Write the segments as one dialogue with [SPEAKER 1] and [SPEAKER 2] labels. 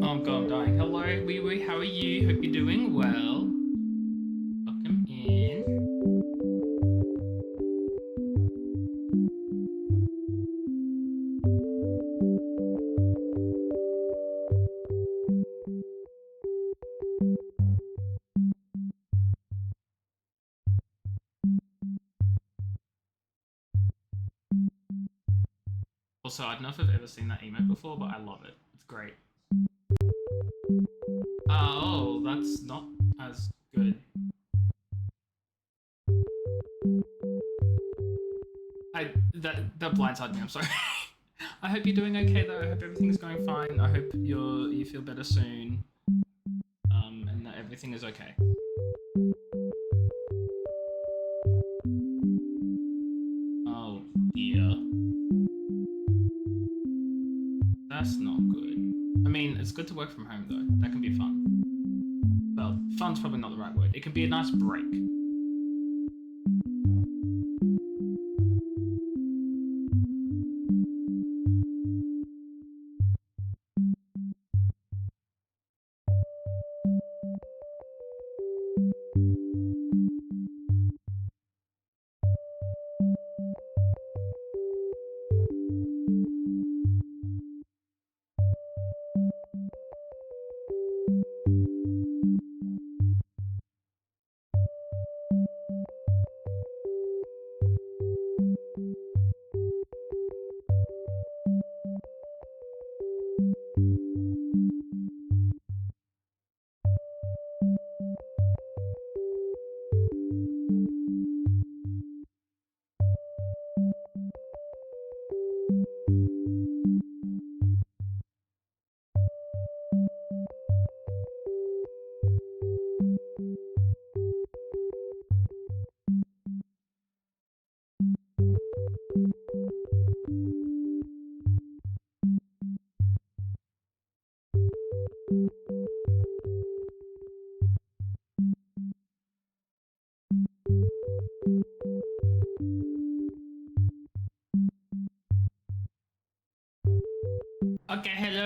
[SPEAKER 1] Oh god, I'm dying. Hello, wee wee, how are you? Hope you're doing well. Welcome in. Also, I don't know if I've ever seen that emote before, but I love it. It's great. Oh, that's not as good. That blindsided me. I'm sorry. I hope you're doing okay though. I hope everything's going fine. I hope you feel better soon. And that everything is okay. Oh dear. That's not good. I mean, it's good to work from home though. That can be fun. Well, fun's probably not the right word. It can be a nice break.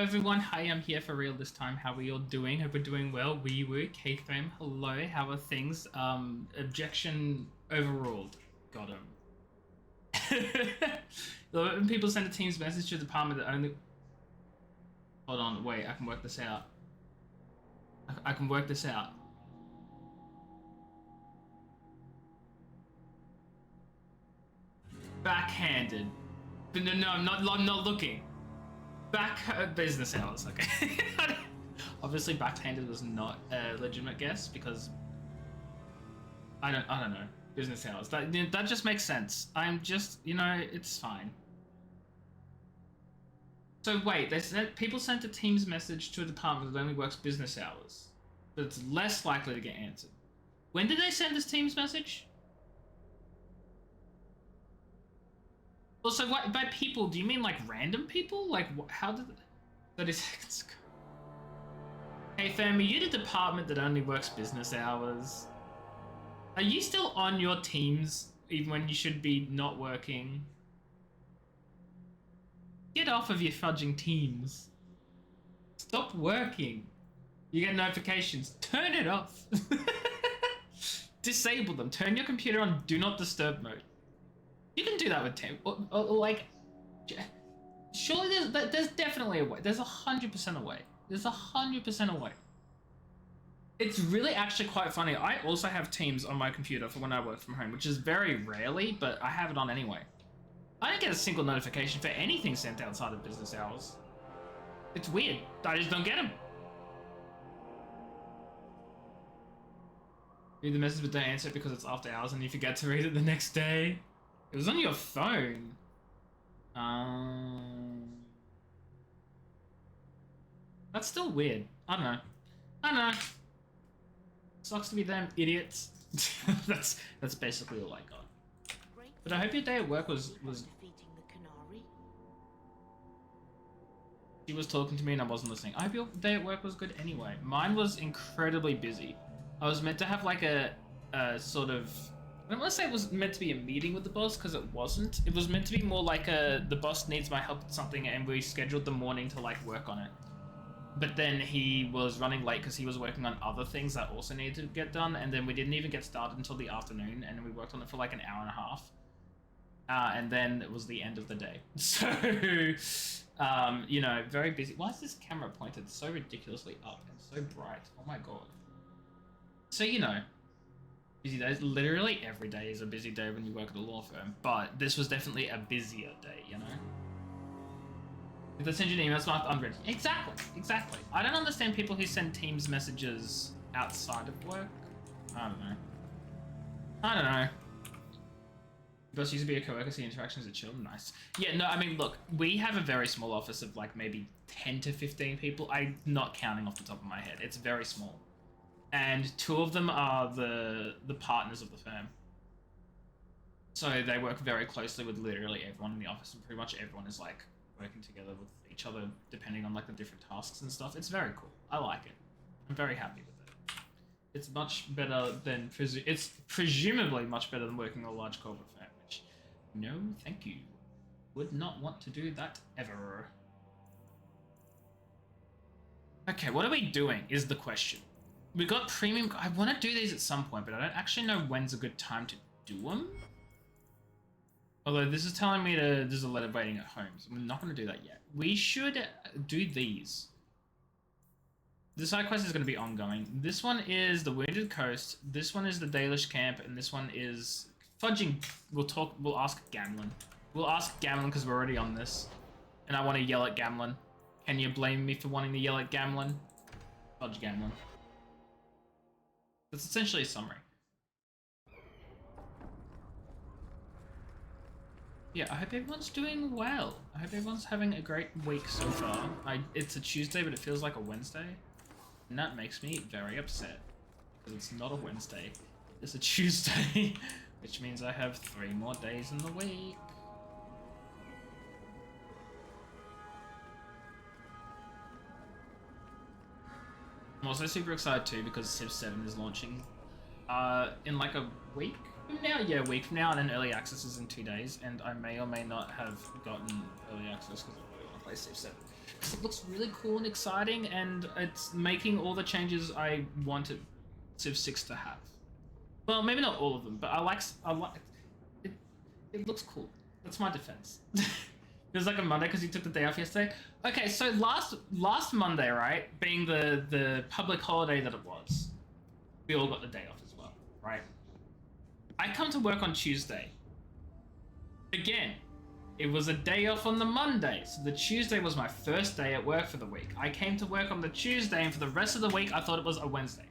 [SPEAKER 1] everyone. Hi, I'm here for real this time. How are you all doing? Hope we're doing well. Wee woo, K-Frame, hello. How are things? Objection overruled. Got him. When people send a Teams message to the department that only... Hold on, wait, I can work this out. I can work this out. Backhanded. But no, I'm not looking. Back business hours, okay. Obviously backhanded was not a legitimate guess because I don't know. Business hours. That just makes sense. I'm just, it's fine. So wait, people sent a Teams message to a department that only works business hours. So it's less likely to get answered. When did they send this Teams message? Also, what, by people, do you mean like random people? Like, how did... 30 seconds ago. Hey fam, are you the department that only works business hours? Are you still on your Teams, even when you should be not working? Get off of your fudging Teams. Stop working. You get notifications. Turn it off. Disable them. Turn your computer on Do Not Disturb mode. You can do that with like, surely there's definitely a way. There's 100% a way. There's 100% a way. It's really actually quite funny. I also have Teams on my computer for when I work from home, which is very rarely, but I have it on anyway. I don't get a single notification for anything sent outside of business hours. It's weird. I just don't get them. Read the message but don't answer it because it's after hours and you forget to read it the next day. It was on your phone. That's still weird. I don't know. Sucks to be them idiots. that's basically all I got. But I hope your day at work was... She was talking to me and I wasn't listening. I hope your day at work was good anyway. Mine was incredibly busy. I was meant to have like a sort of... I don't want to say it was meant to be a meeting with the boss, because it wasn't. It was meant to be more like the boss needs my help with something, and we scheduled the morning to like work on it. But then he was running late because he was working on other things that also needed to get done, and then we didn't even get started until the afternoon, and we worked on it for like an hour and a half. And then it was the end of the day. So, very busy. Why is this camera pointed so ridiculously up and so bright? Oh my god. So, busy days. Literally every day is a busy day when you work at a law firm, but this was definitely a busier day, If they send you an email, it's marked unread. Exactly. I don't understand people who send Teams messages outside of work. I don't know. Boss used to be a coworker, so the interactions are chill. Nice. Yeah, no, I mean, look, we have a very small office of like maybe 10 to 15 people. I'm not counting off the top of my head. It's very small. And 2 of them are the partners of the firm. So they work very closely with literally everyone in the office, and pretty much everyone is like working together with each other depending on like the different tasks and stuff. It's very cool. I like it. I'm very happy with it. It's much better than it's presumably much better than working in a large corporate firm, which no, thank you. Would not want to do that ever. Okay, what are we doing is the question. We got premium. I want to do these at some point, but I don't actually know when's a good time to do them. Although this is telling me there's a letter waiting at home, so I'm not going to do that yet. We should do these. The side quest is going to be ongoing. This one is the Wounded Coast. This one is the Dalish Camp, and this one is fudging. We'll ask Gamlin. We'll ask Gamlin because we're already on this, and I want to yell at Gamlin. Can you blame me for wanting to yell at Gamlin? Fudge Gamlin. That's essentially a summary. Yeah, I hope everyone's doing well. I hope everyone's having a great week so far. It's a Tuesday, but it feels like a Wednesday. And that makes me very upset. Because it's not a Wednesday. It's a Tuesday. Which means I have 3 more days in the week. I'm also super excited too because Civ 7 is launching in like a week from now. Yeah, a week from now, and then early access is in 2 days. And I may or may not have gotten early access because I really want to play Civ 7. because it looks really cool and exciting, and it's making all the changes I wanted Civ 6 to have. Well, maybe not all of them, but I like it. It looks cool. That's my defense. It was like a Monday because you took the day off yesterday. Okay, so last Monday, right, being the public holiday that it was, we all got the day off as well, right? I come to work on Tuesday. Again, it was a day off on the Monday, so the Tuesday was my first day at work for the week. I came to work on the Tuesday, and for the rest of the week, I thought it was a Wednesday.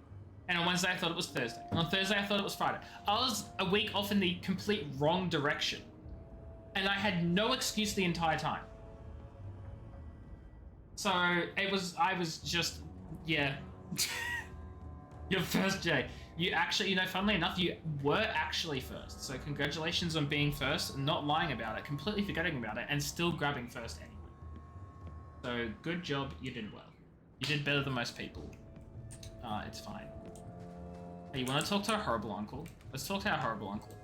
[SPEAKER 1] And on Wednesday, I thought it was Thursday. And on Thursday, I thought it was Friday. I was a week off in the complete wrong direction. And I had no excuse the entire time. So I was just, yeah. Your first day. You actually, funnily enough, you were actually first. So congratulations on being first and not lying about it, completely forgetting about it, and still grabbing first anyway. So good job, you did well. You did better than most people. It's fine. Hey, you want to talk to our horrible uncle? Let's talk to our horrible uncle.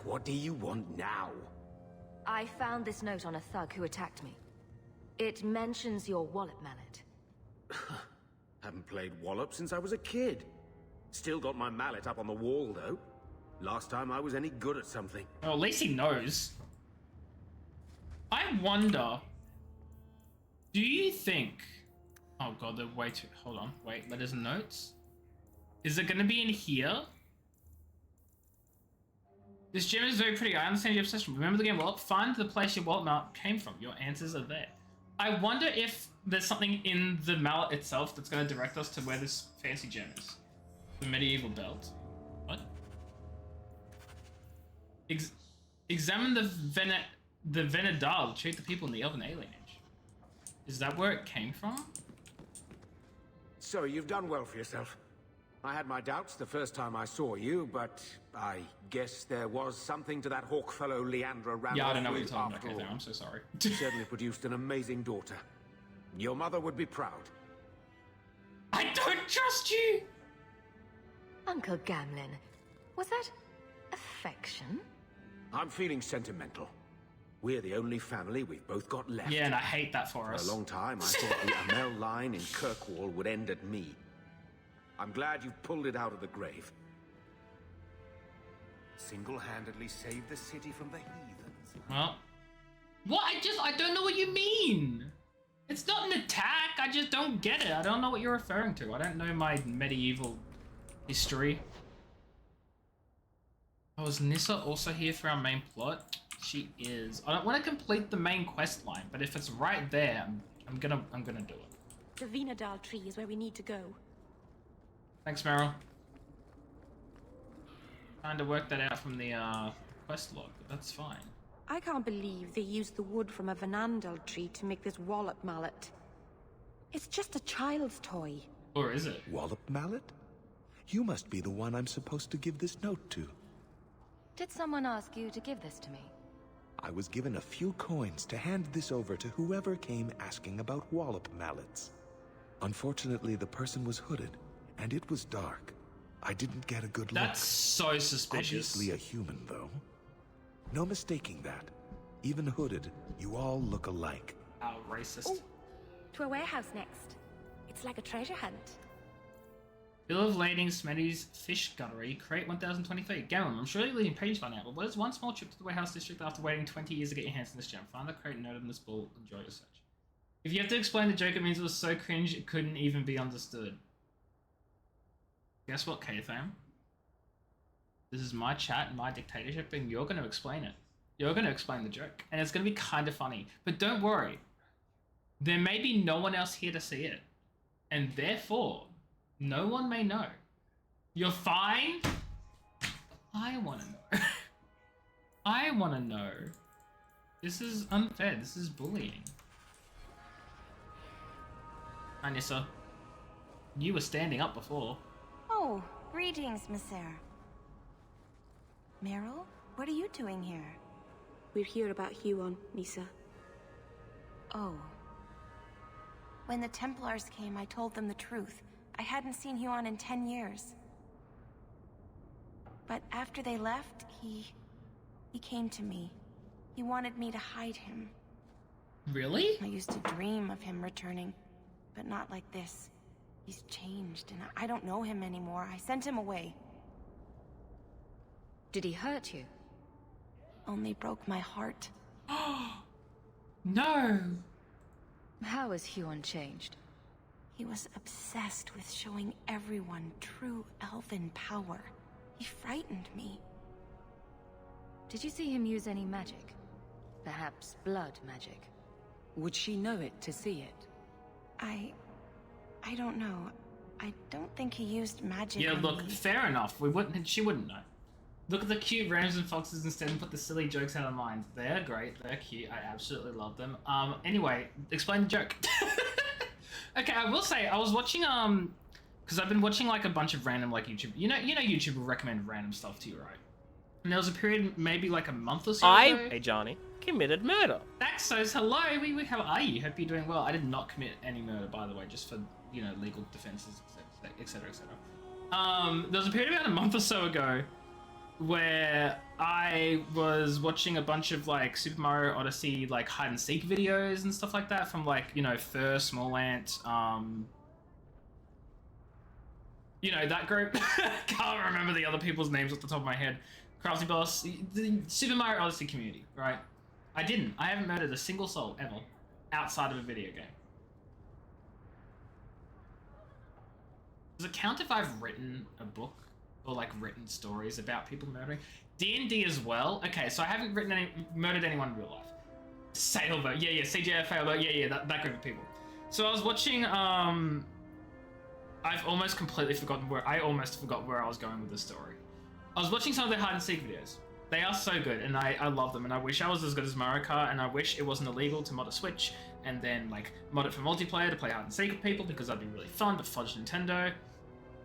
[SPEAKER 2] What do you want now?
[SPEAKER 3] I found this note on a thug who attacked me. It mentions your wallet mallet.
[SPEAKER 2] Haven't played Wallop since I was a kid. Still got my mallet up on the wall, though. Last time I was any good at something.
[SPEAKER 1] Well, at least he knows. I wonder... Do you think... Oh god, they're way too... Hold on. Wait, letters and notes? Is it going to be in here? This gem is very pretty. I understand your obsession. Remember the game Wallop? Find the place your wallet mallet came from. Your answers are there. I wonder if there's something in the mallet itself that's going to direct us to where this fancy gem is. The medieval belt. What? Examine the Venedal. Treat the people in the Elven alienage. Is that where it came from?
[SPEAKER 2] So you've done well for yourself. I had my doubts the first time I saw you, but I guess there was something to that hawk fellow Leandra ran
[SPEAKER 1] Yeah, I don't know
[SPEAKER 2] off
[SPEAKER 1] what you're
[SPEAKER 2] with
[SPEAKER 1] talking
[SPEAKER 2] after
[SPEAKER 1] about. Okay,
[SPEAKER 2] all.
[SPEAKER 1] I'm so sorry.
[SPEAKER 2] Certainly produced an amazing daughter. Your mother would be proud.
[SPEAKER 1] I don't trust you!
[SPEAKER 3] Uncle Gamlin, was that affection?
[SPEAKER 2] I'm feeling sentimental. We're the only family we've both got left.
[SPEAKER 1] Yeah, and I hate that for us.
[SPEAKER 2] For a long time, I thought the Amel line in Kirkwall would end at me. I'm glad you've pulled it out of the grave. Single-handedly saved the city from the heathens.
[SPEAKER 1] Well, what? I don't know what you mean. It's not an attack. I just don't get it. I don't know what you're referring to. I don't know my medieval history. Oh, is Nissa also here for our main plot? She is. I don't want to complete the main quest line, but if it's right there, I'm gonna do it.
[SPEAKER 4] The Venedal tree is where we need to go.
[SPEAKER 1] Thanks, Meryl. Trying to work that out from the quest log, but that's fine.
[SPEAKER 4] I can't believe they used the wood from a Venandal tree to make this wallop mallet. It's just a child's toy.
[SPEAKER 1] Or is it?
[SPEAKER 5] Wallop mallet? You must be the one I'm supposed to give this note to.
[SPEAKER 3] Did someone ask you to give this to me?
[SPEAKER 5] I was given a few coins to hand this over to whoever came asking about wallop mallets. Unfortunately, the person was hooded, and it was dark. I didn't get a good look.
[SPEAKER 1] That's so suspicious.
[SPEAKER 5] Obviously a human, though. No mistaking that. Even hooded, you all look alike.
[SPEAKER 1] Oh, racist.
[SPEAKER 4] Oh, to a warehouse next. It's like a treasure hunt.
[SPEAKER 1] Bill of Lading, Smitty's Fish Guttery, Crate 1023. Gammon, I'm sure you're leading page by now, but what is one small trip to the warehouse district after waiting 20 years to get your hands on this gem? Find the crate noted in this ball, enjoy your search. If you have to explain the joke, it means it was so cringe it couldn't even be understood. Guess what, K-Tham? This is my chat and my dictatorship, and you're going to explain it. You're going to explain the joke, and it's going to be kind of funny. But don't worry. There may be no one else here to see it, and therefore, no one may know. You're fine? I want to know. I want to know. This is unfair. This is bullying. Hi, Nissa. You were standing up before.
[SPEAKER 4] Oh, greetings, Monsieur. Meryl, what are you doing here? We're here about Huon, Nissa.
[SPEAKER 3] Oh.
[SPEAKER 4] When the Templars came, I told them the truth. I hadn't seen Huon in 10 years. But after they left, he came to me. He wanted me to hide him.
[SPEAKER 1] Really?
[SPEAKER 4] I used to dream of him returning, but not like this. He's changed, and I don't know him anymore. I sent him away.
[SPEAKER 3] Did he hurt you?
[SPEAKER 4] Only broke my heart.
[SPEAKER 1] No.
[SPEAKER 3] How has Huon changed?
[SPEAKER 4] He was obsessed with showing everyone true elven power. He frightened me.
[SPEAKER 3] Did you see him use any magic? Perhaps blood magic? Would she know it to see it?
[SPEAKER 4] I don't know. I don't think he used magic
[SPEAKER 1] Yeah,
[SPEAKER 4] on
[SPEAKER 1] look,
[SPEAKER 4] me.
[SPEAKER 1] fair enough. She wouldn't know. Look at the cute rams and foxes instead and put the silly jokes out of mind. They're great. They're cute. I absolutely love them. Anyway, explain the joke. Okay, I will say I was watching because I've been watching like a bunch of random like YouTube. You know YouTube will recommend random stuff to you, right? And there was a period, maybe like a month or so ago.
[SPEAKER 6] Hey Johnny, committed murder.
[SPEAKER 1] Dax says hello. How are you? Hope you're doing well. I did not commit any murder, by the way, just for legal defenses, etc. There was a period about a month or so ago where I was watching a bunch of like Super Mario Odyssey like hide and seek videos and stuff like that from like Fur, Small Ant, that group. Can't remember the other people's names off the top of my head. Crafty Boss, the Super Mario Odyssey community, right? I haven't murdered a single soul ever outside of a video game. Does it count if I've written a book or like written stories about people murdering? D&D as well? Okay, so I haven't murdered anyone in real life. Sailboat, yeah, CJF Sailboat, yeah, that group of people. So I was watching, I've almost completely forgotten where I was going with the story. I was watching some of their hide and seek videos. They are so good, and I love them, and I wish I was as good as Mario Kart, and I wish it wasn't illegal to mod a Switch, and then like mod it for multiplayer to play hide and seek with people, because that'd be really fun, but fudge Nintendo.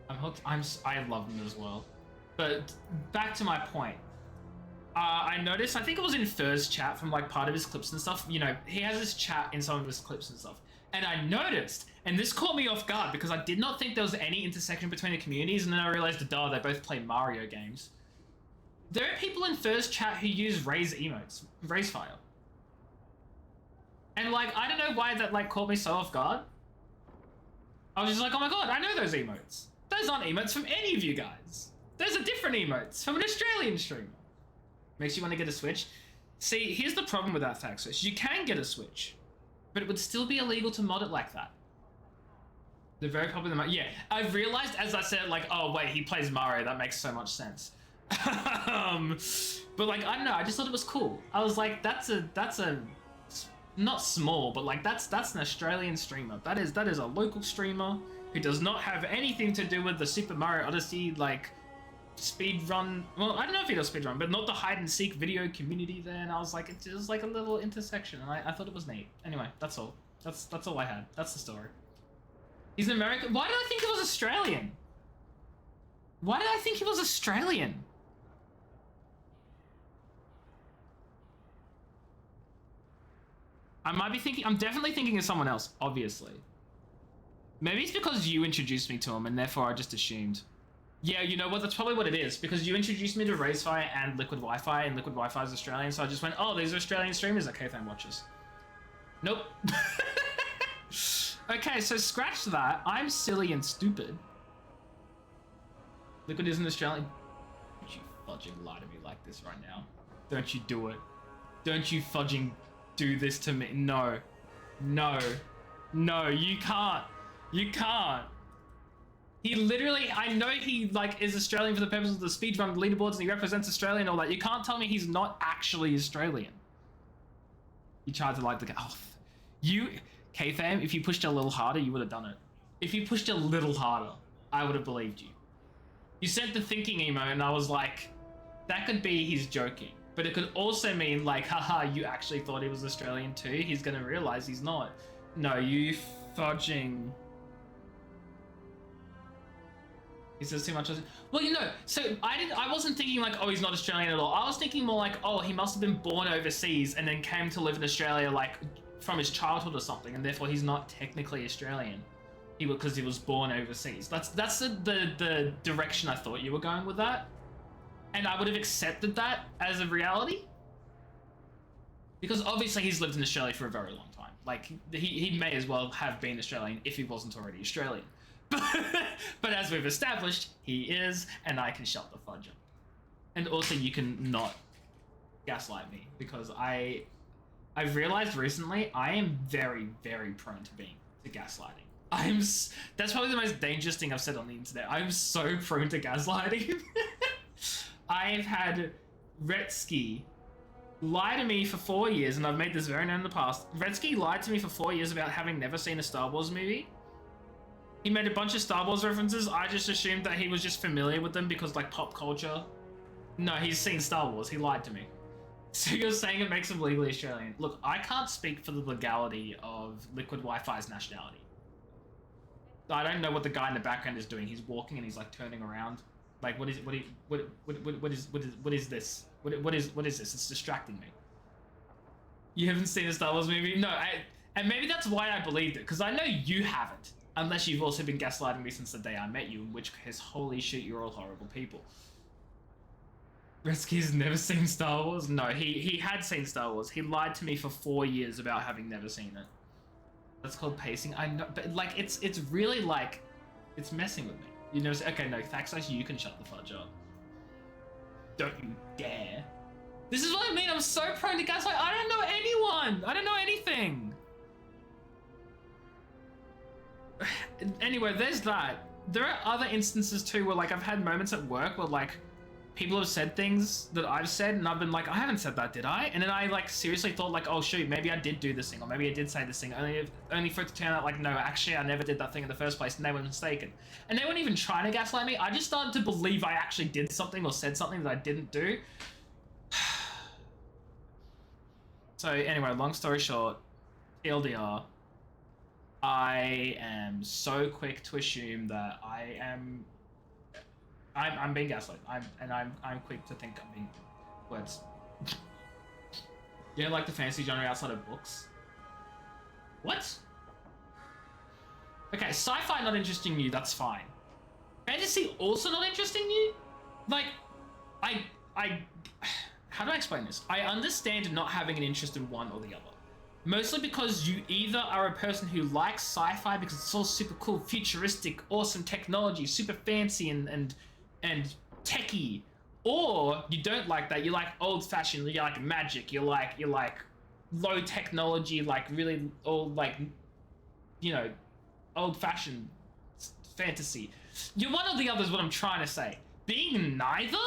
[SPEAKER 1] I'm hooked. I love them as well. But back to my point. I noticed, I think it was in Fur's chat from like part of his clips and stuff, he has this chat in some of his clips and stuff. And I noticed, and this caught me off guard because I did not think there was any intersection between the communities, and then I realized, they both play Mario games. There are people in Fur's chat who use Raise emotes, Raise Fire. And like, I don't know why that like caught me so off guard. I was just like, oh my god, I know those emotes. Those aren't emotes from any of you guys. Those are different emotes from an Australian streamer. Makes you want to get a Switch. See, here's the problem with that fact switch. You can get a Switch, but it would still be illegal to mod it like that. They're very popular. Yeah, I've realized as I said, like, oh wait, he plays Mario. That makes so much sense. But like, I don't know. I just thought it was cool. I was like, that's a not small, but like that's an Australian streamer. That is a local streamer who does not have anything to do with the Super Mario Odyssey like speed run. Well, I don't know if he does speed run, but not the hide and seek video community there. And I was like, it's just like a little intersection, and I thought it was neat. Anyway, that's all. That's all I had. That's the story. He's an American. Why did I think he was Australian? Why did I think he was Australian? I'm definitely thinking of someone else, obviously. Maybe it's because you introduced me to him, and therefore I just assumed. Yeah, you know what? That's probably what it is, because you introduced me to Raisefire and Liquid Wi-Fi, and Liquid Wi-Fi is Australian, so I just went, oh, these are Australian streamers that K-Fan watches. Nope. Okay, so scratch that. I'm silly and stupid. Liquid isn't Australian. Don't you fudging lie to me like this right now. Don't you do it. Don't you fudging do this to me. No. No. No, you can't. You can't. He literally, I know he like is Australian for the purposes of the speedrun leaderboards and he represents Australia and all that. You can't tell me he's not actually Australian. You tried to like the guy. Oh, you, K-Fam, if you pushed a little harder, you would have done it. If you pushed a little harder, I would have believed you. You sent the thinking emo and I was like, that could be he's joking. But it could also mean like, haha, you actually thought he was Australian too. He's gonna realize he's not. No, you fudging. He says too much. Well, you know, so I wasn't thinking like, oh, he's not Australian at all. I was thinking more like, oh, he must have been born overseas and then came to live in Australia like from his childhood or something, and therefore he's not technically Australian. Because he was born overseas. That's the direction I thought you were going with that. And I would have accepted that as a reality. Because obviously he's lived in Australia for a very long time. Like, he may as well have been Australian if he wasn't already Australian. But as we've established, he is, and I can shut the fudge up. And also, you can not gaslight me, because I've realized recently I am very, very prone to gaslighting. That's probably the most dangerous thing I've said on the internet. I'm so prone to gaslighting. I've had Retsky lie to me for 4 years, and I've made this very known in the past. Retsky lied to me for 4 years about having never seen a Star Wars movie. He made a bunch of Star Wars references. I just assumed that he was just familiar with them because, like, pop culture. No, he's seen Star Wars. He lied to me. So you're saying it makes him legally Australian. Look, I can't speak for the legality of Liquid Wi-Fi's nationality. I don't know what the guy in the background is doing. He's walking and he's like turning around. Like, what is this? What is this? It's distracting me. You haven't seen a Star Wars movie? No, and maybe that's why I believed it, because I know you haven't. Unless you've also been gaslighting me since the day I met you, in which case, holy shit, you're all horrible people. Retsky's never seen Star Wars? No, he had seen Star Wars. He lied to me for 4 years about having never seen it. That's called pacing. I know, but like, it's really like, it's messing with me. You know, okay, no, Thaxos, you can shut the fudge up. Don't you dare. This is what I mean, I'm so prone to gaslight. I don't know anyone. I don't know anything. Anyway, there's that. There are other instances too where, like, I've had moments at work where, like, people have said things that I've said and I've been like, I haven't said that, did I? And then I, like, seriously thought, like, oh shoot, maybe I did do this thing, or maybe I did say this thing, only for it to turn out like, no, actually I never did that thing in the first place, and they were mistaken. And they weren't even trying to gaslight me. I just started to believe I actually did something or said something that I didn't do. So anyway, long story short, TLDR, I am so quick to assume that I'm being gaslit. I'm quick to think I'm being words. You don't like the fantasy genre outside of books? What? Okay, sci-fi not interesting you, that's fine. Fantasy also not interesting you? Like, how do I explain this? I understand not having an interest in one or the other. Mostly because you either are a person who likes sci-fi because it's all super cool, futuristic, awesome technology, super fancy and techie, or you don't like that. You like old-fashioned. You like magic. You like low technology, like really old, like, you know, old-fashioned fantasy. You're one or the other is what I'm trying to say. Being neither,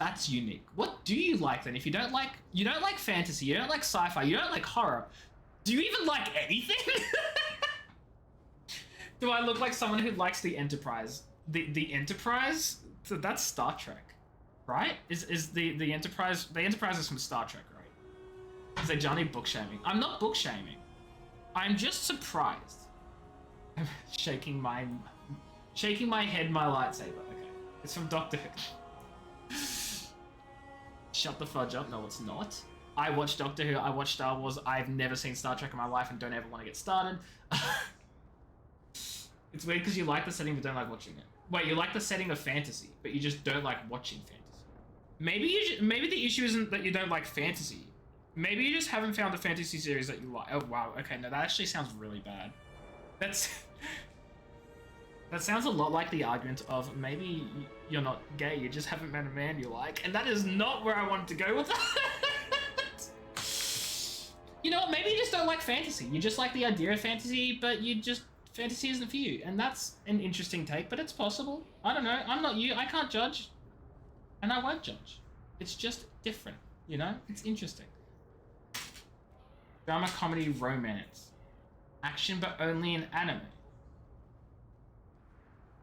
[SPEAKER 1] that's unique. What do you like then? If you don't like fantasy, you don't like sci-fi, you don't like horror, do you even like anything? Do I look like someone who likes the Enterprise? The Enterprise? So that's Star Trek, right? Is the Enterprise? The Enterprise is from Star Trek, right? Is that Johnny book shaming? I'm not book shaming. I'm just surprised. I'm shaking my head, my lightsaber. Okay, it's from Doctor Who. Shut the fudge up. No, it's not. I watch Doctor Who. I watch Star Wars. I've never seen Star Trek in my life and don't ever want to get started. It's weird because you like the setting but don't like watching it. Wait, you like the setting of fantasy, but you just don't like watching fantasy. Maybe the issue isn't that you don't like fantasy. Maybe you just haven't found a fantasy series that you like. Oh wow. Okay, no, that actually sounds really bad. That sounds a lot like the argument of maybe you're not gay, you just haven't met a man you like, and that is not where I wanted to go with that. You know what, maybe you just don't like fantasy. You just like the idea of fantasy, but fantasy isn't for you, and that's an interesting take, but it's possible. I don't know, I'm not you, I can't judge, and I won't judge. It's just different, you know? It's interesting. Drama, comedy, romance. Action, but only in anime.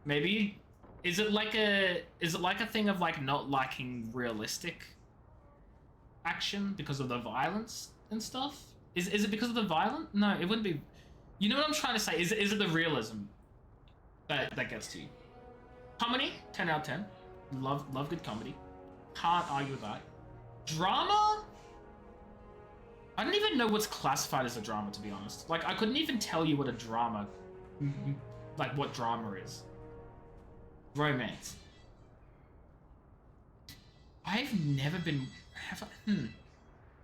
[SPEAKER 1] Maybe is it like a thing of like not liking realistic action because of the violence and stuff? Is it because of the violence? No, it wouldn't be. You know what I'm trying to say? Is it the realism that gets to you? Comedy, 10 out of 10. Love good comedy. Can't argue with that. Drama? I don't even know what's classified as a drama, to be honest. Like, I couldn't even tell you what a drama, like what drama is. Romance. I've never been...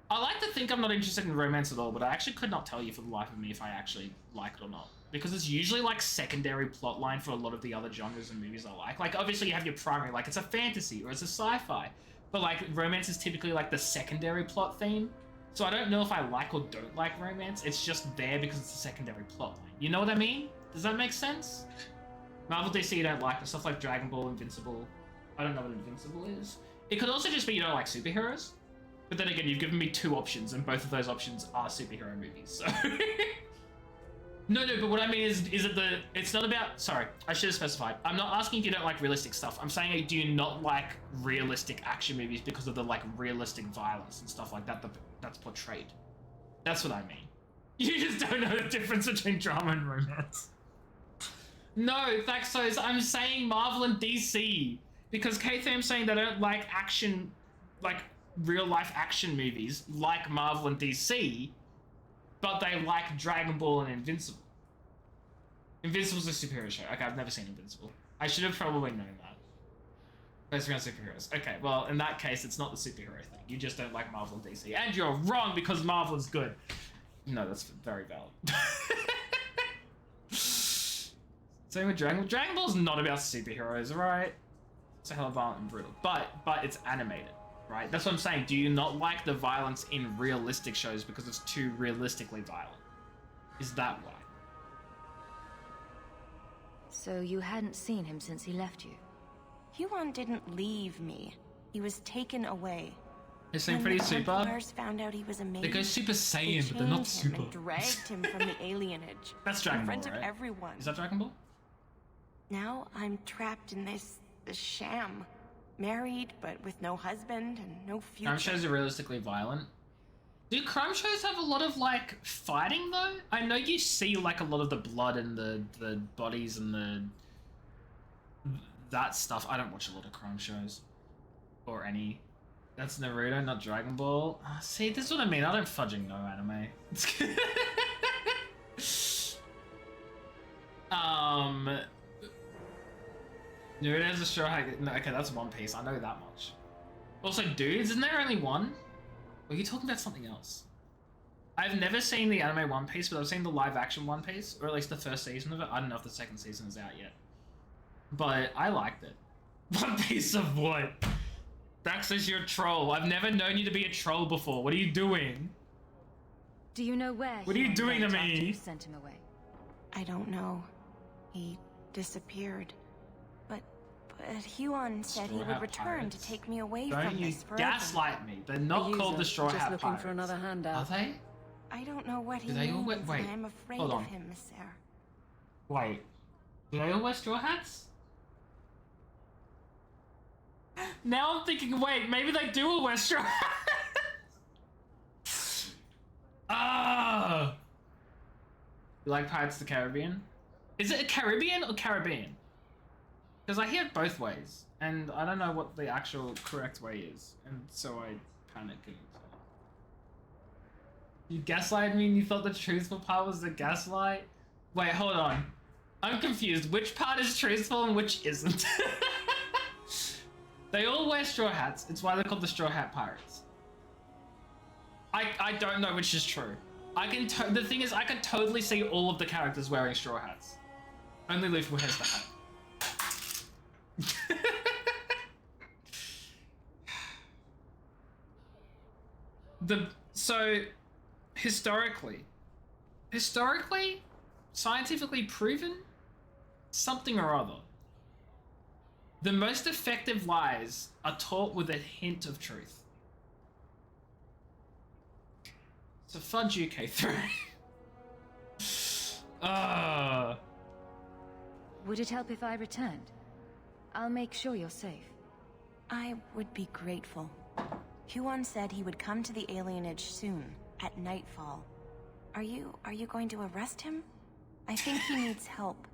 [SPEAKER 1] I like to think I'm not interested in romance at all, but I actually could not tell you for the life of me if I actually like it or not. Because it's usually like secondary plotline for a lot of the other genres and movies I like. Like obviously you have your primary, like it's a fantasy or it's a sci-fi. But like romance is typically like the secondary plot theme. So I don't know if I like or don't like romance. It's just there because it's a secondary plotline. You know what I mean? Does that make sense? Marvel DC you don't like, but stuff like Dragon Ball, Invincible. I don't know what Invincible is. It could also just be you don't like superheroes. But then again, you've given me two options, and both of those options are superhero movies, so... No, but what I mean is it the... It's not about... Sorry, I should have specified. I'm not asking if you don't like realistic stuff. I'm saying, do you not like realistic action movies because of the, like, realistic violence and stuff like that that's portrayed? That's what I mean. You just don't know the difference between drama and romance. No, Thaxos, I'm saying Marvel and DC. Because KTM's saying they don't like action... Like... real-life action movies like Marvel and DC, but they like Dragon Ball and Invincible. Invincible's a superhero show. Okay, I've never seen Invincible. I should have probably known that. Based around superheroes. Okay, well, in that case, it's not the superhero thing. You just don't like Marvel and DC. And you're wrong because Marvel is good. No, that's very valid. Same with Dragon Ball. Dragon Ball's not about superheroes, right? It's a hell of violent and brutal. But it's animated. Right? That's what I'm saying. Do you not like the violence in realistic shows because it's too realistically violent? Is that why?
[SPEAKER 3] So you hadn't seen him since he left you?
[SPEAKER 4] Huon didn't leave me. He was taken away.
[SPEAKER 1] They seem
[SPEAKER 4] When
[SPEAKER 1] pretty
[SPEAKER 4] the
[SPEAKER 1] super.
[SPEAKER 4] Templars found out he was a mage,
[SPEAKER 1] They go Super
[SPEAKER 4] they
[SPEAKER 1] Saiyan, but they're not
[SPEAKER 4] chained him
[SPEAKER 1] super.
[SPEAKER 4] and dragged him from the alienage.
[SPEAKER 1] That's Dragon
[SPEAKER 4] in
[SPEAKER 1] Ball,
[SPEAKER 4] front
[SPEAKER 1] right?
[SPEAKER 4] of everyone.
[SPEAKER 1] Is that Dragon Ball?
[SPEAKER 4] Now I'm trapped in this sham. Married, but with no husband and no future.
[SPEAKER 1] Crime shows are realistically violent. Do crime shows have a lot of, like, fighting, though? I know you see, like, a lot of the blood and the bodies and that stuff. I don't watch a lot of crime shows. Or any. That's Naruto, not Dragon Ball. See, this is what I mean. I don't fudging know anime. Naruto's a straw hat. No, okay, that's One Piece. I know that much. Also, dudes, isn't there only one? Or are you talking about something else? I've never seen the anime One Piece, but I've seen the live-action One Piece, or at least the first season of it. I don't know if the second season is out yet. But I liked it. One Piece of what? Daxus, you're a troll. I've never known you to be a troll before. What are you doing?
[SPEAKER 3] Do you know where
[SPEAKER 1] What are you
[SPEAKER 3] Huon
[SPEAKER 1] doing to
[SPEAKER 3] went after
[SPEAKER 1] me?
[SPEAKER 3] you sent him away?
[SPEAKER 4] I don't know. He disappeared. But Huon said he
[SPEAKER 1] Straw
[SPEAKER 4] would
[SPEAKER 1] Hat
[SPEAKER 4] return
[SPEAKER 1] Pirates.
[SPEAKER 4] to take me away
[SPEAKER 1] Don't
[SPEAKER 4] from
[SPEAKER 1] you
[SPEAKER 4] this forever.
[SPEAKER 1] gaslight me. They're not
[SPEAKER 3] The
[SPEAKER 1] called the
[SPEAKER 3] user,
[SPEAKER 1] Straw
[SPEAKER 3] just
[SPEAKER 1] Hat
[SPEAKER 3] looking
[SPEAKER 1] Pirates.
[SPEAKER 3] for another handout.
[SPEAKER 1] Are they?
[SPEAKER 4] I don't know what he
[SPEAKER 1] Do they all
[SPEAKER 4] means,
[SPEAKER 1] wait,
[SPEAKER 4] and I'm afraid
[SPEAKER 1] hold
[SPEAKER 4] of
[SPEAKER 1] on.
[SPEAKER 4] him, Miss Sarah.
[SPEAKER 1] Wait. Do they all wear straw hats? Now I'm thinking, wait, maybe they do all wear straw hats. Ah! You like Pirates of the Caribbean? Is it a Caribbean or Caribbean? Because I hear it both ways, and I don't know what the actual correct way is, and so I panic and... You gaslighted me and you thought the truthful part was the gaslight? Wait, hold on. I'm confused. Which part is truthful and which isn't? They all wear straw hats. It's why they're called the Straw Hat Pirates. I don't know which is true. I can the thing is, I can totally see all of the characters wearing straw hats. Only Luffy wears the hat. So historically, scientifically proven, something or other. The most effective lies are taught with a hint of truth. So fudge UK3.
[SPEAKER 3] Would it help if I returned? I'll make sure you're safe.
[SPEAKER 4] I would be grateful. Huon said he would come to the alienage soon, at nightfall. Are you going to arrest him? I think he needs help.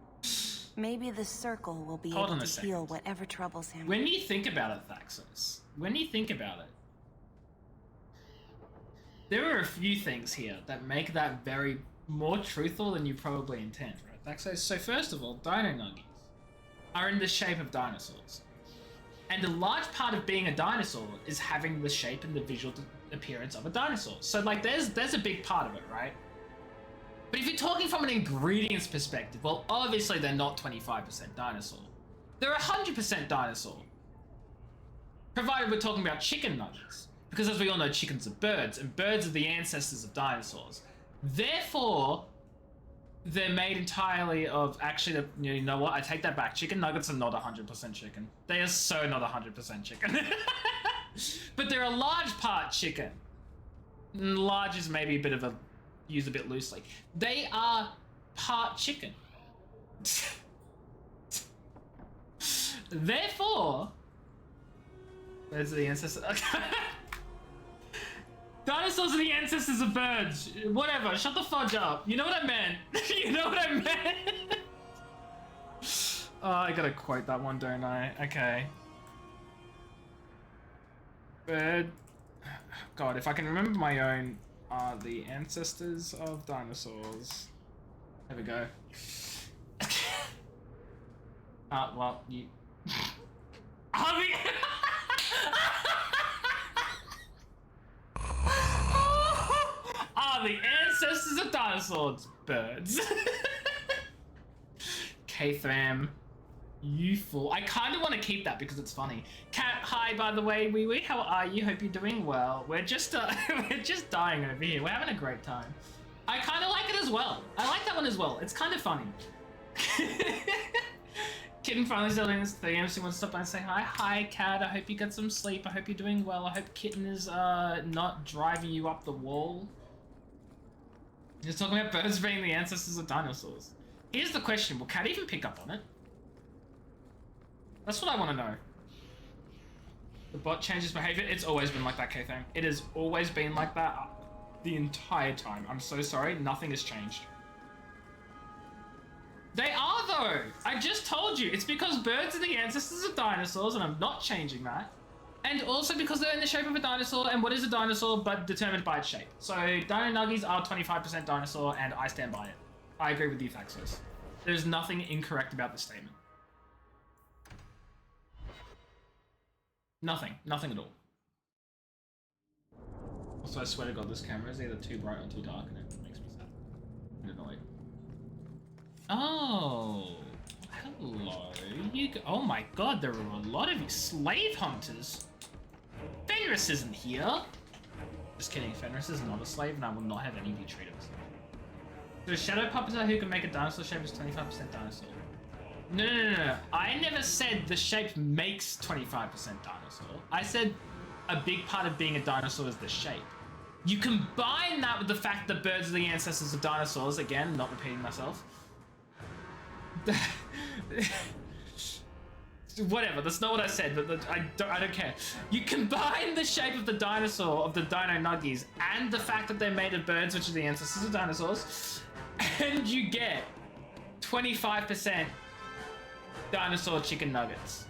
[SPEAKER 4] Maybe the Circle will be
[SPEAKER 1] Hold on
[SPEAKER 4] able
[SPEAKER 1] a
[SPEAKER 4] to
[SPEAKER 1] second.
[SPEAKER 4] heal whatever troubles him.
[SPEAKER 1] When you think about it, Thaxos, when you think about it, there are a few things here that make that very more truthful than you probably intend, right, Thaxos? So first of all, Dino Nuggies are in the shape of dinosaurs. And a large part of being a dinosaur is having the shape and the visual appearance of a dinosaur. So like there's a big part of it, right? But if you're talking from an ingredients perspective, well, obviously they're not 25% dinosaur. They're 100% dinosaur. Provided we're talking about chicken nuggets. Because as we all know, chickens are birds, and birds are the ancestors of dinosaurs. Therefore, they're made entirely of, actually, you know what, I take that back. Chicken nuggets are not 100% chicken. They are so not 100% chicken. But they're a large part chicken. Large is maybe a bit of a, used a bit loosely. They are part chicken. Therefore, those are the ancestors. Dinosaurs are the ancestors of birds. Whatever, shut the fudge up. You know what I meant. You know what I meant. Oh, I gotta quote that one, don't I? Okay. Bird. God, if I can remember my own, are the ancestors of dinosaurs. There we go. Well, you. Are the. Are the ancestors of dinosaurs birds? K-Tham. You fool. I kind of want to keep that because it's funny. Cat, hi, by the way. Wee wee, how are you? Hope you're doing well. We're just we're just dying over here. We're having a great time. I kind of like it as well. I like that one as well. It's kind of funny. Kitten finally selling this thing. MC wants to stop by and say hi. Hi, Cat. I hope you got some sleep. I hope you're doing well. I hope Kitten is not driving you up the wall. Just talking about birds being the ancestors of dinosaurs. Here's the question. Will Cat even pick up on it? That's what I want to know. The bot changes behavior. It's always been like that, K-Tham. It has always been like that the entire time. I'm so sorry. Nothing has changed. They are, though. I just told you. It's because birds are the ancestors of dinosaurs, and I'm not changing that. And also because they're in the shape of a dinosaur, and what is a dinosaur but determined by its shape. So Dino Nuggies are 25% dinosaur, and I stand by it. I agree with you, Thaxos. There's nothing incorrect about the statement. Nothing. Nothing at all. Also, I swear to God, this camera is either too bright or too dark, and it makes me sad and annoyed. Oh, hello. Oh my God, there are a lot of you slave hunters. Fenris isn't here. Just kidding, Fenris is not a slave, and I will not have any of you treat him as a slave. So a shadow puppeteer who can make a dinosaur shape is 25% dinosaur. No. I never said the shape makes 25% dinosaur. I said a big part of being a dinosaur is the shape. You combine that with the fact that birds are the ancestors of dinosaurs. Again, not repeating myself. Whatever, that's not what I said, but I don't care. You combine the shape of the dinosaur, of the Dino Nuggies, and the fact that they're made of birds, which are the ancestors of dinosaurs, and you get 25% dinosaur chicken nuggets.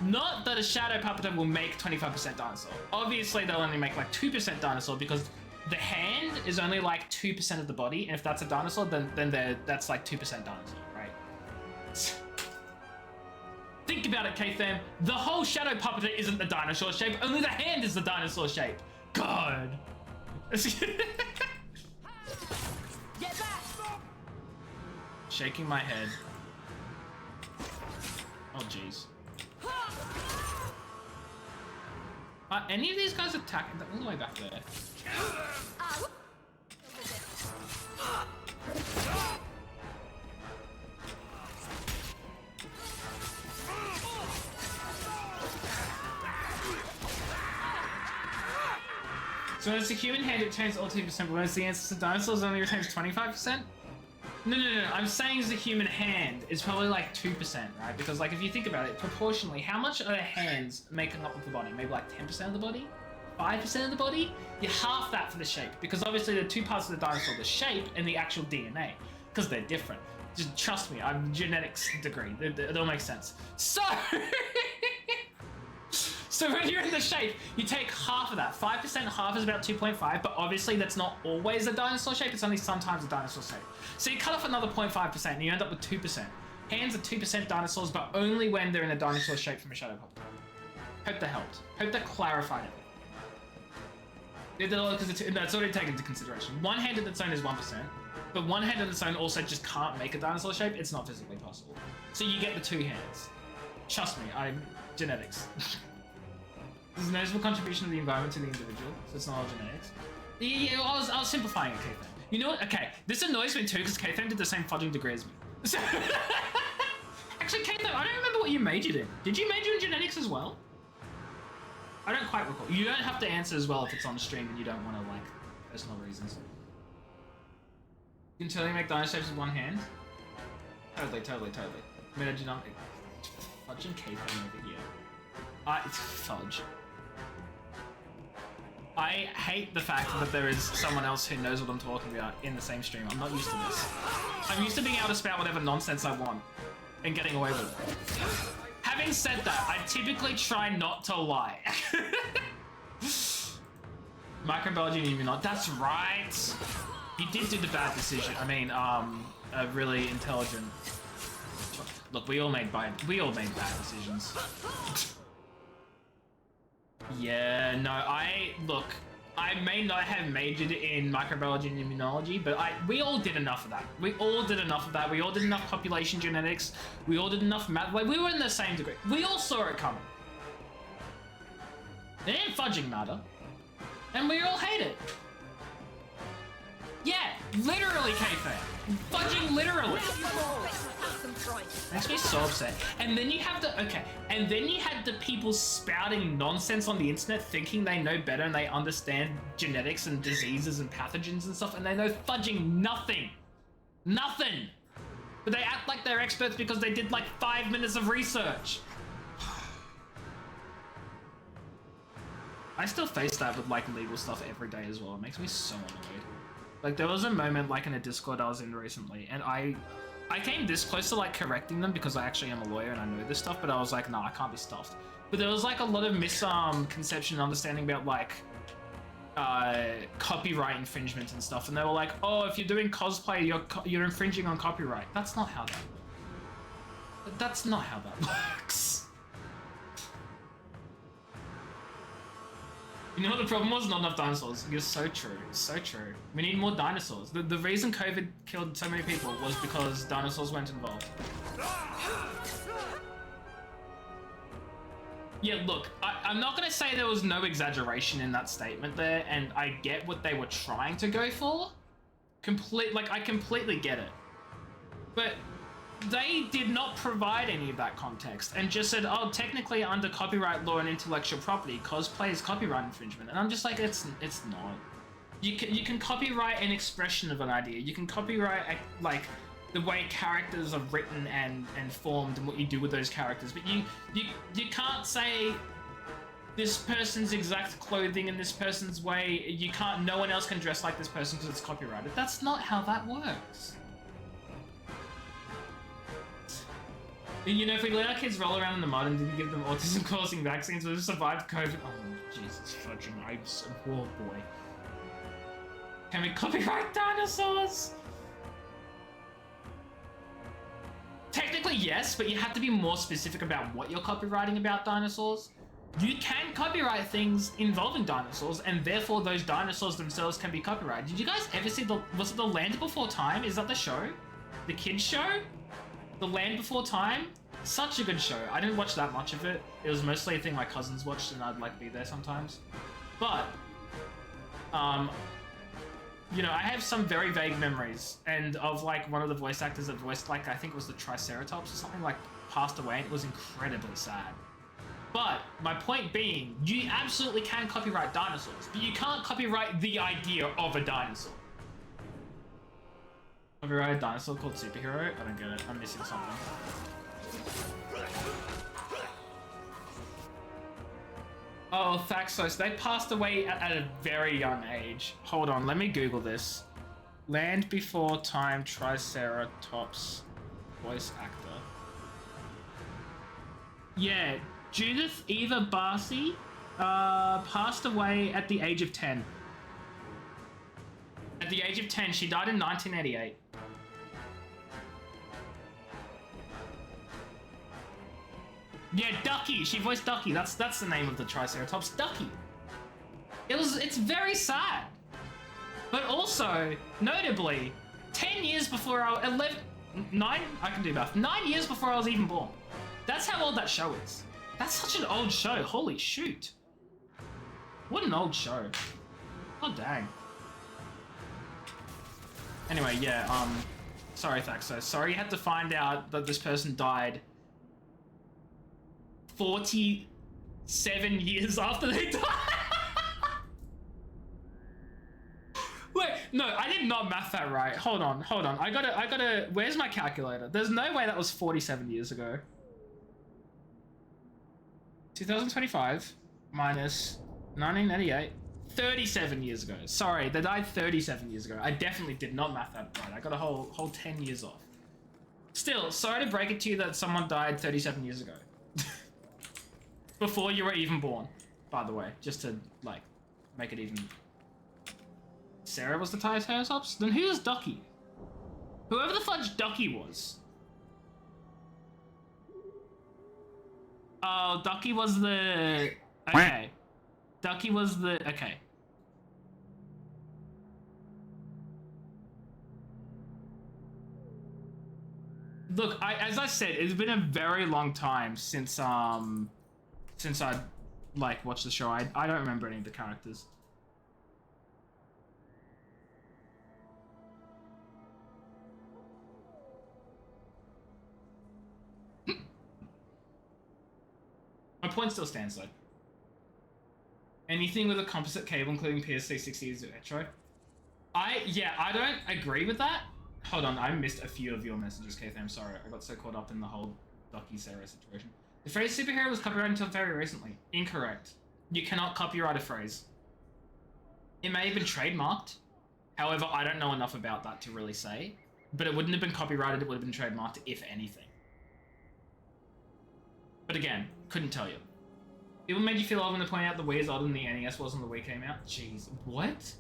[SPEAKER 1] Not that a shadow puppeteer will make 25% dinosaur. Obviously, they'll only make like 2% dinosaur because the hand is only like 2% of the body, and if that's a dinosaur, then that's like 2% dinosaur, right? Think about it, K-Tham. The whole shadow puppeteer isn't the dinosaur shape, only the hand is the dinosaur shape. God. Get back! Shaking my head. Oh, jeez. Are any of these guys attacking? All the way back there. So when it's a human hand, it retains all 2%, but when it's the ancestor of dinosaurs, it only retains 25%? No. I'm saying as a human hand is probably like 2%, right? Because like if you think about it, proportionally, how much are the hands making up of the body? Maybe like 10% of the body? 5% of the body? You half that for the shape, because obviously the two parts of the dinosaur, the shape and the actual DNA, because they're different. Just trust me, I'm genetics degree. It all makes sense. So, so when you're in the shape, you take half of that. 5%, half is about 2.5, but obviously that's not always a dinosaur shape, it's only sometimes a dinosaur shape. So you cut off another 0.5% and you end up with 2%. Hands are 2% dinosaurs, but only when they're in a dinosaur shape from a shadow puppet. Hope that helped. Hope that clarified it. Because that's already taken into consideration. One hand on its own is 1%, but one hand on its own also just can't make a dinosaur shape. It's not physically possible. So you get the 2 hands. Trust me, I'm genetics. There's a noticeable contribution of the environment to the individual, so it's not all genetics. Yeah, I was simplifying it, K-Fam. You know what? Okay, this annoys me too, because K-Fam did the same fudging degree as me. So actually, K-Fam, I don't remember what you majored in. Did you major in genetics as well? I don't quite recall. You don't have to answer as well if it's on stream and you don't want to, like, personal reasons. You can totally make dinosaur shapes with one hand? Totally. Metagenomic. Fudging K-Fam over here. It's fudge. I hate the fact that there is someone else who knows what I'm talking about in the same stream. I'm not used to this. I'm used to being able to spout whatever nonsense I want and getting away with it. Having said that, I typically try not to lie. Microbiology and immunology. That's right. You did do the bad decision. I mean, a really intelligent. Look, we all made bad decisions. Yeah, no, I may not have majored in microbiology and immunology, but we all did enough of that. We all did enough population genetics. We all did enough math. Like, we were in the same degree. We all saw it coming. It ain't fudging matter. And we all hate it. Yeah, literally, K-Fam. Fudging literally. Makes me so upset. And then you have and then you had the people spouting nonsense on the internet thinking they know better and they understand genetics and diseases and pathogens and stuff, and they know fudging nothing. Nothing. But they act like they're experts because they did like 5 minutes of research. I still face that with like legal stuff every day as well. It makes me so annoyed. Like, there was a moment like in a Discord I was in recently, and I came this close to like correcting them because I actually am a lawyer and I know this stuff, but I was like, nah, I can't be stuffed. But there was like a lot of misconception and understanding about like copyright infringement and stuff, and they were like, oh, if you're doing cosplay, you're infringing on copyright. That's not how that works. You know what the problem was? Not enough dinosaurs. You're so true. So true. We need more dinosaurs. The reason COVID killed so many people was because dinosaurs weren't involved. Yeah, look, I'm not going to say there was no exaggeration in that statement there, and I get what they were trying to go for. I completely get it. But they did not provide any of that context and just said, oh, technically under copyright law and intellectual property, cosplay is copyright infringement. And I'm just like, it's not. You can copyright an expression of an idea. You can copyright like the way characters are written and formed and what you do with those characters. But you can't say this person's exact clothing in this person's way. No one else can dress like this person because it's copyrighted. That's not how that works. You know, if we let our kids roll around in the mud and didn't give them autism-causing vaccines, we've survived COVID. Oh, Jesus fudging, I'm so poor boy. Can we copyright dinosaurs? Technically, yes, but you have to be more specific about what you're copywriting about dinosaurs. You can copyright things involving dinosaurs, and therefore those dinosaurs themselves can be copyrighted. Did you guys ever see was it The Land Before Time? Is that the show? The kids show? The Land Before Time? Such a good show. I didn't watch that much of it. It was mostly a thing my cousins watched and I'd like be there sometimes. But, you know, I have some very vague memories and of like one of the voice actors that voiced like, I think it was the Triceratops or something, like passed away, and it was incredibly sad. But my point being, you absolutely can copyright dinosaurs, but you can't copyright the idea of a dinosaur. Copyright a dinosaur called Superhero? I don't get it. I'm missing something. Oh, Thaxos. They passed away at a very young age. Hold on, let me Google this. Land Before Time Triceratops voice actor. Yeah, Judith Eva Barcy passed away at the age of 10. At the age of 10, she died in 1988. Yeah, Ducky. She voiced Ducky. That's the name of the Triceratops. Ducky. It's very sad. But also, notably, 10 years before I was 11, 9, I can do math. 9 years before I was even born. That's how old that show is. That's such an old show. Holy shoot. What an old show. Oh, dang. Anyway, yeah, sorry, Thaxo. Sorry you had to find out that this person died 47 years after they died. Wait, no, I did not math that right. Hold on. I gotta, where's my calculator? There's no way that was 47 years ago. 2025 minus 1988, 37 years ago. Sorry, they died 37 years ago. I definitely did not math that right. I got a whole 10 years off. Still, sorry to break it to you that someone died 37 years ago. Before you were even born, by the way, just to, like, make it even... Sarah was the Triceratops? Then who's Ducky? Whoever the fudge Ducky was. Oh, Ducky was the... Okay. Ducky was the... Okay. Look, as I said, it's been a very long time since I, like, watched the show. I don't remember any of the characters. My point still stands, though. Anything with a composite cable, including PS360, is retro. I don't agree with that. Hold on, I missed a few of your messages, Keith. I'm sorry. I got so caught up in the whole Ducky Sarah situation. The phrase superhero was copyrighted until very recently. Incorrect. You cannot copyright a phrase. It may have been trademarked. However, I don't know enough about that to really say. But it wouldn't have been copyrighted, it would have been trademarked, if anything. But again, couldn't tell you. People made you feel old when they point out the Wii is older than the NES was when the Wii came out. Jeez, what?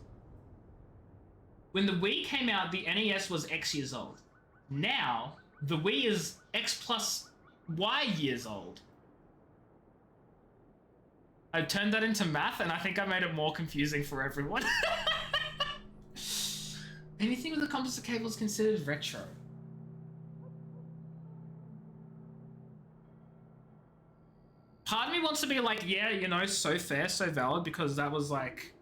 [SPEAKER 1] When the Wii came out, the NES was X years old. Now, the Wii is X plus Y years old. I turned that into math, and I think I made it more confusing for everyone. Anything with a composite cable is considered retro. Part of me wants to be like, yeah, you know, so fair, so valid, because that was like...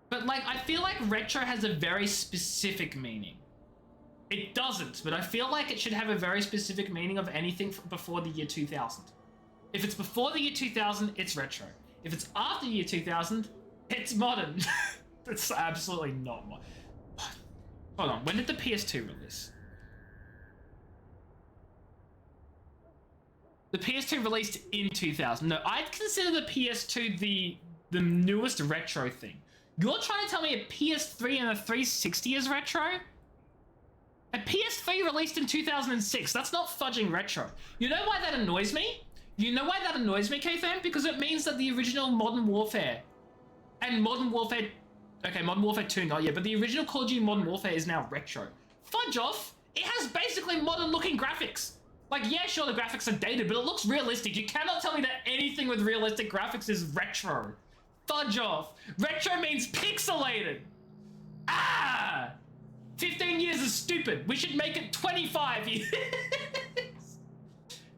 [SPEAKER 1] But like, I feel like retro has a very specific meaning. It doesn't, but I feel like it should have a very specific meaning of anything before the year 2000. If it's before the year 2000, it's retro. If it's after the year 2000, it's modern. It's absolutely not modern. Hold on, when did the PS2 release? The PS2 released in 2000. No, I'd consider the PS2 the newest retro thing. You're trying to tell me a PS3 and a 360 is retro? A PS3 released in 2006. That's not fudging retro. You know why that annoys me? You know why that annoys me, K-Fam? Because it means that the original Modern Warfare and Modern Warfare... Okay, Modern Warfare 2 not yet, but the original Call of Duty Modern Warfare is now retro. Fudge off! It has basically modern-looking graphics. Like, yeah, sure, the graphics are dated, but it looks realistic. You cannot tell me that anything with realistic graphics is retro. Fudge off. Retro means pixelated. Ah! 15 years is stupid. We should make it 25 years.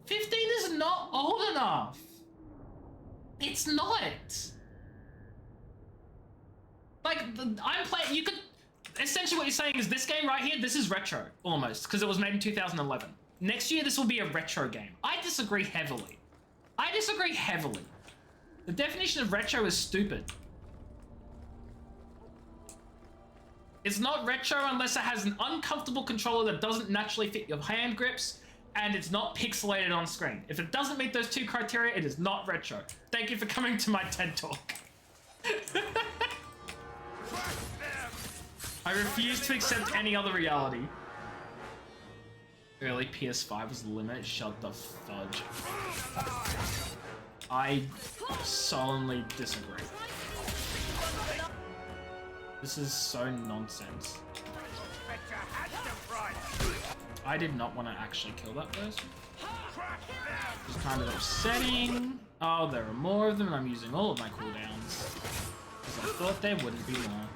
[SPEAKER 1] 15 is not old enough. It's not. Like, I'm playing... You could... Essentially what you're saying is this game right here, this is retro, almost, because it was made in 2011. Next year, this will be a retro game. I disagree heavily. The definition of retro is stupid. It's not retro unless it has an uncomfortable controller that doesn't naturally fit your hand grips, and it's not pixelated on screen. If it doesn't meet those two criteria, it is not retro. Thank you for coming to my TED Talk. I refuse to accept any other reality. Early PS5 was the limit. Shut the fudge. I solemnly disagree. This is so nonsense. I did not want to actually kill that person. Just kind of upsetting. Oh, there are more of them, and I'm using all of my cooldowns. Because I thought there wouldn't be more.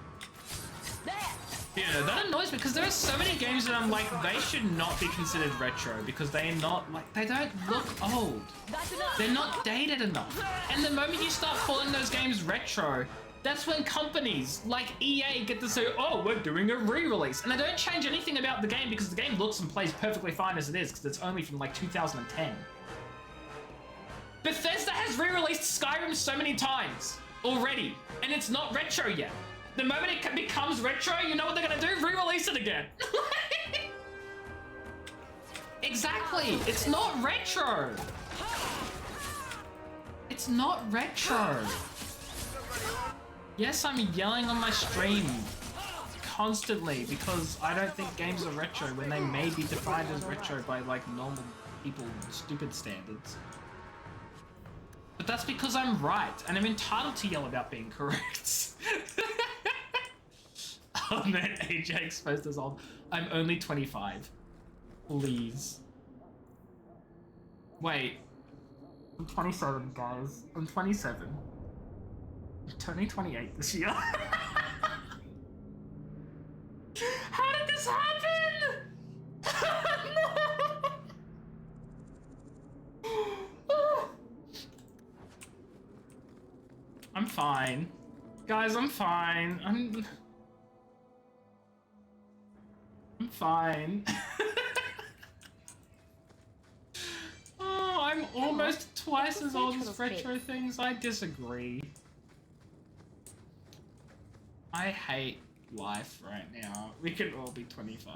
[SPEAKER 1] Yeah, that annoys me because there are so many games that I'm like, they should not be considered retro because they're not, like, they don't look old. They're not dated enough. And the moment you start calling those games retro, that's when companies like EA get to say, oh, we're doing a re-release. And they don't change anything about the game because the game looks and plays perfectly fine as it is because it's only from like 2010. Bethesda has re-released Skyrim so many times already, and it's not retro yet. The moment it becomes retro, you know what they're gonna do? Re-release it again. Exactly, it's not retro. It's not retro. Yes, I'm yelling on my stream constantly because I don't think games are retro when they may be defined as retro by like normal people, stupid standards. But that's because I'm right, and I'm entitled to yell about being correct. Oh man, AJ exposed as old. I'm only 25. Please. Wait. I'm 27, guys. I'm 27. I'm turning 28 this year. How did this happen? No. I'm fine. Guys, I'm fine. I'm fine. Oh, I'm almost twice as old as retro things. I disagree. I hate life right now. We could all be 25.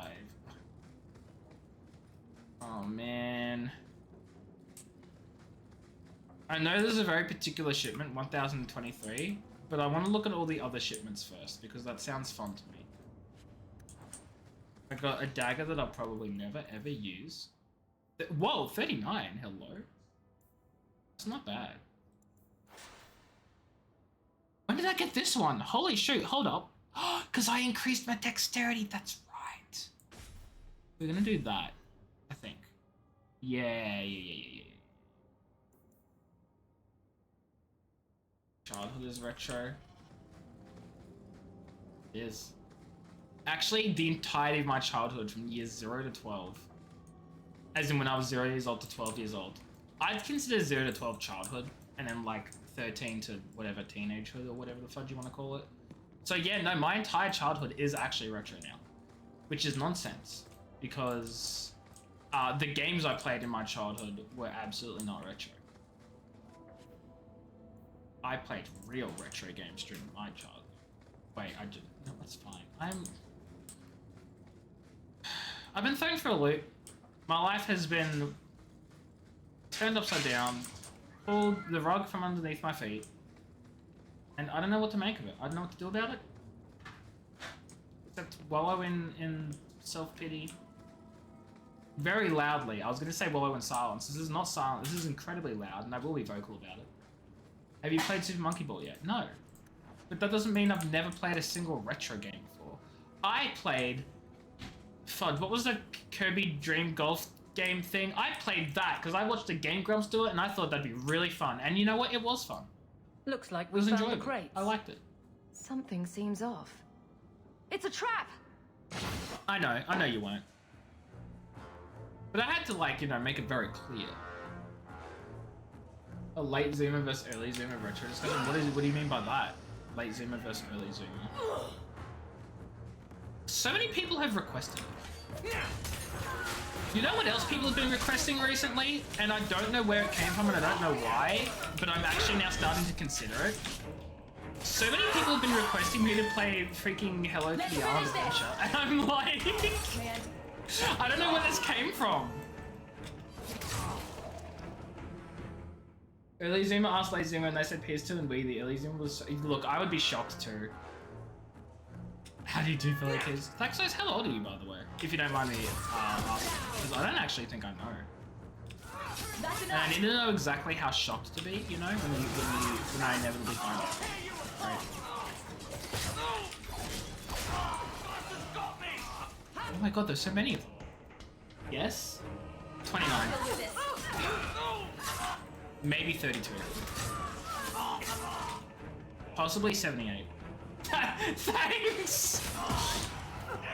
[SPEAKER 1] Oh man. I know there's a very particular shipment, 1023, but I want to look at all the other shipments first because that sounds fun to me. I got a dagger that I'll probably never ever use. Whoa, 39, hello. It's not bad. When did I get this one? Holy shoot, hold up. Because I increased my dexterity, that's right. We're gonna do that, I think. Yeah. Childhood is retro. It is. Actually, the entirety of my childhood from years 0 to 12. As in when I was 0 years old to 12 years old. I'd consider 0 to 12 childhood, and then like 13 to whatever teenagehood or whatever the fudge you want to call it. So yeah, no, my entire childhood is actually retro now. Which is nonsense, because the games I played in my childhood were absolutely not retro. I played real retro games during my childhood. Wait, no, that's fine. I've been thrown for a loop. My life has been turned upside down, pulled the rug from underneath my feet, and I don't know what to make of it. I don't know what to do about it. Except wallow in self-pity. Very loudly. I was going to say wallow in silence. This is not silent. This is incredibly loud, and I will be vocal about it. Have you played Super Monkey Ball yet? No. But that doesn't mean I've never played a single retro game before. I played... Fudge, what was the Kirby Dream Golf game thing? I played that because I watched a Game Grumps do it and I thought that'd be really fun. And you know what? It was fun.
[SPEAKER 3] Looks like
[SPEAKER 1] It
[SPEAKER 3] we
[SPEAKER 1] was
[SPEAKER 3] found the
[SPEAKER 1] enjoyable.
[SPEAKER 3] crates.
[SPEAKER 1] I liked it.
[SPEAKER 3] Something seems off. It's a trap!
[SPEAKER 1] I know you weren't. But I had to, like, you know, make it very clear. A late Zoomer versus early Zoomer retro discussion? What do you mean by that? Late Zoomer versus early Zoomer? So many people have requested it. You know what else people have been requesting recently? And I don't know where it came from and I don't know why, but I'm actually now starting to consider it. So many people have been requesting me to play freaking Hello Kitty Island Adventure, and I'm like... I don't know where this came from. Early Zoomer asked Late Zoomer and they said PS2 and Wii. The early Zoomer was... Look, I would be shocked too. How do you do fellow kids? Thaxos, how old are you, by the way? If you don't mind me asking. Because I don't actually think I know. And I need to know exactly how shocked to be, you know, when I inevitably find out. Right. Oh my god, there's so many of them. Yes? 29. Maybe 32. Possibly 78. Thanks!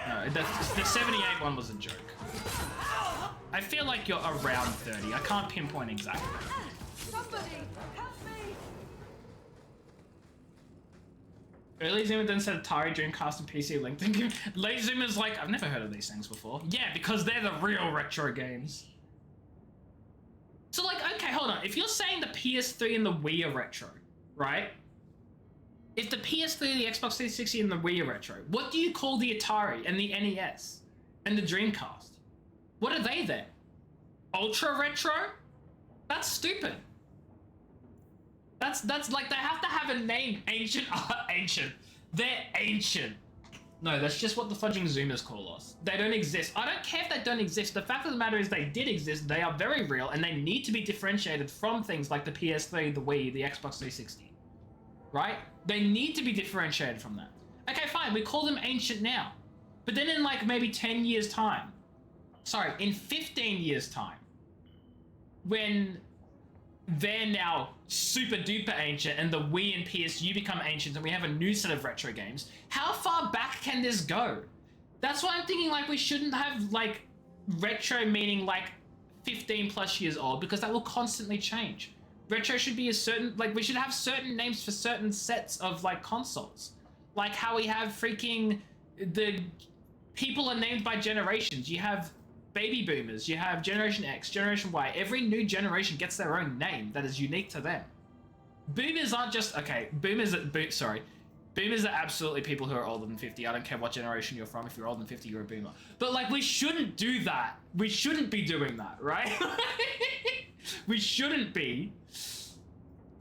[SPEAKER 1] No, the 78 one was a joke. I feel like you're around 30. I can't pinpoint exactly.
[SPEAKER 7] Somebody, help me!
[SPEAKER 1] Early Zoomer then said Atari, Dreamcast, and PC linked. Late Zoomer's like, I've never heard of these things before. Yeah, because they're the real retro games. So like, okay, hold on. If you're saying the PS3 and the Wii are retro, right? If the PS3, the Xbox 360, and the Wii are retro, what do you call the Atari and the NES and the Dreamcast? What are they then? Ultra retro? That's stupid. That's like they have to have a name. Ancient. They're ancient. No, that's just what the fudging Zoomers call us. They don't exist. I don't care if they don't exist. The fact of the matter is they did exist. They are very real, and they need to be differentiated from things like the PS3, the Wii, the Xbox 360. Right? They need to be differentiated from that. Okay, fine. We call them ancient now. But then in like maybe 10 years' time, sorry, in 15 years' time, when they're now super duper ancient and the Wii and PSU become ancient and we have a new set of retro games, how far back can this go? That's why I'm thinking like we shouldn't have like retro meaning like 15 plus years old, because that will constantly change. Retro should be a certain, like we should have certain names for certain sets of like consoles. Like how we have freaking, the people are named by generations. You have baby boomers, you have Generation X, Generation Y. Every new generation gets their own name that is unique to them. Boomers aren't just, okay, boomers are absolutely people who are older than 50. I don't care what generation you're from. If you're older than 50, you're a boomer. But like, we shouldn't do that. We shouldn't be doing that, right? We shouldn't be.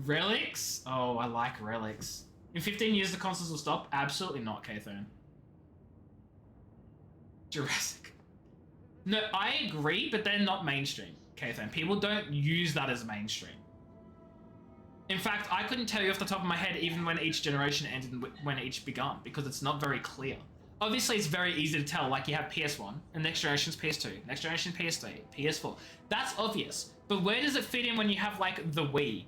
[SPEAKER 1] Relics? Oh, I like relics. In 15 years, the consoles will stop? Absolutely not, K-Thurn. Jurassic. No, I agree, but they're not mainstream, K-Thurn. People don't use that as mainstream. In fact, I couldn't tell you off the top of my head even when each generation ended and when each begun, because it's not very clear. Obviously, it's very easy to tell, like you have PS1, and next generation's PS2, next generation PS3, PS4. That's obvious. But where does it fit in when you have like the Wii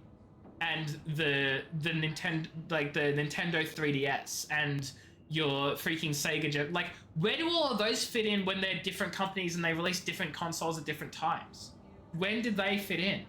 [SPEAKER 1] and the Nintendo, like the Nintendo 3DS and your freaking Sega, like where do all of those fit in when they're different companies and they release different consoles at different times? When did they fit in?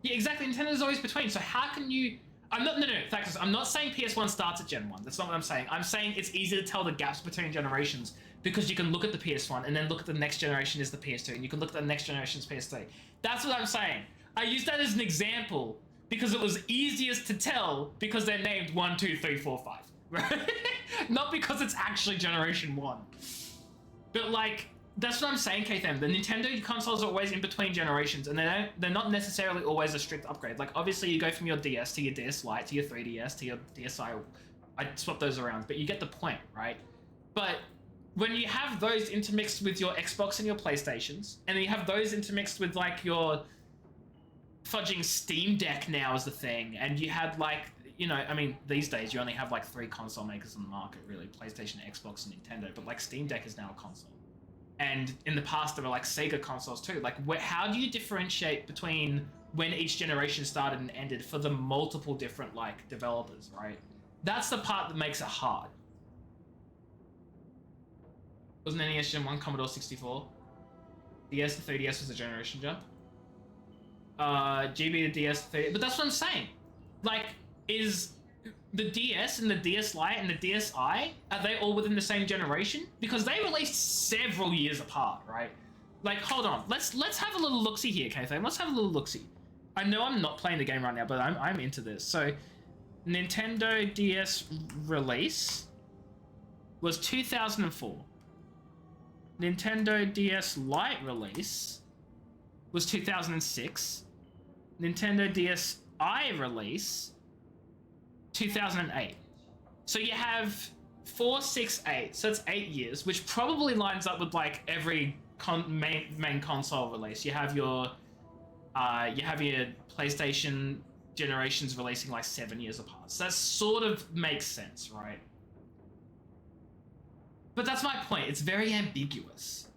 [SPEAKER 1] Yeah, exactly. Nintendo's always between. So how can you? I'm not saying PS1 starts at Gen 1. That's not what I'm saying. I'm saying it's easy to tell the gaps between generations because you can look at the PS1 and then look at the next generation is the PS2 and you can look at the next generation's PS3. That's what I'm saying. I used that as an example because it was easiest to tell because they're named 1, 2, 3, 4, 5. Right? Not because it's actually generation 1. But like, that's what I'm saying, KTM. The Nintendo consoles are always in between generations, and they're not necessarily always a strict upgrade. Like, obviously, you go from your DS to your DS Lite to your 3DS to your DSi. I swap those around, but you get the point, right? But when you have those intermixed with your Xbox and your PlayStations, and then you have those intermixed with like your fudging Steam Deck now is the thing, and you had like, you know, I mean, these days you only have like 3 console makers on the market, really: PlayStation, Xbox, and Nintendo. But like, Steam Deck is now a console. And in the past, there were like Sega consoles too. Like, how do you differentiate between when each generation started and ended for the multiple different like developers, right? That's the part that makes it hard. Wasn't NES Gen 1 Commodore 64? DS to 3DS was a generation jump. GB to DS to 3DS. But that's what I'm saying. Like, is the DS and the DS Lite and the DSi, are they all within the same generation? Because they released several years apart, right? Like, hold on. Let's have a little look-see here, K-Fame. Let's have a little look-see. I know I'm not playing the game right now, but I'm into this. So, Nintendo DS release was 2004. Nintendo DS Lite release was 2006. Nintendo DSi release 2008. So you have 4, 6, 8. So it's 8 years, which probably lines up with like every main console release. You have your PlayStation generations releasing like 7 years apart. So that sort of makes sense, right? But that's my point. It's very ambiguous.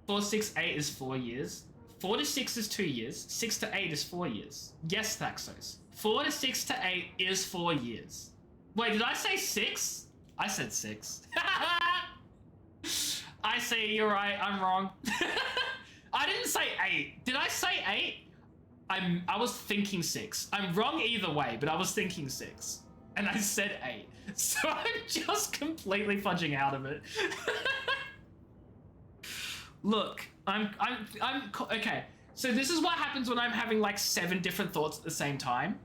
[SPEAKER 1] 4, 6, 8 is 4 years. 4 to 6 is 2 years. 6 to 8 is 4 years. Yes, Thaxos. 4 to 6 to 8 is 4 years. Wait, did I say 6? I said 6. I say you're right, I'm wrong. I didn't say 8. Did I say 8? I was thinking 6. I'm wrong either way, but I was thinking 6. And I said 8. So I'm just completely fudging out of it. Look, I'm okay. So this is what happens when I'm having like 7 different thoughts at the same time.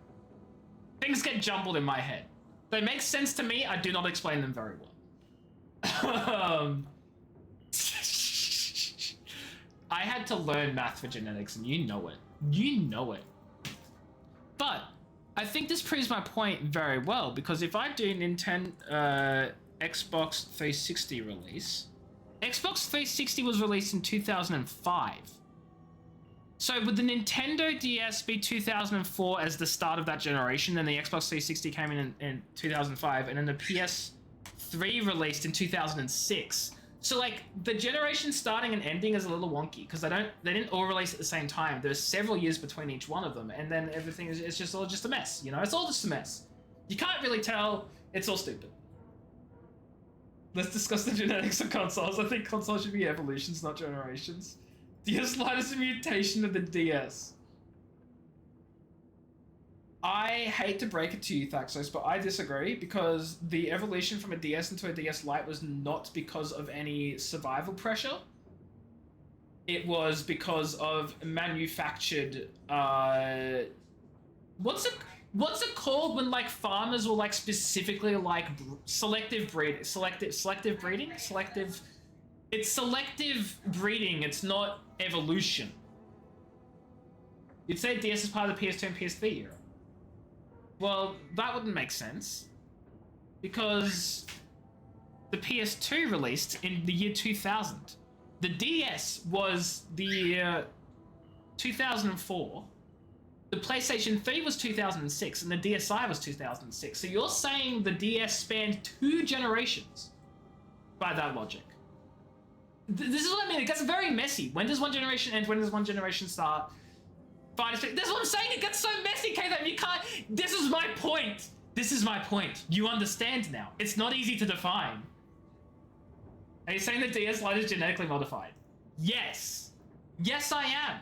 [SPEAKER 1] Things get jumbled in my head. They make sense to me, I do not explain them very well. I had to learn math for genetics, and you know it. You know it. But I think this proves my point very well, because if I do Nintendo Xbox 360 release, Xbox 360 was released in 2005. So would the Nintendo DS be 2004 as the start of that generation, then the Xbox 360 came in 2005, and then the PS3 released in 2006. So like the generation starting and ending is a little wonky because they didn't all release at the same time. There's several years between each one of them, and then everything is it's just all just a mess. You know, it's all just a mess. You can't really tell. It's all stupid. Let's discuss the genetics of consoles. I think consoles should be evolutions, not generations. DS Lite is a mutation of the DS. I hate to break it to you, Thaxos, but I disagree, because the evolution from a DS into a DS Lite was not because of any survival pressure. It was because of manufactured, what's it called when like farmers will like specifically like selective breeding? It's selective breeding, it's not evolution. You'd say DS is part of the PS2 and PS3 era. Well, that wouldn't make sense, because the PS2 released in the year 2000. The DS was the year 2004. The PlayStation 3 was 2006, and the DSi was 2006. So you're saying the DS spanned 2 generations by that logic. This is what I mean. It gets very messy. When does one generation end? When does one generation start? That's what I'm saying. It gets so messy, K-Them. You can't. This is my point. This is my point. You understand now. It's not easy to define. Are you saying the DS Lite is genetically modified? Yes. Yes, I am.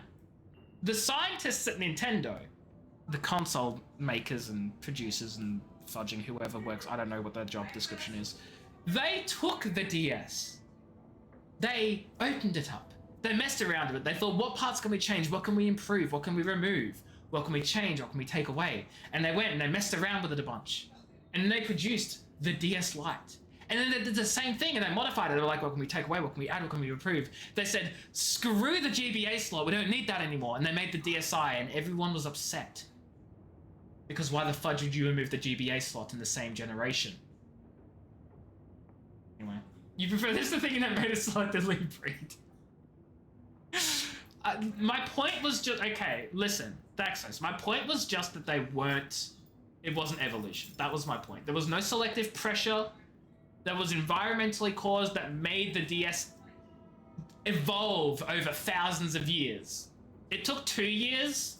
[SPEAKER 1] The scientists at Nintendo, the console makers and producers and fudging whoever works, I don't know what their job description is, they took the DS. They opened it up. They messed around with it. They thought, what parts can we change? What can we improve? What can we remove? What can we change? What can we take away? And they went and they messed around with it a bunch. And then they produced the DS Lite. And then they did the same thing and they modified it. They were like, what can we take away? What can we add? What can we improve? They said, screw the GBA slot. We don't need that anymore. And they made the DSi, and everyone was upset. Because why the fudge would you remove the GBA slot in the same generation? Anyway, you prefer this to thinking that made it selectively breed. My point was just, okay, listen, Thaxos, my point was just that they weren't, it wasn't evolution. That was my point. There was no selective pressure that was environmentally caused that made the DS evolve over thousands of years. It took 2 years,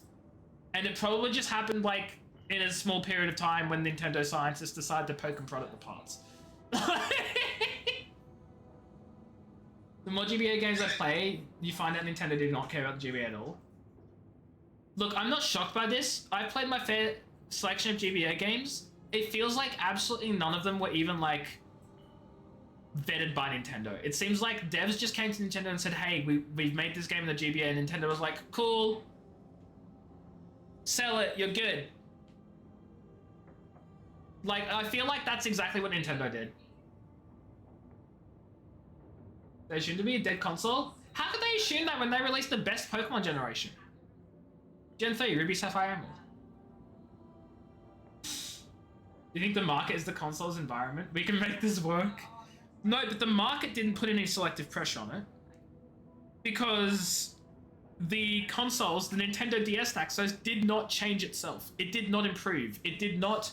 [SPEAKER 1] and it probably just happened like in a small period of time when Nintendo scientists decided to poke and prod at the parts. The more GBA games I play, you find out Nintendo did not care about the GBA at all. Look, I'm not shocked by this. I've played my fair selection of GBA games. It feels like absolutely none of them were even like vetted by Nintendo. It seems like devs just came to Nintendo and said, hey, we've made this game in the GBA, and Nintendo was like, cool. Sell it, you're good. Like, I feel like that's exactly what Nintendo did. They assumed to be a dead console? How could they assume that when they released the best Pokemon generation? Gen 3, Ruby, Sapphire, Emerald. You think the market is the console's environment? We can make this work? No, but the market didn't put any selective pressure on it. Because the consoles, the Nintendo DS Thaxos, did not change itself. It did not improve. It did not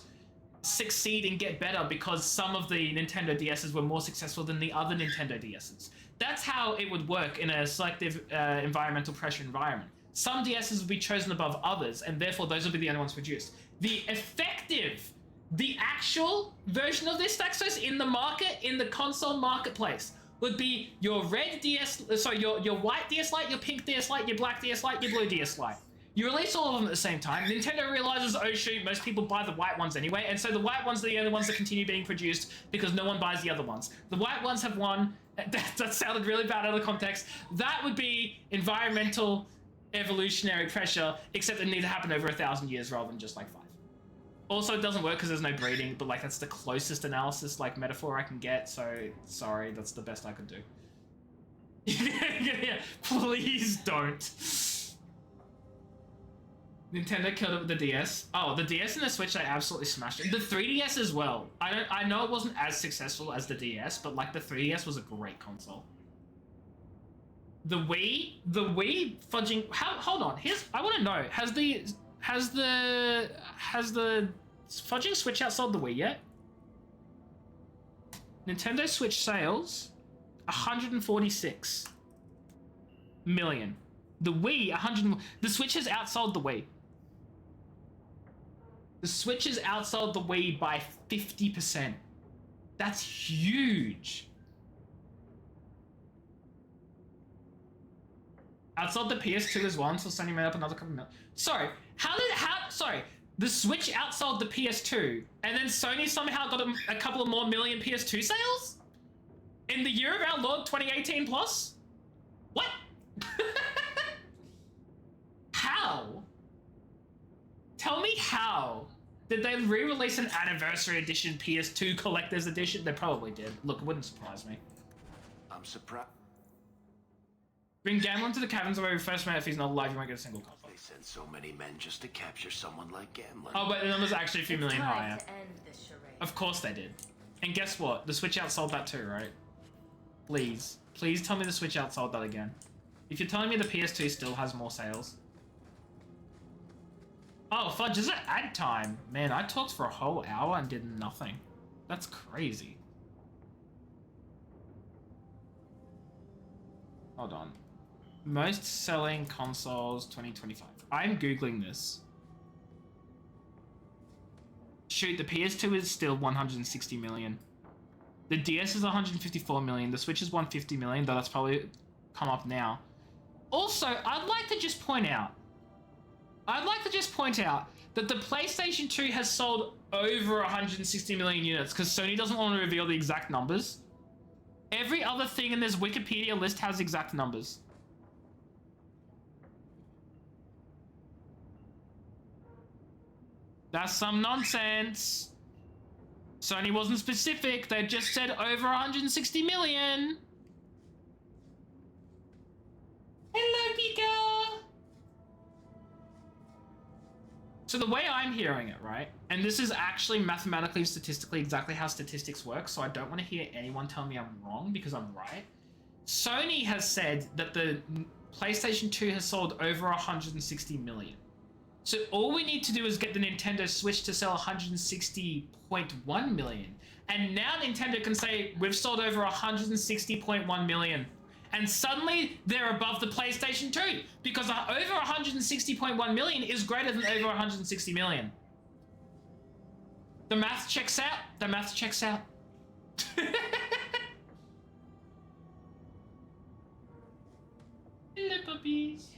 [SPEAKER 1] succeed and get better because some of the Nintendo DSs were more successful than the other Nintendo DSs. That's how it would work in a selective environmental pressure environment. Some DSs would be chosen above others, and therefore those would be the only ones produced. The actual version of this, Staxos, in the market, in the console marketplace, would be your red DS, sorry, your white DS Lite, your pink DS Lite, your black DS Lite, your blue DS Lite. You release all of them at the same time. Nintendo realizes, oh shoot, most people buy the white ones anyway, and so the white ones are the only ones that continue being produced because no one buys the other ones. The white ones have won. That sounded really bad out of context. That would be environmental evolutionary pressure, except it need to happen over 1,000 years rather than just like 5. Also, it doesn't work because there's no breeding, but like that's the closest analysis, like metaphor I can get, so sorry, that's the best I could do. Yeah, please don't. Nintendo killed it with the DS. Oh, the DS and the Switch, they absolutely smashed it. The 3DS as well. I know it wasn't as successful as the DS, but like the 3DS was a great console. The Wii fudging. Hold on. I want to know. Has the fudging Switch outsold the Wii yet? Nintendo Switch sales, 146 million. The Wii, 100. The Switch has outsold the Wii. The Switch has outsold the Wii by 50%. That's huge. Outsold the PS2 as well until Sony made up another couple million. Sorry, sorry, the Switch outsold the PS2 and then Sony somehow got a couple of more million PS2 sales? In the year of our Lord 2018 plus? What? How? Tell me how. Did they re-release an anniversary edition PS2 collector's edition? They probably did. Look, it wouldn't surprise me.
[SPEAKER 2] I'm surprised.
[SPEAKER 1] Bring Gamlin to the caverns where we first met. If he's not alive, you won't get a single copper.
[SPEAKER 2] They sent so many men just to capture someone like Gamlin.
[SPEAKER 1] Oh, but the number's actually a few million higher.
[SPEAKER 3] To end this charade.
[SPEAKER 1] Of course they did. And guess what? The Switch outsold that too, right? Please. Please tell me the Switch outsold that again. If you're telling me the PS2 still has more sales. Oh, fudge, is it ad time? Man, I talked for a whole hour and did nothing. That's crazy. Hold on. Most selling consoles 2025. I'm Googling this. Shoot, the PS2 is still 160 million. The DS is 154 million. The Switch is 150 million, though that's probably come up now. Also, I'd like to just point out that the PlayStation 2 has sold over 160 million units because Sony doesn't want to reveal the exact numbers. Every other thing in this Wikipedia list has exact numbers. That's some nonsense. Sony wasn't specific. They just said over 160 million. Hello, Pika. So the way I'm hearing it, right? And this is actually mathematically, statistically exactly how statistics work, so I don't want to hear anyone tell me I'm wrong because I'm right. Sony has said that the PlayStation 2 has sold over 160 million. So all we need to do is get the Nintendo Switch to sell 160.1 million. And now Nintendo can say, we've sold over 160.1 million. And suddenly they're above the PlayStation 2 because over 160.1 million is greater than over 160 million. The math checks out. The math checks out. Hello, puppies.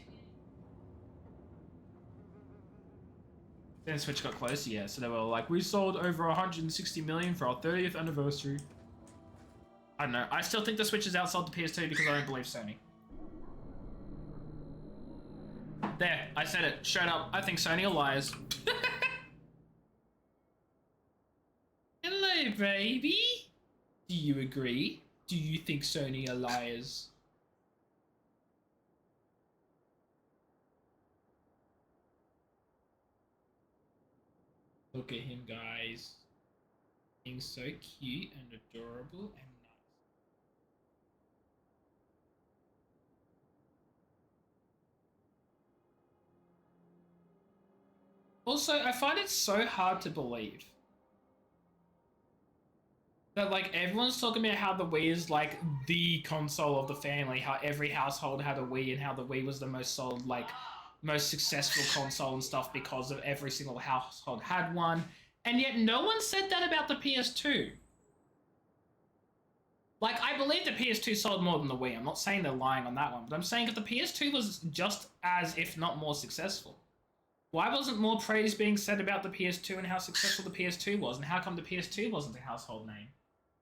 [SPEAKER 1] Then Switch got close, yeah. So they were like, we sold over 160 million for our 30th anniversary. I don't know. I still think the Switch has outsold the PS2 because I don't believe Sony. There, I said it. Straight up. I think Sony are liars. Hello, baby. Do you agree? Do you think Sony are liars? Look at him, guys. Being so cute and adorable and nice. Also, I find it so hard to believe But like everyone's talking about how the Wii is like the console of the family, how every household had a Wii and how the Wii was the most sold, like most successful console and stuff because of every single household had one. And yet no one said that about the PS2. Like, I believe the PS2 sold more than the Wii. I'm not saying they're lying on that one, but I'm saying if the PS2 was just as, if not more successful, why wasn't more praise being said about the PS2 and how successful the PS2 was, and how come the PS2 wasn't a household name?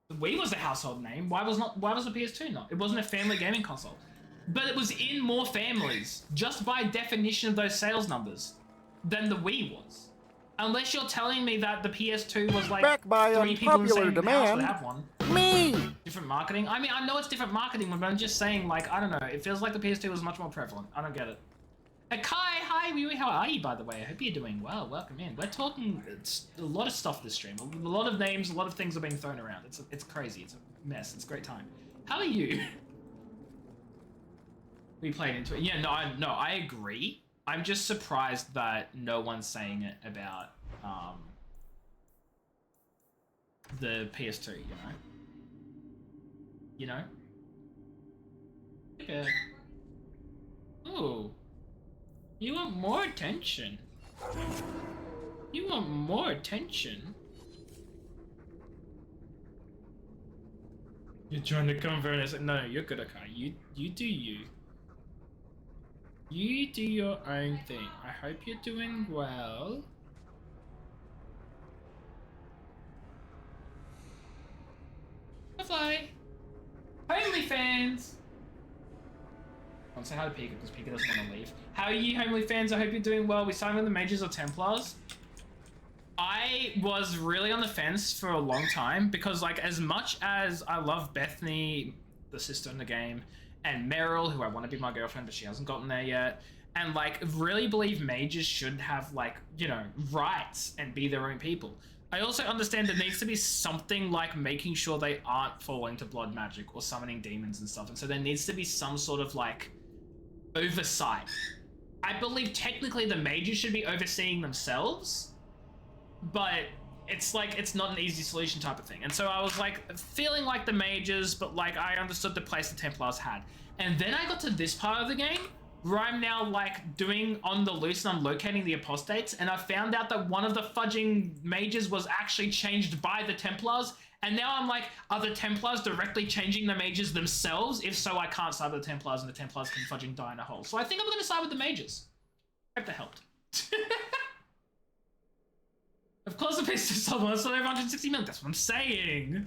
[SPEAKER 1] The Wii was a household name. Why was the PS2 not? It wasn't a family gaming console. But it was in more families, just by definition of those sales numbers, than the Wii was. Unless you're telling me that the PS2 was like
[SPEAKER 8] Back by
[SPEAKER 1] 3 people in the same
[SPEAKER 8] unpopular
[SPEAKER 1] house would
[SPEAKER 8] demand.
[SPEAKER 1] have one.
[SPEAKER 8] Me!
[SPEAKER 1] Different marketing? I mean, I know it's different marketing, but I'm just saying, like, I don't know. It feels like the PS2 was much more prevalent. I don't get it. Kai, hi, Rui, how are you, by the way? I hope you're doing well. Welcome in. We're talking a lot of stuff this stream. A lot of names, a lot of things are being thrown around. It's crazy. It's a mess. It's a great time. How are you? We played into it. Yeah, no, I agree. I'm just surprised that no one's saying it about the PS2, you know? Okay. Ooh. You want more attention? You want more attention? You're trying to come very nice. No, you're good, okay. You do you. You do your own thing. I hope you're doing well. Bye-bye. Homely fans! I'll say hi to Pika because Pika doesn't want to leave. How are you, Homely fans? I hope you're doing well. We signed with the Mages or Templars. I was really on the fence for a long time because, like, as much as I love Bethany, the sister in the game, and Meryl, who I want to be my girlfriend, but she hasn't gotten there yet, and, like, really believe mages should have, like, you know, rights and be their own people. I also understand there needs to be something like making sure they aren't falling to blood magic or summoning demons and stuff, and so there needs to be some sort of, like, oversight. I believe technically the mages should be overseeing themselves, but it's like, it's not an easy solution type of thing. And so I was like feeling like the mages, but like I understood the place the Templars had. And then I got to this part of the game where I'm now like doing on the loose and I'm locating the apostates, and I found out that one of the fudging mages was actually changed by the Templars. And now I'm like, are the Templars directly changing the mages themselves? If so, I can't side with the Templars and the Templars can fudging die in a hole. So I think I'm gonna side with the mages. I hope that helped. Of course the PS2 sold more, so 160 million. That's what I'm saying.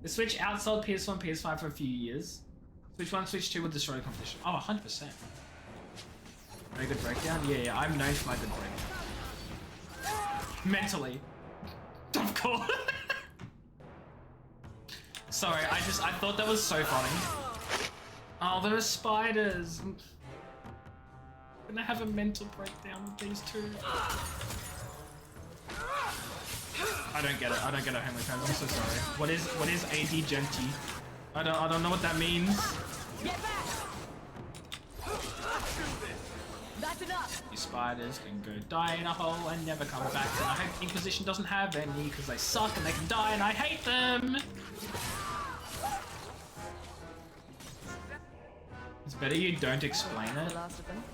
[SPEAKER 1] The Switch outsold PS1 and PS5 for a few years. Switch 1, Switch 2 would destroy the competition. Oh, 100%. Very good breakdown? Yeah, I'm known for my good breakdown. Mentally. Of course. Sorry, I thought that was so funny. Oh, there are spiders. I'm gonna have a mental breakdown with these two. I don't get it. I don't get it, Homely fans. I'm so sorry. What is AD Genti? I don't know what that means.
[SPEAKER 7] Get back! That's enough!
[SPEAKER 1] These spiders can go die in a hole and never come back. And I hope Inquisition doesn't have any because they suck and they can die and I hate them. It's better you don't explain it.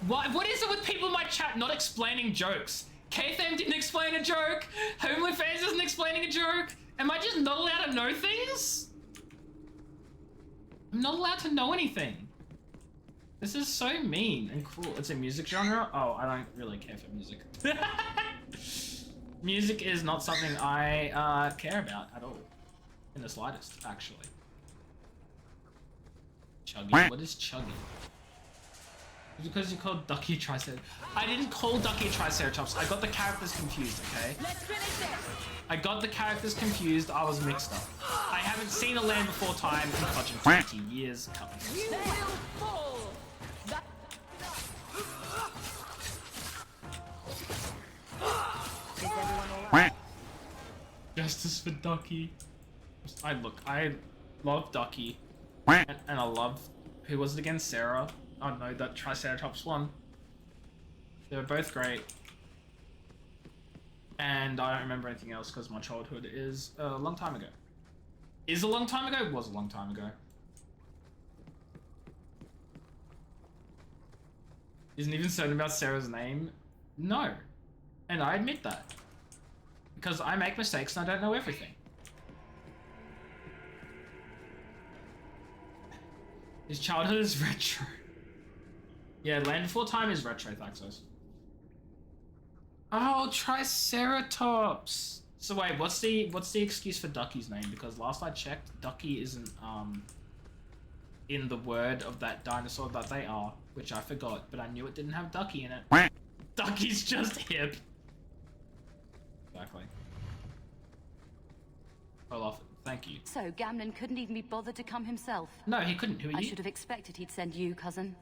[SPEAKER 1] What is it with people in my chat not explaining jokes? KFM didn't explain a joke. Homely Fans isn't explaining a joke. Am I just not allowed to know things? I'm not allowed to know anything. This is so mean and cruel. It's a music genre? Oh, I don't really care for music. Music is not something I care about at all. In the slightest, actually. Chuggy? What is Chuggy? Because you called Ducky a Triceratops. I didn't call Ducky a Triceratops. I got the characters confused, okay?
[SPEAKER 7] Let's finish this!
[SPEAKER 1] I got the characters confused. I was mixed up. I haven't seen a Land Before Time in fucking 20 years.
[SPEAKER 7] You will fall! Is everyone alright?
[SPEAKER 1] Justice for Ducky. I love Ducky. And I love... Who was it again? Sarah? Oh no, that Triceratops one. They were both great. And I don't remember anything else because my childhood is a long time ago. Is a long time ago? Was a long time ago. Isn't even certain about Sarah's name? No. And I admit that. Because I make mistakes and I don't know everything. His childhood is retro. Yeah, Land Before Time is retro, Thaxos. Oh, Triceratops! So wait, what's the excuse for Ducky's name? Because last I checked, Ducky isn't in the word of that dinosaur that they are, which I forgot, but I knew it didn't have Ducky in it. Ducky's just hip. Exactly. Olaf, thank you.
[SPEAKER 3] So Gamlen couldn't even be bothered to come himself.
[SPEAKER 1] No, he couldn't. Who are
[SPEAKER 3] I
[SPEAKER 1] you?
[SPEAKER 3] should have expected he'd send you, cousin.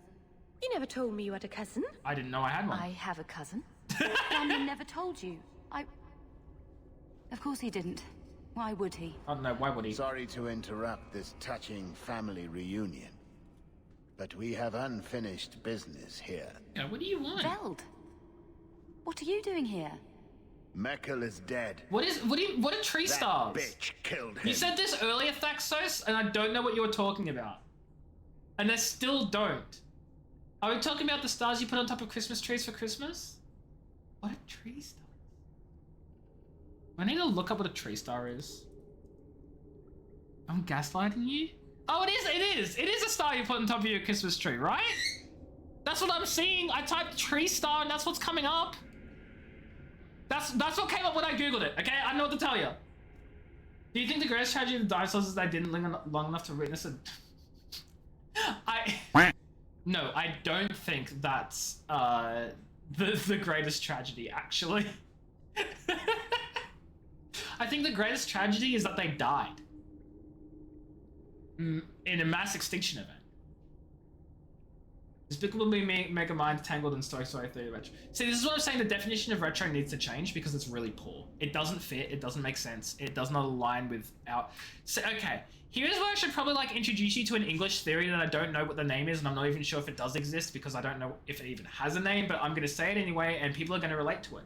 [SPEAKER 8] You never told me you had a cousin.
[SPEAKER 1] I didn't know I had one.
[SPEAKER 3] I have a cousin. Gamlen never told you. Of course he didn't. Why would he?
[SPEAKER 1] I don't know, why would he?
[SPEAKER 9] Sorry to interrupt this touching family reunion, but we have unfinished business here.
[SPEAKER 1] Yeah, what do you want?
[SPEAKER 3] Veld! What are you doing here?
[SPEAKER 9] Meckel is dead.
[SPEAKER 1] What are tree
[SPEAKER 9] That
[SPEAKER 1] stars?
[SPEAKER 9] bitch killed him.
[SPEAKER 1] You said this earlier, Thaxos, and I don't know what you were talking about. And they still don't. Are we talking about the stars you put on top of Christmas trees for Christmas? What are tree stars? I need to look up what a tree star is. I'm gaslighting you? Oh, it is! It is a star you put on top of your Christmas tree, right? That's what I'm seeing. I typed tree star and that's what's coming up. That's what came up when I googled it, okay? I know what to tell you. Do you think the greatest tragedy of the dinosaurs is they didn't live long enough to witness it? No, I don't think that's the greatest tragedy, actually. I think the greatest tragedy is that they died in a mass extinction event. Despicable Me, Mega Mind, Tangled, and Story Story 3 Retro. See, this is what I'm saying. The definition of retro needs to change because it's really poor. It doesn't fit. It doesn't make sense. It does not align with our... So, okay, here's where I should probably like introduce you to an English theory that I don't know what the name is, and I'm not even sure if it does exist because I don't know if it even has a name, but I'm going to say it anyway, and people are going to relate to it.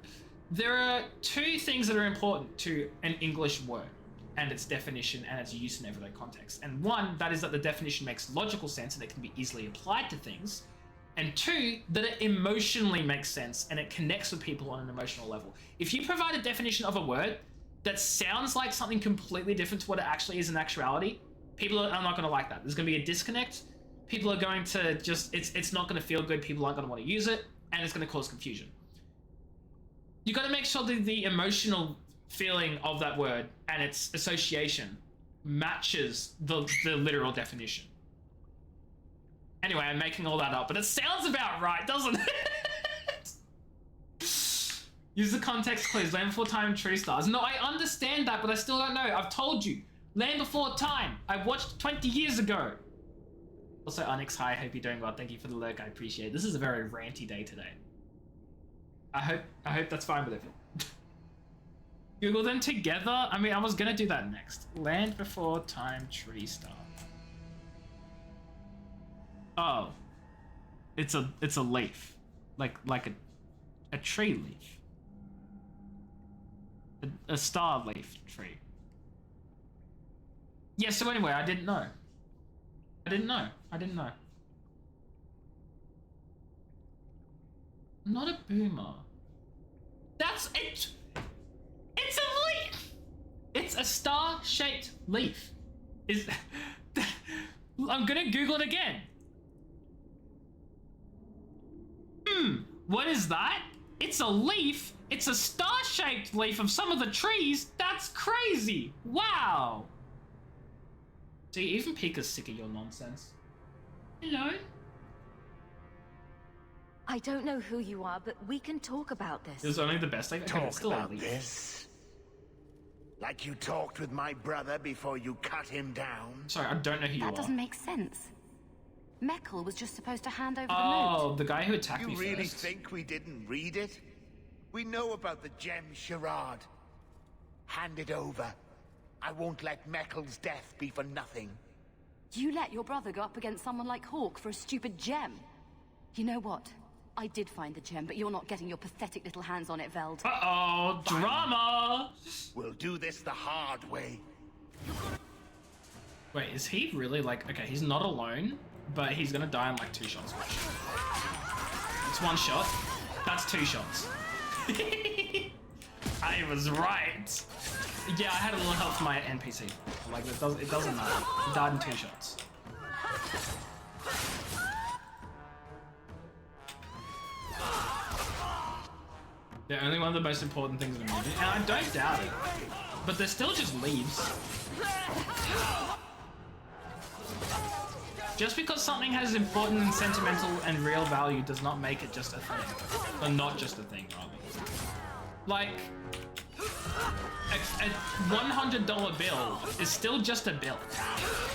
[SPEAKER 1] There are two things that are important to an English word and its definition and its use in everyday context. And one, that is that the definition makes logical sense and it can be easily applied to things. And two, that it emotionally makes sense and it connects with people on an emotional level. If you provide a definition of a word that sounds like something completely different to what it actually is in actuality, people are not going to like that. There's going to be a disconnect. People are going to just, it's not going to feel good. People aren't going to want to use it, and it's going to cause confusion. You got to make sure that the emotional feeling of that word and its association matches the literal definition. Anyway, I'm making all that up, but it sounds about right, doesn't it? Use the context clues. Land Before Time, Tree Stars. No, I understand that, but I still don't know. I've told you. Land Before Time. I watched 20 years ago. Also, Onyx, hi. Hope you're doing well. Thank you for the lurk. I appreciate it. This is a very ranty day today. I hope that's fine with it. Google them together? I mean, I was gonna do that next. Land Before Time, Tree Star. Oh. It's a leaf. Like a tree leaf. A star leaf tree. Yeah, so anyway, I didn't know. I didn't know. Not a boomer. That's it. It's a leaf. It's a star-shaped leaf. I'm gonna Google it again. What is that? It's a leaf. It's a star-shaped leaf of some of the trees. That's crazy. Wow. See, even Pika's sick of your nonsense. Hello?
[SPEAKER 3] I don't know who you are, but we can talk about this.
[SPEAKER 1] It was only the best I could.
[SPEAKER 9] Talk
[SPEAKER 1] Still
[SPEAKER 9] about
[SPEAKER 1] a leaf.
[SPEAKER 9] this? Like you talked with my brother before you cut him down?
[SPEAKER 1] Sorry, I don't know who you are.
[SPEAKER 3] That doesn't make sense. Meckel was just supposed to hand over the
[SPEAKER 1] Oh,
[SPEAKER 3] note.
[SPEAKER 1] the guy who attacked me
[SPEAKER 9] You really
[SPEAKER 1] first.
[SPEAKER 9] think we didn't read it? We know about the gem charade. Hand it over. I won't let Meckel's death be for nothing.
[SPEAKER 3] You let your brother go up against someone like Hawk for a stupid gem. You know what? I did find the gem, but you're not getting your pathetic little hands on it, Veld.
[SPEAKER 1] Uh-oh, drama!
[SPEAKER 9] We'll do this the hard way.
[SPEAKER 1] Wait, is he really like... Okay, he's not alone, but he's gonna die in like 2 shots. It's 1 shot. That's 2 shots. I was right. Yeah, I had a little help from my NPC. Like, it doesn't matter. He died in 2 shots. They're only one of the most important things in the movie, and I don't doubt it. But they're still just leaves. Just because something has important and sentimental and real value does not make it just a thing. Or not just a thing, rather. Like, a $100 bill is still just a bill.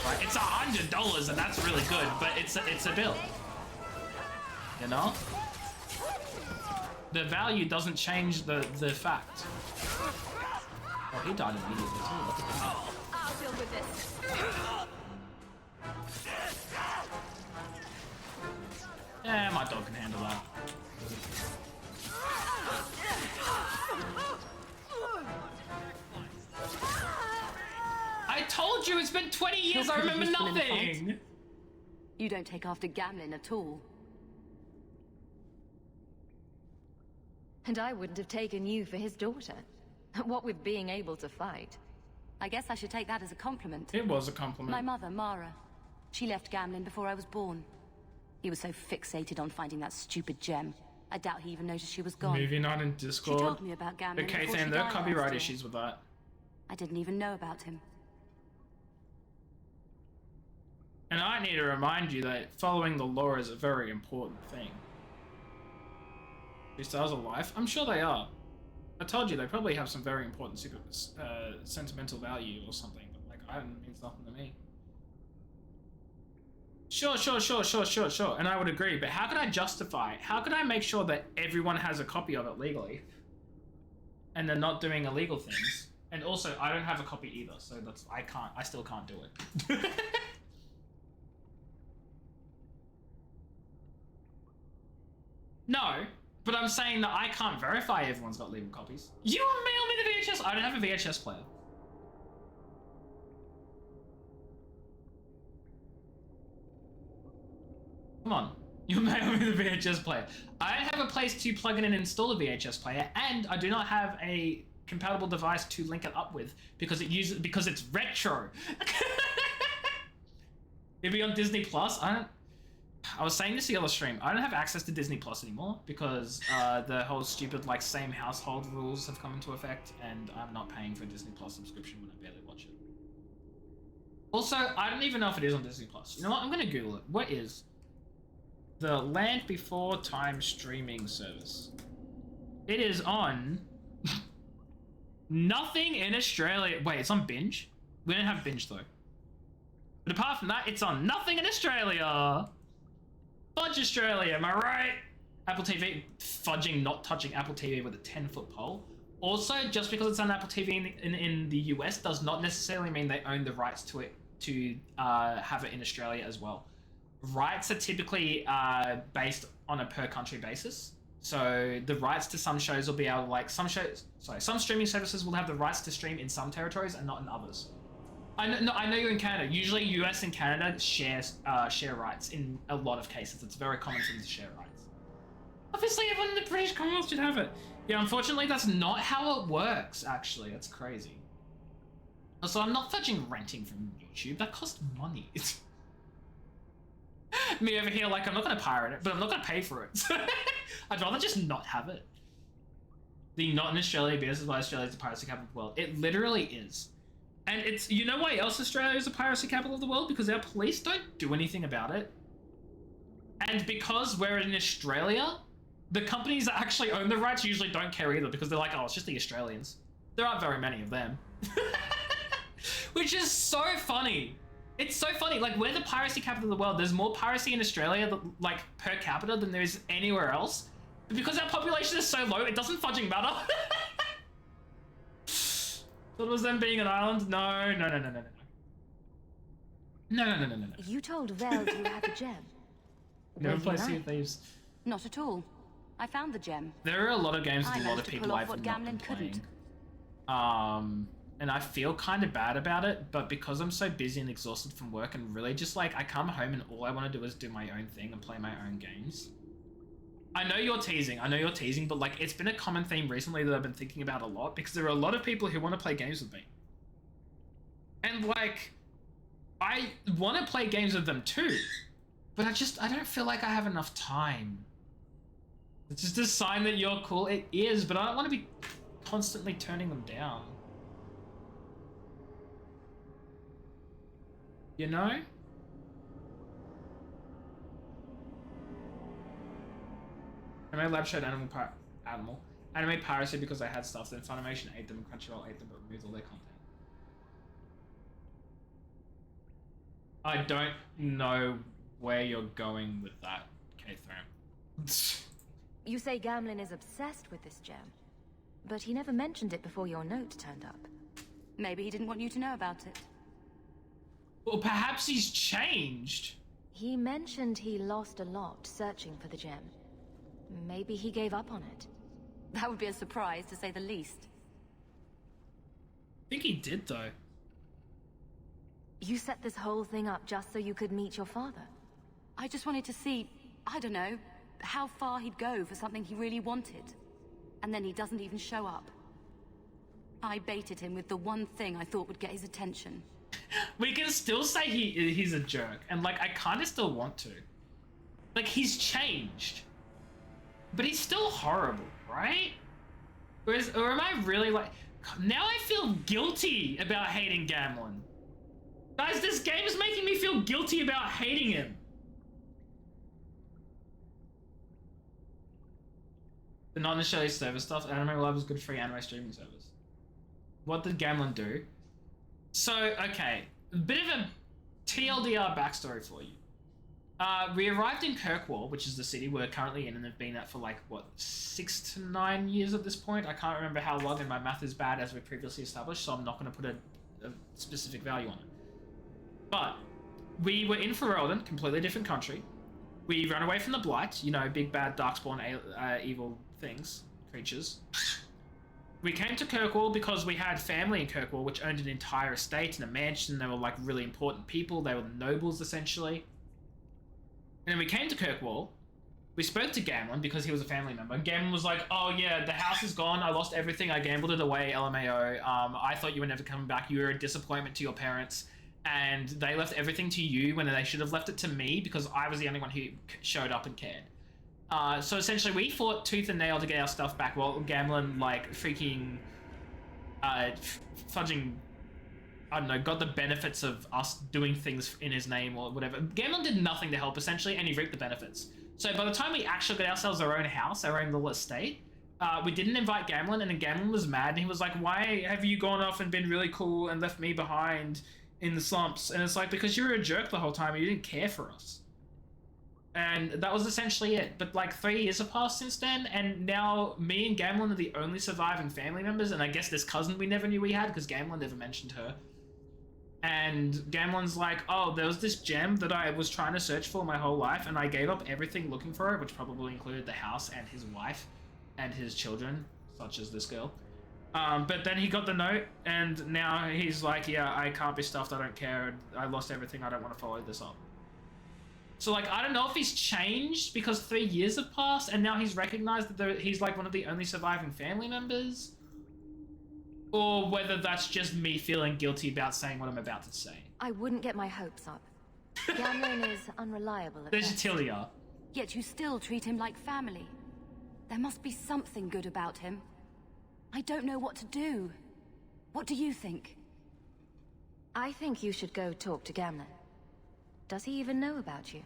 [SPEAKER 1] Right? It's $100 and that's really good, but it's a bill. You know? The value doesn't change the fact. Oh, he died immediately too. What the hell?
[SPEAKER 7] I'll deal with this.
[SPEAKER 1] Yeah, my dog can handle that. I told you, it's been 20 years, I remember nothing!
[SPEAKER 3] You don't take after Gamlin at all.
[SPEAKER 8] And I wouldn't have taken you for his daughter. What with being able to fight.
[SPEAKER 3] I guess I should take that as a compliment.
[SPEAKER 1] It was a compliment.
[SPEAKER 3] My mother, Mara. She left Gamlin before I was born. He was so fixated on finding that stupid gem. I doubt he even noticed she was gone.
[SPEAKER 1] Movie night in Discord.
[SPEAKER 3] She told me about Gamlin
[SPEAKER 1] Okay,
[SPEAKER 3] before
[SPEAKER 1] then
[SPEAKER 3] she
[SPEAKER 1] there are
[SPEAKER 3] died
[SPEAKER 1] copyright
[SPEAKER 3] last year.
[SPEAKER 1] issues with that.
[SPEAKER 3] I didn't even know about him.
[SPEAKER 1] And I need to remind you that following the law is a very important thing. These stars of life? I'm sure they are. I told you, they probably have some very important sentimental value or something, but like, it means nothing to me. Sure. And I would agree, but how could I justify, how could I make sure that everyone has a copy of it legally? And they're not doing illegal things? And also, I don't have a copy either, so I still can't do it. No, but I'm saying that I can't verify everyone's got legal copies. You mail me the VHS? I don't have a VHS player. Come on, you mail me the VHS player. I don't have a place to plug in and install a VHS player, and I do not have a compatible device to link it up with because it's retro. It'd be on Disney Plus. I was saying this the other stream. I don't have access to Disney Plus anymore because the whole stupid like same household rules have come into effect, and I'm not paying for a Disney Plus subscription when I barely watch it. Also, I don't even know if it is on Disney Plus. You know what? I'm gonna Google it. What is the Land Before Time streaming service? It is on nothing in Australia. Wait, it's on Binge? We don't have Binge though. But apart from that, it's on nothing in Australia. Fudge Australia, am I right? Apple TV fudging, not touching Apple TV with a 10-foot pole. Also, just because it's on Apple TV in the US does not necessarily mean they own the rights to it to have it in Australia as well. Rights are typically based on a per country basis. So the rights to some shows will be able to, like, some streaming services will have the rights to stream in some territories and not in others. I know you're in Canada. Usually US and Canada share rights in a lot of cases. It's very common for them to share rights. Obviously everyone in the British Commonwealth should have it. Yeah, unfortunately that's not how it works, actually. That's crazy. Also, I'm not fudging renting from YouTube. That costs money. Me over here, like, I'm not going to pirate it, but I'm not going to pay for it. I'd rather just not have it. The not in Australia, because is why Australia is the piracy capital of the world. It literally is. And it's, you know why else Australia is the piracy capital of the world? Because our police don't do anything about it. And because we're in Australia, the companies that actually own the rights usually don't care either, because they're like, oh, it's just the Australians. There aren't very many of them. Which is so funny. It's so funny. Like, we're the piracy capital of the world. There's more piracy in Australia, like, per capita than there is anywhere else. But because our population is so low, it doesn't fudging matter. Thought it was them being an island? No. No.
[SPEAKER 8] You told Veld you had the gem.
[SPEAKER 1] Never
[SPEAKER 8] Were
[SPEAKER 1] play
[SPEAKER 8] you
[SPEAKER 1] Sea of
[SPEAKER 8] right?
[SPEAKER 1] Thieves.
[SPEAKER 3] Not at all. I found the gem.
[SPEAKER 1] There are a lot of games with
[SPEAKER 3] I
[SPEAKER 1] a lot
[SPEAKER 3] managed
[SPEAKER 1] of
[SPEAKER 3] to
[SPEAKER 1] people
[SPEAKER 3] pull off
[SPEAKER 1] I've
[SPEAKER 3] what
[SPEAKER 1] not
[SPEAKER 3] Gamlin
[SPEAKER 1] been playing.
[SPEAKER 3] couldn't.
[SPEAKER 1] and I feel kind of bad about it, but because I'm so busy and exhausted from work and really just like, I come home and all I want to do is do my own thing and play my own games. I know you're teasing, but like, it's been a common theme recently that I've been thinking about a lot, because there are a lot of people who want to play games with me. And like, I want to play games with them too, but I don't feel like I have enough time. It's just a sign that you're cool. It is, but I don't want to be constantly turning them down. You know? Anime Lab showed Anime piracy because I had stuff, then Funimation ate them and Crunchyroll ate them but removed all their content. I don't know where you're going with that, K-Throne.
[SPEAKER 8] You say Gamlin is obsessed with this gem, but he never mentioned it before your note turned up.
[SPEAKER 3] Maybe he didn't want you to know about it.
[SPEAKER 1] Well, perhaps he's changed.
[SPEAKER 8] He mentioned he lost a lot searching for the gem. Maybe he gave up on it.
[SPEAKER 3] That would be a surprise, to say the least.
[SPEAKER 1] I think he did, though.
[SPEAKER 8] You set this whole thing up just so you could meet your father?
[SPEAKER 3] I just wanted to see, I don't know, how far he'd go for something he really wanted. And then he doesn't even show up. I baited him with the one thing I thought would get his attention.
[SPEAKER 1] We can still say he's a jerk, and like, I kind of still want to. Like, he's changed. But he's still horrible, right? Or am I really like... Now I feel guilty about hating Gamlin. Guys, this game is making me feel guilty about hating him. The not necessarily service stuff. Anime Lab is good free anime streaming service. What did Gamlin do? So, okay. A bit of a TLDR backstory for you. We arrived in Kirkwall, which is the city we're currently in, and have been at for like, what, 6 to 9 years at this point? I can't remember how long, and my math is bad as we previously established, so I'm not going to put a specific value on it. But we were in Ferelden, completely different country. We ran away from the Blight, you know, big bad darkspawn evil things, creatures. We came to Kirkwall because we had family in Kirkwall, which owned an entire estate and a mansion. They were like really important people. They were nobles, essentially. And then we came to Kirkwall. We spoke to Gamlin because he was a family member. Gamlin was like, oh yeah, the house is gone. I lost everything. I gambled it away, LMAO. I thought you were never coming back. You were a disappointment to your parents. And they left everything to you when they should have left it to me because I was the only one who showed up and cared. So essentially we fought tooth and nail to get our stuff back while Gamlin like freaking fudging, I don't know, got the benefits of us doing things in his name or whatever. Gamlin did nothing to help essentially, and he reaped the benefits. So by the time we actually got ourselves our own house, our own little estate, we didn't invite Gamlin, and then Gamlin was mad and he was like, why have you gone off and been really cool and left me behind in the slumps? And it's like, because you were a jerk the whole time and you didn't care for us. And that was essentially it. But like 3 years have passed since then, and now me and Gamlin are the only surviving family members, and I guess this cousin we never knew we had because Gamlin never mentioned her. And Gamlin's like, oh, there was this gem that I was trying to search for my whole life, and I gave up everything looking for it, which probably included the house and his wife and his children, such as this girl. But then he got the note, and now he's like, yeah, I can't be stuffed, I don't care, I lost everything, I don't want to follow this up. So, like, I don't know if he's changed because 3 years have passed, and now he's recognized that he's, like, one of the only surviving family members, or whether that's just me feeling guilty about saying what I'm about to say.
[SPEAKER 8] I wouldn't get my hopes up. Gamlin is unreliable at
[SPEAKER 1] There's
[SPEAKER 8] best.
[SPEAKER 1] Tilia.
[SPEAKER 3] Yet you still treat him like family. There must be something good about him. I don't know what to do. What do you think?
[SPEAKER 8] I think you should go talk to Gamlin. Does he even know about you?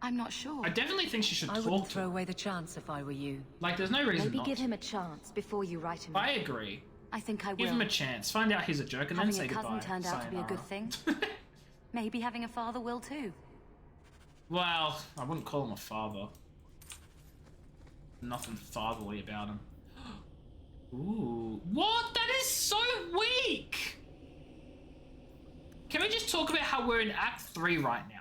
[SPEAKER 3] I'm not sure.
[SPEAKER 1] I definitely think she should
[SPEAKER 7] I
[SPEAKER 1] talk
[SPEAKER 7] wouldn't
[SPEAKER 1] to
[SPEAKER 7] throw
[SPEAKER 1] him.
[SPEAKER 7] away the chance if I were you.
[SPEAKER 1] Like, there's no reason
[SPEAKER 8] Maybe
[SPEAKER 1] not
[SPEAKER 8] give
[SPEAKER 1] to.
[SPEAKER 8] him a chance before you write him.
[SPEAKER 1] I agree.
[SPEAKER 3] I think I will.
[SPEAKER 1] Give him a chance. Find out he's a jerk and
[SPEAKER 3] Having
[SPEAKER 1] then say
[SPEAKER 3] a cousin
[SPEAKER 1] goodbye.
[SPEAKER 3] turned out to be a good
[SPEAKER 1] Sayonara.
[SPEAKER 3] thing. Maybe having a father will too.
[SPEAKER 1] Well, I wouldn't call him a father. Nothing fatherly about him. Ooh. What? That is so weak! Can we just talk about how we're in Act 3 right now?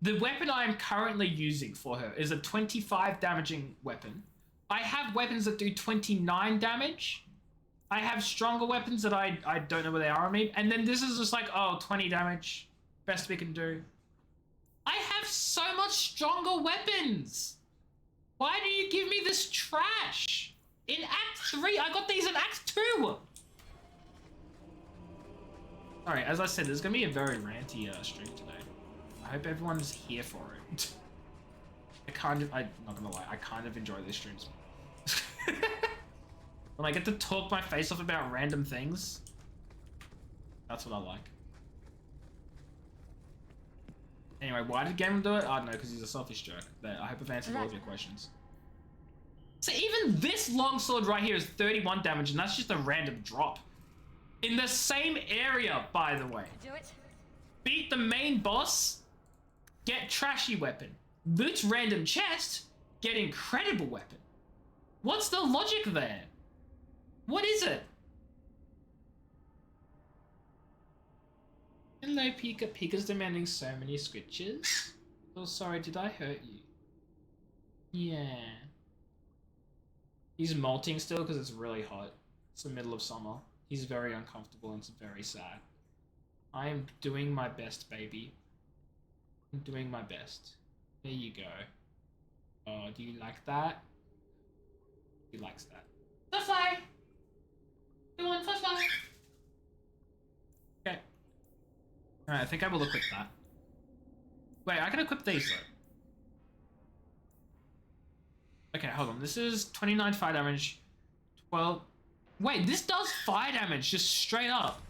[SPEAKER 1] The weapon I am currently using for her is a 25 damaging weapon. I have weapons that do 29 damage. I have stronger weapons that I don't know where they are on me. And then this is just like, oh, 20 damage. Best we can do. I have so much stronger weapons. Why do you give me this trash? In Act 3, I got these in Act 2. Alright, as I said, there's gonna be a very ranty stream today. I hope everyone's here for it. I'm not gonna lie, I kind of enjoy these streams. When I get to talk my face off about random things, that's what I like. Anyway, why did Gamer do it? I don't know, because he's a selfish jerk. But I hope I've answered all of your questions. So even this longsword right here is 31 damage, and that's just a random drop. In the same area, by the way.
[SPEAKER 3] Do it.
[SPEAKER 1] Beat the main boss, get trashy weapon. Loot random chest, get incredible weapon. What's the logic there? What is it? Hello, Pika. Pika's demanding so many scritches. Oh, sorry, did I hurt you? Yeah. He's molting still because it's really hot. It's the middle of summer. He's very uncomfortable and it's very sad. I am doing my best, baby. I'm doing my best. There you go. Oh, do you like that? He likes that. Fly! Come on, fly! Okay. Alright, I think I will equip that. Wait, I can equip these though. Okay, hold on. This is 29 fire damage. 12. Wait, this does fire damage just straight up.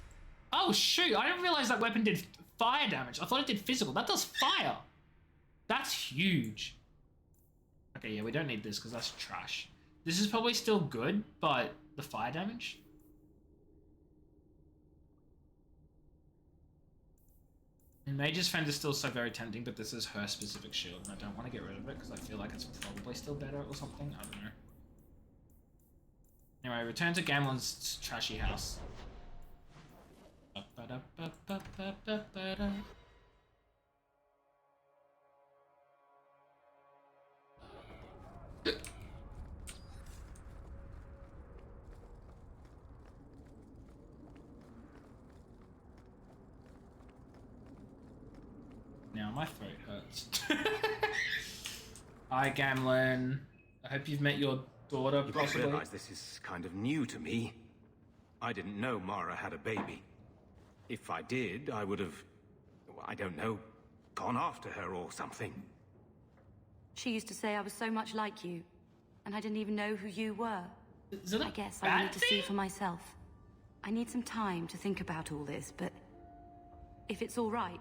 [SPEAKER 1] Oh shoot, I didn't realize that weapon did fire damage. I thought it did physical. That does fire. That's huge. Okay, yeah, we don't need this because that's trash. This is probably still good, but the fire damage? And Mage's Fend is still so very tempting, but this is her specific shield, and I don't want to get rid of it because I feel like it's probably still better or something. I don't know. Anyway, return to Gamlen's trashy house. Now my throat hurts. Hi, Gamlen. I hope you've met your daughter,
[SPEAKER 2] You
[SPEAKER 1] possibly.
[SPEAKER 2] must realize this is kind of new to me. I didn't know Mara had a baby. If I did, I would have, I don't know, gone after her or something.
[SPEAKER 3] She used to say I was so much like you, and I didn't even know who you were.
[SPEAKER 1] Is it a
[SPEAKER 3] I guess
[SPEAKER 1] bad
[SPEAKER 3] I need to see
[SPEAKER 1] thing?
[SPEAKER 3] for myself. I need some time to think about all this, but if it's all right,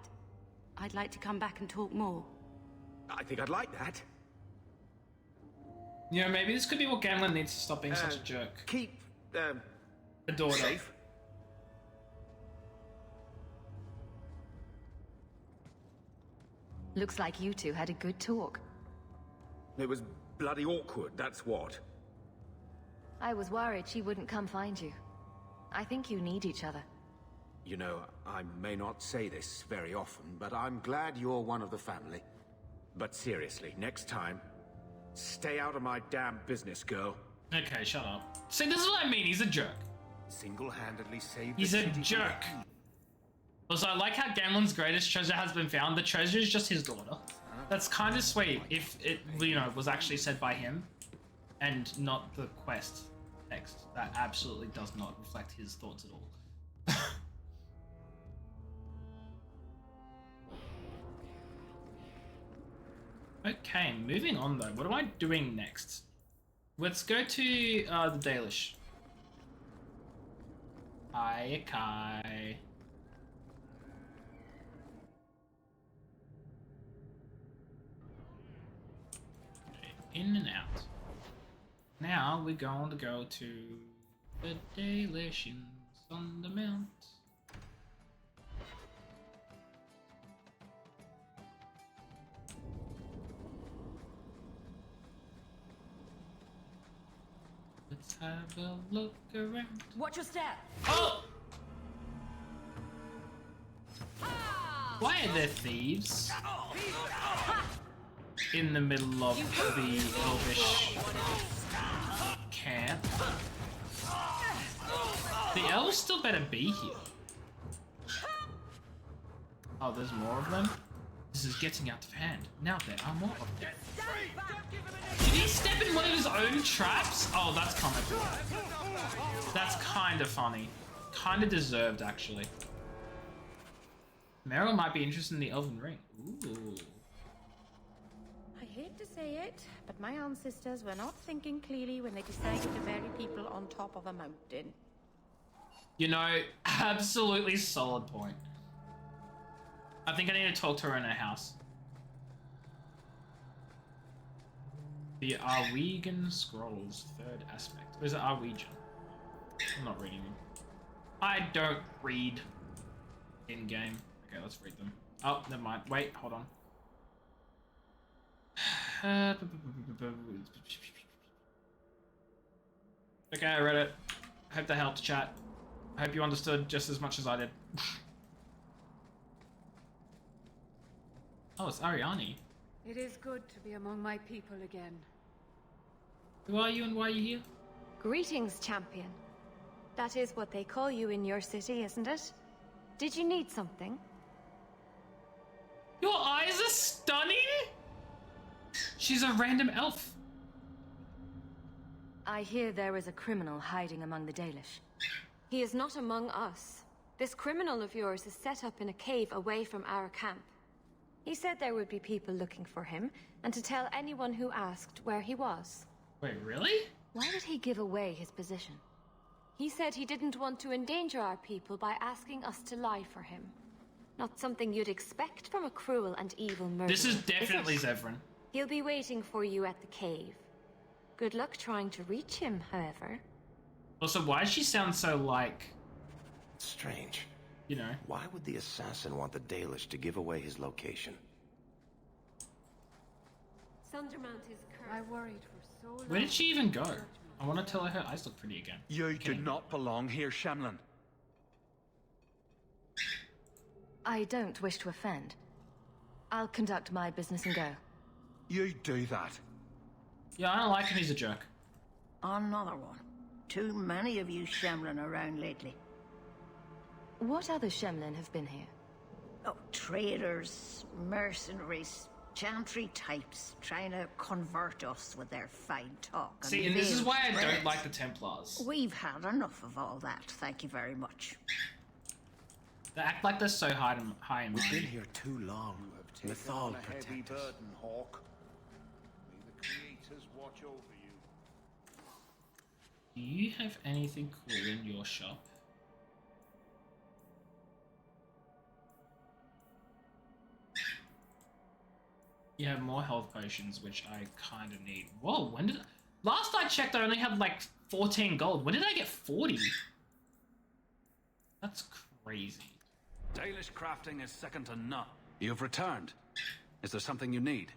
[SPEAKER 3] I'd like to come back and talk more.
[SPEAKER 2] I think I'd like that.
[SPEAKER 1] You know, maybe this could be what Gamlen needs to stop being such a jerk.
[SPEAKER 2] Keep,
[SPEAKER 1] The daughter.
[SPEAKER 2] safe.
[SPEAKER 8] Looks like you two had a good talk.
[SPEAKER 2] It was bloody awkward, that's what.
[SPEAKER 8] I was worried she wouldn't come find you. I think you need each other.
[SPEAKER 2] You know, I may not say this very often, but I'm glad you're one of the family. But seriously, next time, stay out of my damn business, girl.
[SPEAKER 1] Okay, shut up. See, this is what I mean. He's a jerk.
[SPEAKER 2] Single-handedly saved
[SPEAKER 1] He's
[SPEAKER 2] the
[SPEAKER 1] a
[SPEAKER 2] city from the
[SPEAKER 1] jerk.
[SPEAKER 2] heat.
[SPEAKER 1] Also, I like how Gamlen's greatest treasure has been found. The treasure is just his daughter. That's kind of sweet if it, you know, was actually said by him and not the quest text. That absolutely does not reflect his thoughts at all. Okay, moving on though. What am I doing next? Let's go to the Dalish. Hi, Kai. In and out. Now we're going to go to the Dalish on the mount. Let's have a look around.
[SPEAKER 7] Watch your step.
[SPEAKER 1] Oh! Why are there thieves in the middle of the Elvish camp? The elves still better be here. Oh, there's more of them? This is getting out of hand. Now there are more of them. Did he step in one of his own traps? Oh, that's kind of cool. That's kind of funny. Kind of deserved, actually. Meryl might be interested in the Elven Ring. Ooh.
[SPEAKER 10] I hate to say it, but my ancestors were not thinking clearly when they decided to bury people on top of a mountain.
[SPEAKER 1] You know, absolutely solid point. I think I need to talk to her in her house. The Arwegian Scrolls, third aspect. Where's the Arwegian? I'm not reading them. I don't read in-game. Okay, let's read them. Oh, never mind. Wait, hold on. Okay, I read it. I hope that helped, chat. I hope you understood just as much as I did. Oh, it's Ariani.
[SPEAKER 11] It is good to be among my people again.
[SPEAKER 1] Who are you and why are you here?
[SPEAKER 8] Greetings, champion. That is what they call you in your city, isn't it? Did you need something?
[SPEAKER 1] Your eyes are stunning? She's a random elf.
[SPEAKER 8] I hear there is a criminal hiding among the Dalish. He is not among us. This criminal of yours is set up in a cave away from our camp. He said there would be people looking for him, and to tell anyone who asked where he was.
[SPEAKER 1] Wait, really?
[SPEAKER 8] Why would he give away his position? He said he didn't want to endanger our people by asking us to lie for him. Not something you'd expect from a cruel and evil murderer.
[SPEAKER 1] This is definitely
[SPEAKER 8] is it?
[SPEAKER 1] Zevran.
[SPEAKER 8] He'll be waiting for you at the cave. Good luck trying to reach him, however.
[SPEAKER 1] Also, why does she sound so like...
[SPEAKER 12] Strange.
[SPEAKER 1] You know.
[SPEAKER 12] Why would the assassin want the Dalish to give away his location?
[SPEAKER 8] Sundermount is cursed.
[SPEAKER 11] I worried for so long.
[SPEAKER 1] Where did she even go? I want to tell her her eyes look pretty again.
[SPEAKER 13] You do not belong here, Shemlin.
[SPEAKER 8] I don't wish to offend. I'll conduct my business and go.
[SPEAKER 13] You do that.
[SPEAKER 1] Yeah, I don't like him, he's a jerk.
[SPEAKER 14] Another one. Too many of you Shemlin around lately.
[SPEAKER 8] What other Shemlin have been here?
[SPEAKER 14] Oh, traders, mercenaries, chantry types trying to convert us with their fine talk.
[SPEAKER 1] See, and this is why I don't like the Templars.
[SPEAKER 14] We've had enough of all that, thank you very much.
[SPEAKER 1] They act like they're so high and
[SPEAKER 12] We've
[SPEAKER 1] mighty.
[SPEAKER 12] been here too long. Mythal protect us.
[SPEAKER 9] burden, Hawk. May the creators watch over you.
[SPEAKER 1] Do you have anything cool in your shop? You have more health potions, which I kind of need. Whoa, when did... Last I checked, I only had like 14 gold. When did I get 40? That's crazy.
[SPEAKER 13] Dalish crafting is second to none. You've returned. Is there something you need?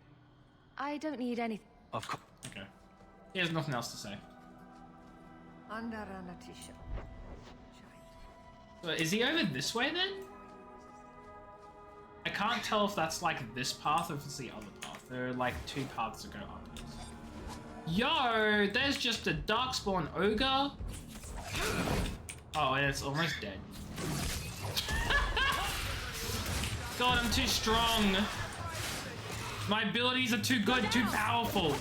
[SPEAKER 8] I don't need anything.
[SPEAKER 13] Of course.
[SPEAKER 1] Okay. He has nothing else to say. So is he over this way then? I can't tell if that's like this path or if it's the other path. There are like two paths that go upwards. Yo, there's just a darkspawn ogre. Oh, and it's almost dead. God, I'm too strong. My abilities are too good, too powerful.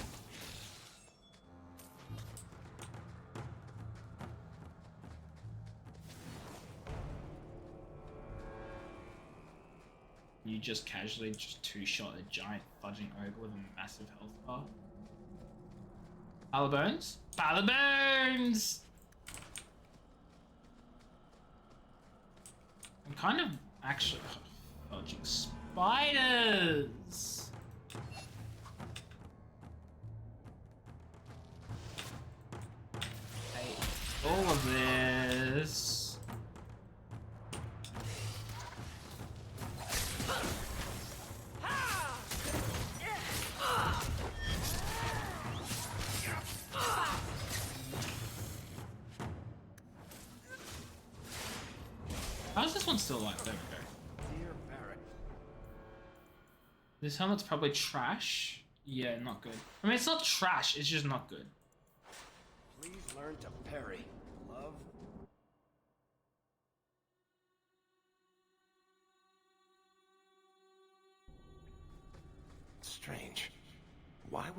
[SPEAKER 1] You just casually just two-shot a giant fudging ogre with a massive health bar. Pile of bones? Pile of bones! I'm kind of actually fudging spiders! Hey, all of this. How's this one still alive? There we go. This helmet's probably trash. Yeah, not good. I mean, it's not trash, it's just not good.
[SPEAKER 12] Please learn to parry. Love.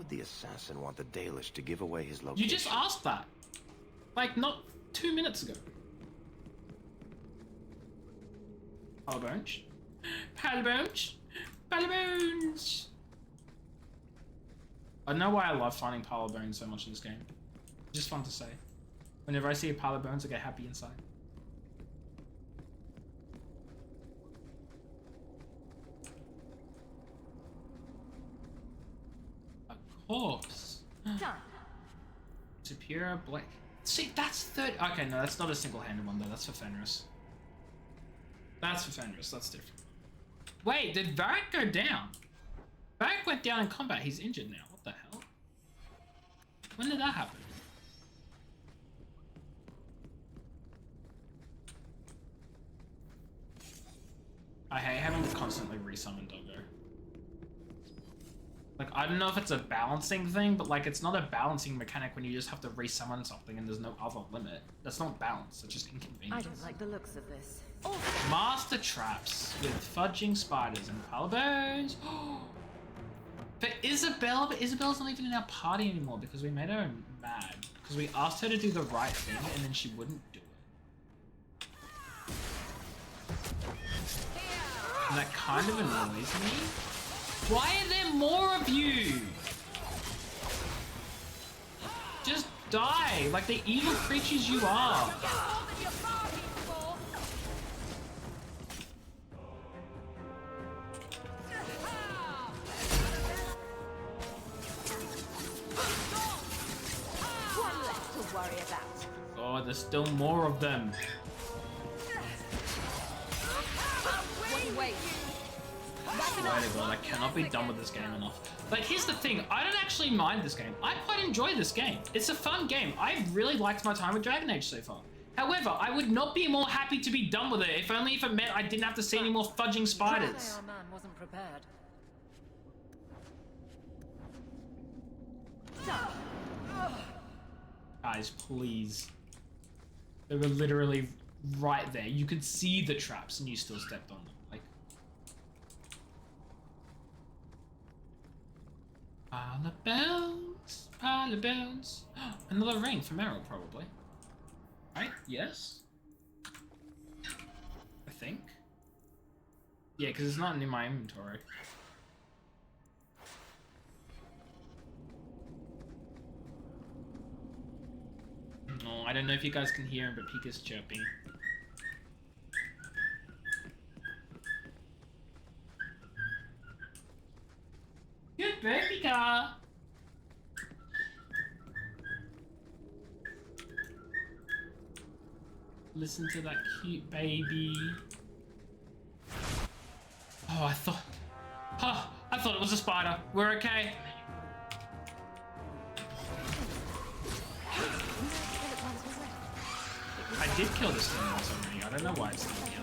[SPEAKER 12] would the assassin want the Dalish to give away his location?
[SPEAKER 1] You just asked that. Like, not 2 minutes ago. Palabones? Palabones? Palabones! I don't know why I love finding Palabones so much in this game. It's just fun to say. Whenever I see a Palabones, I get happy inside. A corpse.
[SPEAKER 8] Done.
[SPEAKER 1] Superior Blake. See, that's third. Okay, no, that's not a single-handed one though. That's for Fenris. That's for Fenris. That's different. Wait, did Varric go down? Varric went down in combat. He's injured now. What the hell? When did that happen? I hate having to constantly resummon Doggo. Like, I don't know if it's a balancing thing, but like, it's not a balancing mechanic when you just have to resummon something and there's no other limit. That's not balance, it's just inconvenience.
[SPEAKER 10] I don't like the looks of this.
[SPEAKER 1] Master traps with fudging spiders and Palabones. For Isabel, but Isabel's not even in our party anymore because we made her mad. Because we asked her to do the right thing and then she wouldn't do it. And that kind of annoys me. Why are there more of you? Just die, like the evil creatures you are.
[SPEAKER 8] One less to worry about.
[SPEAKER 1] Oh, there's still more of them.
[SPEAKER 8] Wait.
[SPEAKER 1] Swear to God, I cannot be done with this game enough. Like, here's the thing, I don't actually mind this game. I quite enjoy this game. It's a fun game. I've really liked my time with Dragon Age so far. However, I would not be more happy to be done with it if only if it meant I didn't have to see any more fudging spiders.
[SPEAKER 7] Our man wasn't prepared.
[SPEAKER 1] Guys, please. They were literally right there. You could see the traps and you still stepped on them. Like, Palabones. Another ring for Meryl, probably. Right? Yes? I think. Yeah, because it's not in my inventory. Oh, I don't know if you guys can hear him, but Pika's chirping. Good bird, Pika! Listen to that cute baby. Oh, I thought it was a spider. We're okay. I did kill this thing once already. I don't know why it's still here.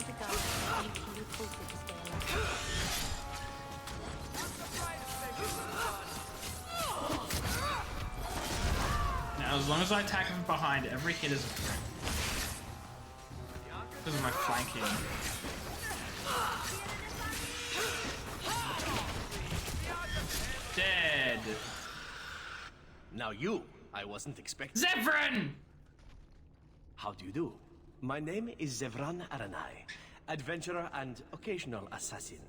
[SPEAKER 1] Now, as long as I attack him from behind, every hit is a threat. Because of my flanking. Dead.
[SPEAKER 15] Now you, I wasn't expecting.
[SPEAKER 1] Zevran!
[SPEAKER 15] How do you do? My name is Zevran Aranai, adventurer and occasional assassin.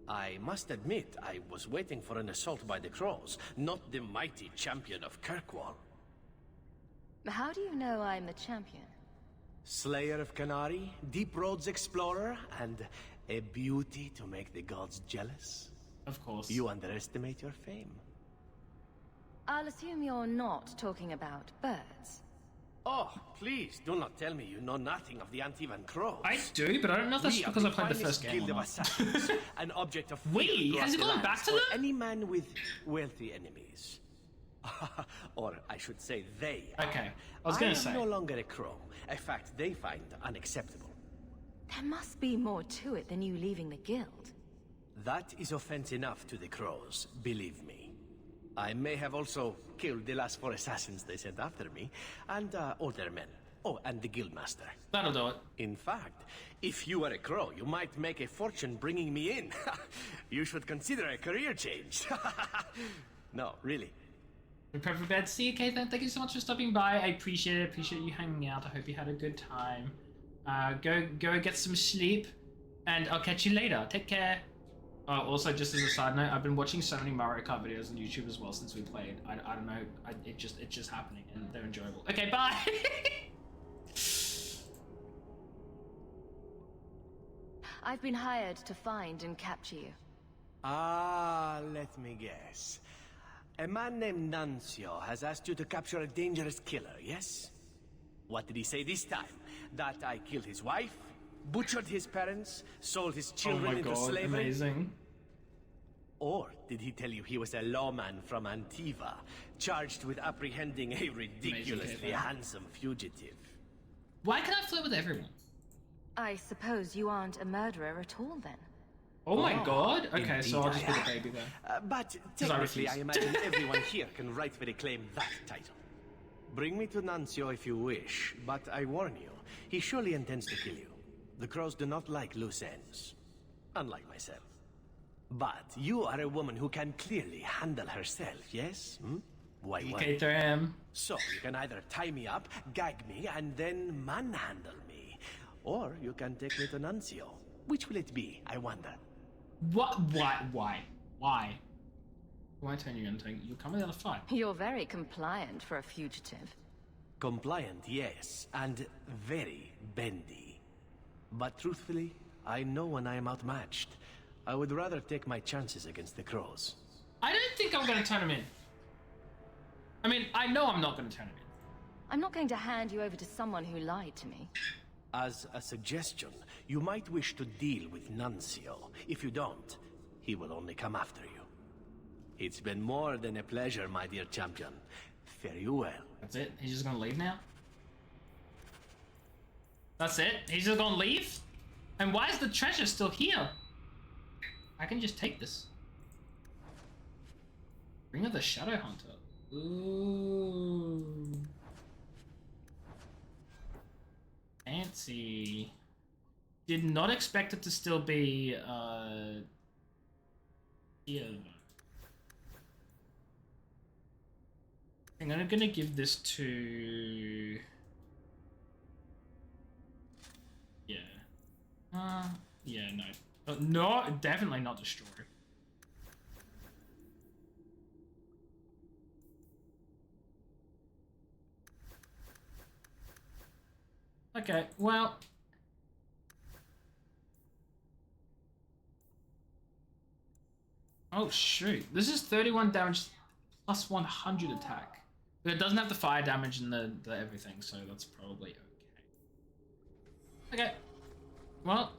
[SPEAKER 15] I must admit, I was waiting for an assault by the Crows, not the mighty champion of Kirkwall.
[SPEAKER 4] How do you know I'm the champion?
[SPEAKER 15] Slayer of Canary, Deep Roads explorer, and a beauty to make the gods jealous.
[SPEAKER 1] Of course.
[SPEAKER 15] You underestimate your fame.
[SPEAKER 4] I'll assume you're not talking about birds.
[SPEAKER 15] Oh, please, do not tell me you know nothing of the Antivan Crows.
[SPEAKER 1] I do, but I don't know if that's because I played the first game
[SPEAKER 15] guild
[SPEAKER 1] or
[SPEAKER 15] of
[SPEAKER 1] not.
[SPEAKER 15] assassins, an object of
[SPEAKER 1] Wait, has it gone back to them?
[SPEAKER 15] Any man with wealthy enemies. Or I should say they
[SPEAKER 1] Okay, I was gonna
[SPEAKER 15] am
[SPEAKER 1] say.
[SPEAKER 15] no longer a crow, a fact they find unacceptable.
[SPEAKER 4] There must be more to it than you leaving the guild.
[SPEAKER 15] That is offense enough to the crows, believe me. I may have also killed the last 4 assassins they sent after me, and older men. Oh, and the guildmaster.
[SPEAKER 1] That'll do it.
[SPEAKER 15] In fact, if you were a crow, you might make a fortune bringing me in. You should consider a career change. No, really.
[SPEAKER 1] Prepare for bed. See you, Kathan. Thank you so much for stopping by. I appreciate it. Appreciate you hanging out. I hope you had a good time. Go get some sleep, and I'll catch you later. Take care. Also, just as a side note, I've been watching so many Mario Kart videos on YouTube as well since we played. I don't know. It's just happening, and they're enjoyable. Okay, bye.
[SPEAKER 3] I've been hired to find and capture you.
[SPEAKER 15] Ah, let me guess. A man named Nuncio has asked you to capture a dangerous killer, yes? What did he say this time? That I killed his wife, butchered his parents, sold his children into slavery?
[SPEAKER 1] Amazing.
[SPEAKER 15] Or did he tell you he was a lawman from Antiva, charged with apprehending a ridiculously handsome fugitive?
[SPEAKER 1] Why can I flirt with everyone?
[SPEAKER 3] I suppose you aren't a murderer at all, then?
[SPEAKER 1] Oh my god! Okay,
[SPEAKER 15] Indeed
[SPEAKER 1] so I'll just
[SPEAKER 15] I
[SPEAKER 1] be the
[SPEAKER 15] am.
[SPEAKER 1] baby then.
[SPEAKER 15] But
[SPEAKER 1] I
[SPEAKER 15] technically, I
[SPEAKER 1] refuse.
[SPEAKER 15] imagine everyone here can rightfully claim that title. Bring me to Nuncio if you wish, but I warn you, he surely intends to kill you. The crows do not like loose ends, unlike myself. But you are a woman who can clearly handle herself, yes? Why? So you can either tie me up, gag me, and then manhandle me. Or you can take me to Nuncio. Which will it be, I wonder?
[SPEAKER 1] What? Why? Why turn you into? You come with a fight.
[SPEAKER 3] You're very compliant for a fugitive.
[SPEAKER 15] Compliant, yes, and very bendy. But truthfully, I know when I am outmatched. I would rather take my chances against the crows.
[SPEAKER 1] I don't think I'm gonna turn him in. I mean, I know I'm not gonna turn him in.
[SPEAKER 3] I'm not going to hand you over to someone who lied to me.
[SPEAKER 15] As a suggestion, you might wish to deal with Nuncio. If you don't, he will only come after you. It's been more than a pleasure, my dear champion. Fare you well.
[SPEAKER 1] That's it? He's just gonna leave now? That's it? He's just gonna leave? And why is the treasure still here? I can just take this. Ring of the Shadow Hunter. Ooh. Fancy. Did not expect it to still be, here. I think I'm gonna give this to... Yeah. Yeah, no. No, definitely not destroy. Okay, well... Oh shoot, this is 31 damage plus 100 attack. But it doesn't have the fire damage and the everything, so that's probably okay. Okay, well...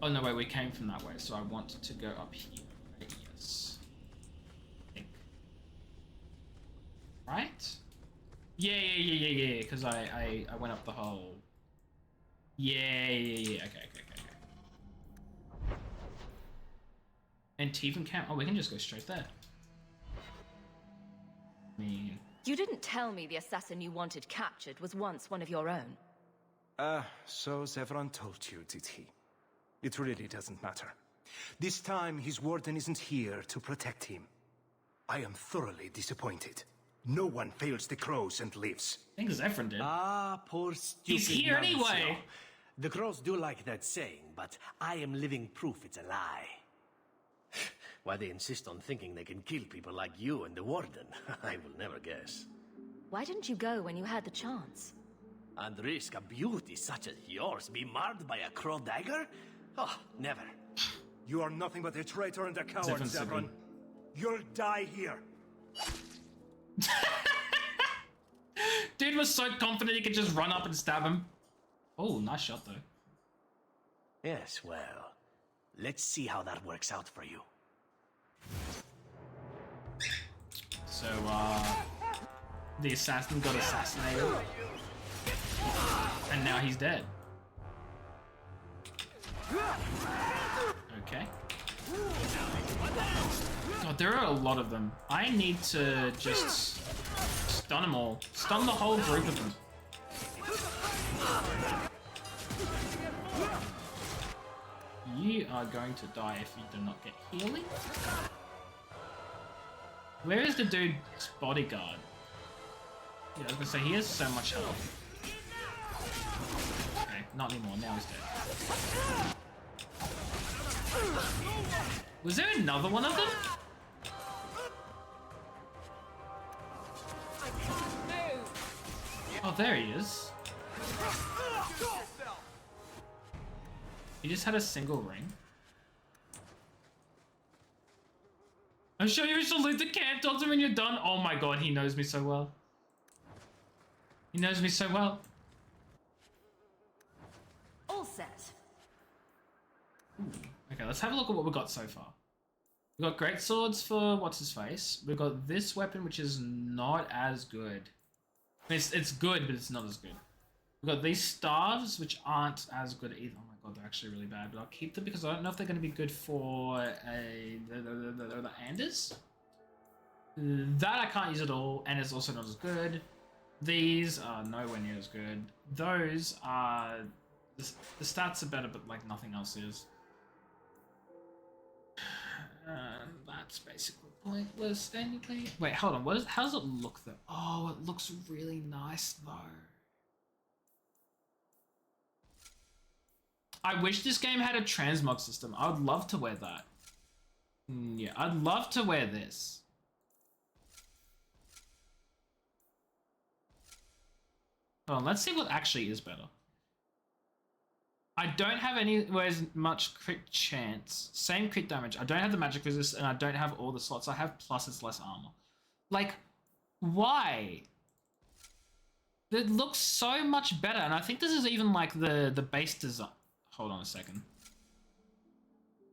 [SPEAKER 1] Oh no, wait, we came from that way, so I want to go up here. Yes. I think. Right? Yeah, because I went up the whole... Yeah, okay. And Tiefenkamp camp? Oh, we can just go straight there.
[SPEAKER 3] You didn't tell me the assassin you wanted captured was once one of your own.
[SPEAKER 5] So Zevran told you, did he? It really doesn't matter. This time, his warden isn't here to protect him. I am thoroughly disappointed. No one fails the crows and lives.
[SPEAKER 1] I think Zevran did.
[SPEAKER 15] Ah, poor stupid
[SPEAKER 1] He's here
[SPEAKER 15] Nuncio.
[SPEAKER 1] anyway!
[SPEAKER 15] The crows do like that saying, but I am living proof it's a lie. Why they insist on thinking they can kill people like you and the warden, I will never guess.
[SPEAKER 3] Why didn't you go when you had the chance?
[SPEAKER 15] And risk a beauty such as yours be marred by a crow dagger? Oh, never.
[SPEAKER 5] You are nothing but a traitor and a coward, Zevran. You'll die here.
[SPEAKER 1] Dude was so confident he could just run up and stab him. Oh, nice shot though.
[SPEAKER 15] Yes, well, let's see how that works out for you.
[SPEAKER 1] So, the assassin got assassinated. And now he's dead. Okay. God, there are a lot of them. I need to just stun them all. Stun the whole group of them. You are going to die if you do not get healing. Where is the dude's bodyguard? Yeah, I was gonna say, he has so much health. Okay, not anymore, now he's dead. Was there another one of them? Oh, there he is. He just had a single ring. I'm sure you should leave the camp, Doctor, when you're done. Oh my god, he knows me so well. He knows me so well.
[SPEAKER 7] All set.
[SPEAKER 1] Ooh. Okay, let's have a look at what we got so far. We got great swords for what's his face. We got this weapon, which is not as good. It's good, but it's not as good. We got these staves, which aren't as good either. Oh my god, they're actually really bad, but I'll keep them because I don't know if they're going to be good for the Anders. That I can't use at all, and it's also not as good. These are nowhere near as good. Those are... The stats are better, but like nothing else is. That's basically pointless anyway. Wait, hold on. How does it look though? Oh, it looks really nice though. I wish this game had a transmog system. I would love to wear that. Yeah, I'd love to wear this. Hold on, let's see what actually is better. I don't have anywhere as much crit chance. Same crit damage. I don't have the magic resist, and I don't have all the slots. I have plus it's less armor. Like, why? It looks so much better, and I think this is even like the base design. Hold on a second.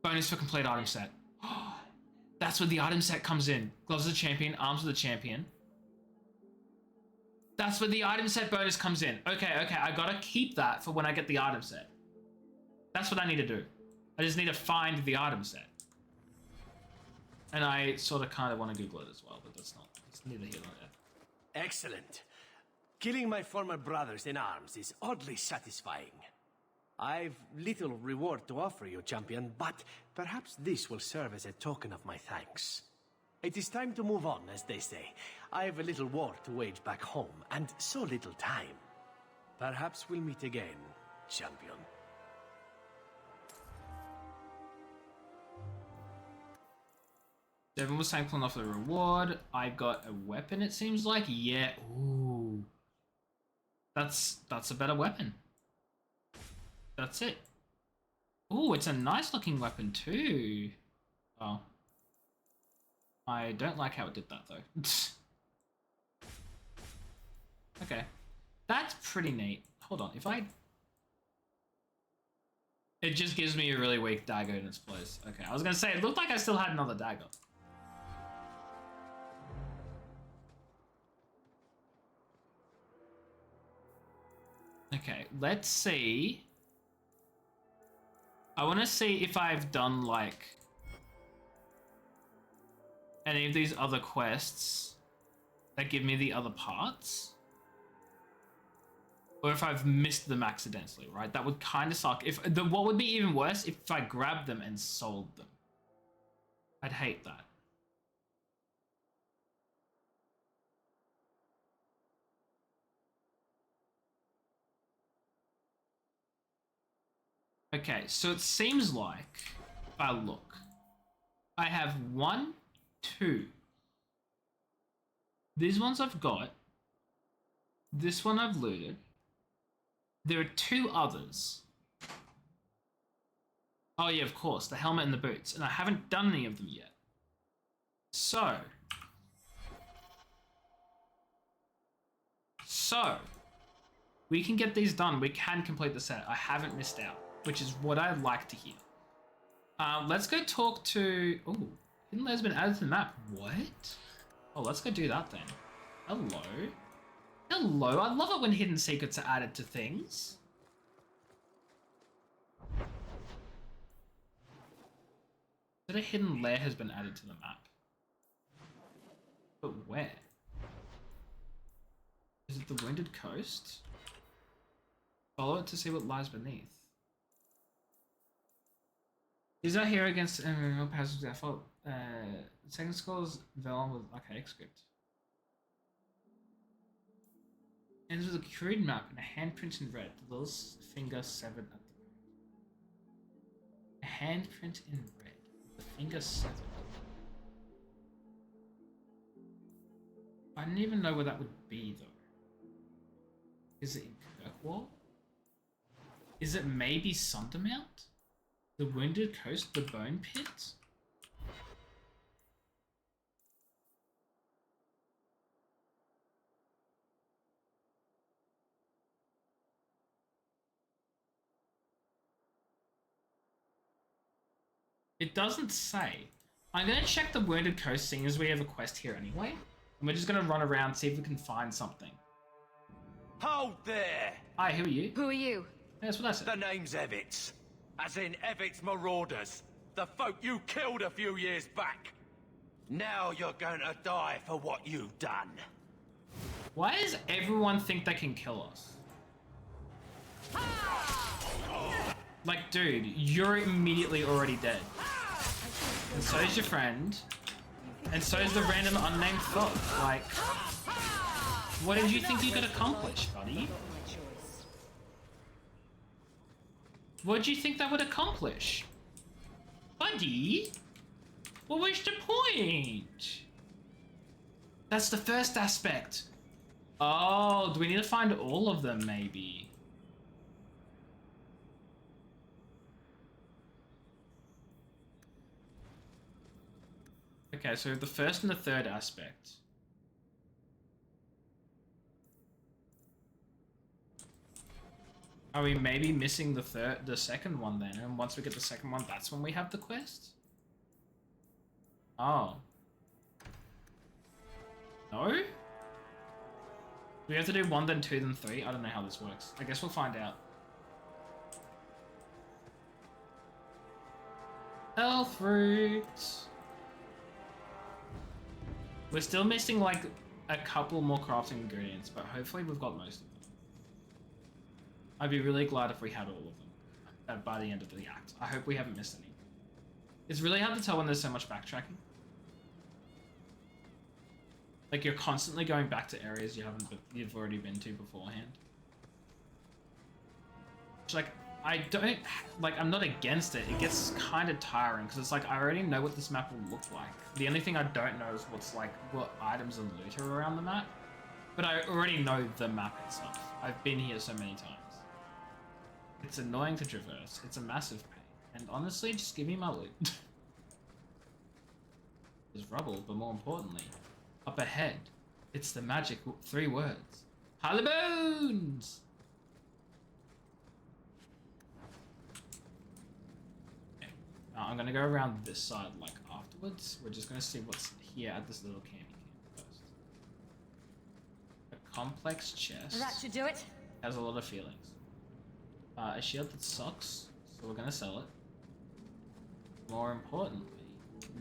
[SPEAKER 1] Bonus for complete item set. That's where the item set comes in. Gloves of the champion, arms of the champion. That's where the item set bonus comes in. Okay, I gotta keep that for when I get the item set. That's what I need to do. I just need to find the item set. And I sort of kind of want to Google it as well, but that's not, it's neither here nor there.
[SPEAKER 15] Excellent. Killing my former brothers in arms is oddly satisfying. I've little reward to offer you, champion, but perhaps this will serve as a token of my thanks. It is time to move on, as they say. I have a little war to wage back home, and so little time. Perhaps we'll meet again, champion.
[SPEAKER 1] Devin was thankful enough for the reward. I got a weapon, it seems like. Yeah, ooh. That's a better weapon. That's it. Ooh, it's a nice looking weapon too. Oh. I don't like how it did that though. Okay. That's pretty neat. Hold on, if I... It just gives me a really weak dagger in its place. Okay, I was gonna say, it looked like I still had another dagger. Okay, let's see. I want to see if I've done, like, any of these other quests that give me the other parts. Or if I've missed them accidentally, right? That would kind of suck. What would be even worse if I grabbed them and sold them. I'd hate that. Okay, so it seems like, if I look, I have 1, 2. These ones I've got. This one I've looted. There are 2 others. Oh yeah, of course, the helmet and the boots. And I haven't done any of them yet. So, we can get these done. We can complete the set. I haven't missed out, which is what I'd like to hear. Let's go talk to... Oh, Hidden Lair's been added to the map. What? Oh, let's go do that then. Hello? Hello, I love it when hidden secrets are added to things. That a hidden lair has been added to the map. But where? Is it the Wounded Coast? Follow it to see what lies beneath. Is our hero against passive default? Second scores Vellum with okay script. Ends with a crude map and a handprint in red. The little finger severed at the red. A handprint in red. The finger severed. I don't even know where that would be though. Is it in Kirkwall? Is it maybe Sundermount? The Wounded Coast? The Bone Pit? It doesn't say. I'm gonna check the Wounded Coast seeing as we have a quest here anyway. And we're just gonna run around, see if we can find something.
[SPEAKER 16] Hold there!
[SPEAKER 1] Hi, who are you?
[SPEAKER 8] Who are you?
[SPEAKER 1] That's what I said.
[SPEAKER 16] The name's Evitts. As in Evitts Marauders. The folk you killed a few years back. Now you're going to die for what you've done.
[SPEAKER 1] Why does everyone think they can kill us? Like, dude, you're immediately already dead. And so is your friend. And so is the random unnamed thug. Like, what did you think you could accomplish, buddy? What did you think that would accomplish? Buddy? What was the point? That's the first aspect. Oh, do we need to find all of them, maybe? Okay, so the first and the third aspect. Are we maybe missing the second one then? And once we get the second one, that's when we have the quest? Oh. No? Do we have to do 1, then 2, then 3? I don't know how this works. I guess we'll find out. Health fruit. We're still missing like a couple more crafting ingredients, but hopefully we've got most of them. I'd be really glad if we had all of them by the end of the act. I hope we haven't missed any. It's really hard to tell when there's so much backtracking. Like you're constantly going back to areas you've already been to beforehand. Which, like, I don't like. I'm not against it. It gets kind of tiring because it's like I already know what this map will look like. The only thing I don't know is what items and loot are around the map. But I already know the map itself. I've been here so many times. It's annoying to traverse. It's a massive pain. And honestly, just give me my loot. There's rubble, but more importantly, up ahead, it's the magic 3 words. Haliboons! Okay. Now I'm gonna go around this side like afterwards. We're just gonna see what's here at this little candy camp first. A complex chest.
[SPEAKER 8] That should do it.
[SPEAKER 1] Has a lot of feelings. A shield that sucks, so we're gonna sell it. More importantly,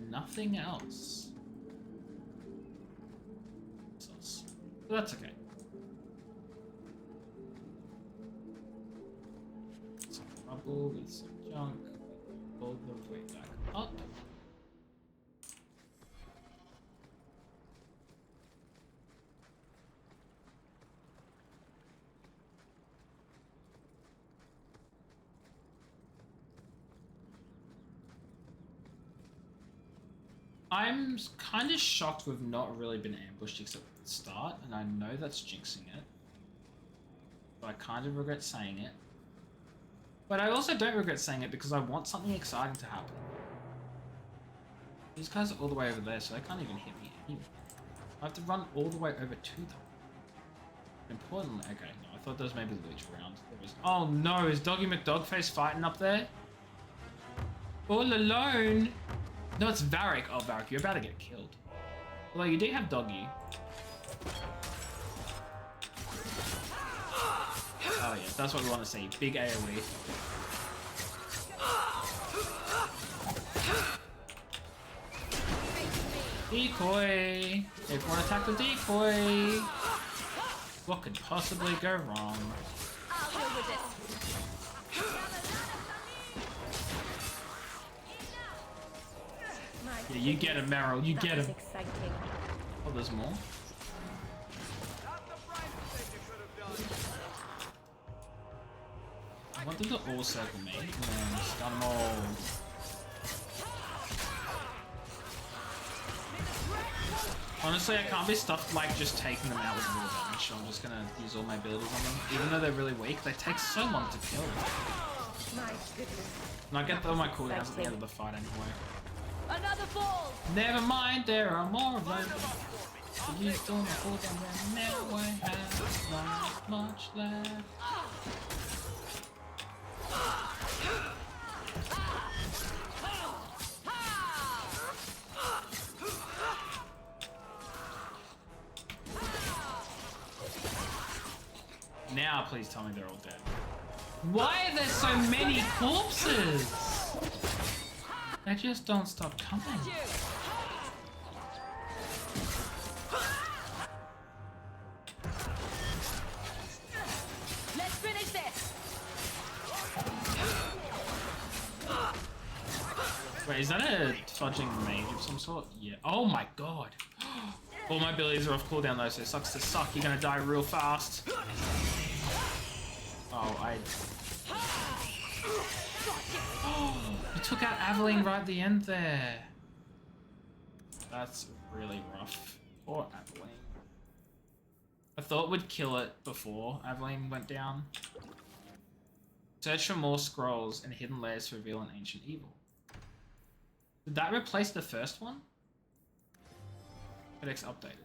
[SPEAKER 1] nothing else. But that's okay. Some rubble with some junk. Pull the way back up. I'm kind of shocked we've not really been ambushed except at the start, and I know that's jinxing it. But I kind of regret saying it. But I also don't regret saying it because I want something exciting to happen. These guys are all the way over there, so they can't even hit me anyway. I have to run all the way over to them. Importantly, okay, no, I thought there was maybe loot around. Oh no, is Doggy McDogface fighting up there? All alone? No, it's Varric. Oh, Varric, you're about to get killed. Although you do have Doggy. Oh yeah, that's what we want to see. Big AoE. Decoy! Everyone attack the decoy! What could possibly go wrong?
[SPEAKER 8] I'll deal with this.
[SPEAKER 1] Yeah, you get him, Meryl. You get him.
[SPEAKER 10] Exciting.
[SPEAKER 1] Oh, there's more. I want them to all circle me and then stun them all. Honestly, I can't be stuffed like just taking them out with more damage, so I'm just gonna use all my abilities on them. Even though they're really weak, they take so long to kill.
[SPEAKER 10] My goodness.
[SPEAKER 1] And I get all my cooldowns at the end of the fight anyway.
[SPEAKER 7] Another ball.
[SPEAKER 1] Never mind, there are more of them. You don't know cooldown, now I have not much left. Now, please tell me they're all dead. Why are there so many corpses? They just don't stop coming.
[SPEAKER 7] Let's finish this.
[SPEAKER 1] Wait, is that a fudging mage of some sort? Yeah. Oh my god. All my abilities are off cooldown though, so it sucks to suck. You're gonna die real fast. Oh, you took out Aveline right at the end there. That's really rough. Poor Aveline. I thought we'd kill it before Aveline went down. Search for more scrolls and hidden layers to reveal an ancient evil. Did that replace the first one? Codex updated.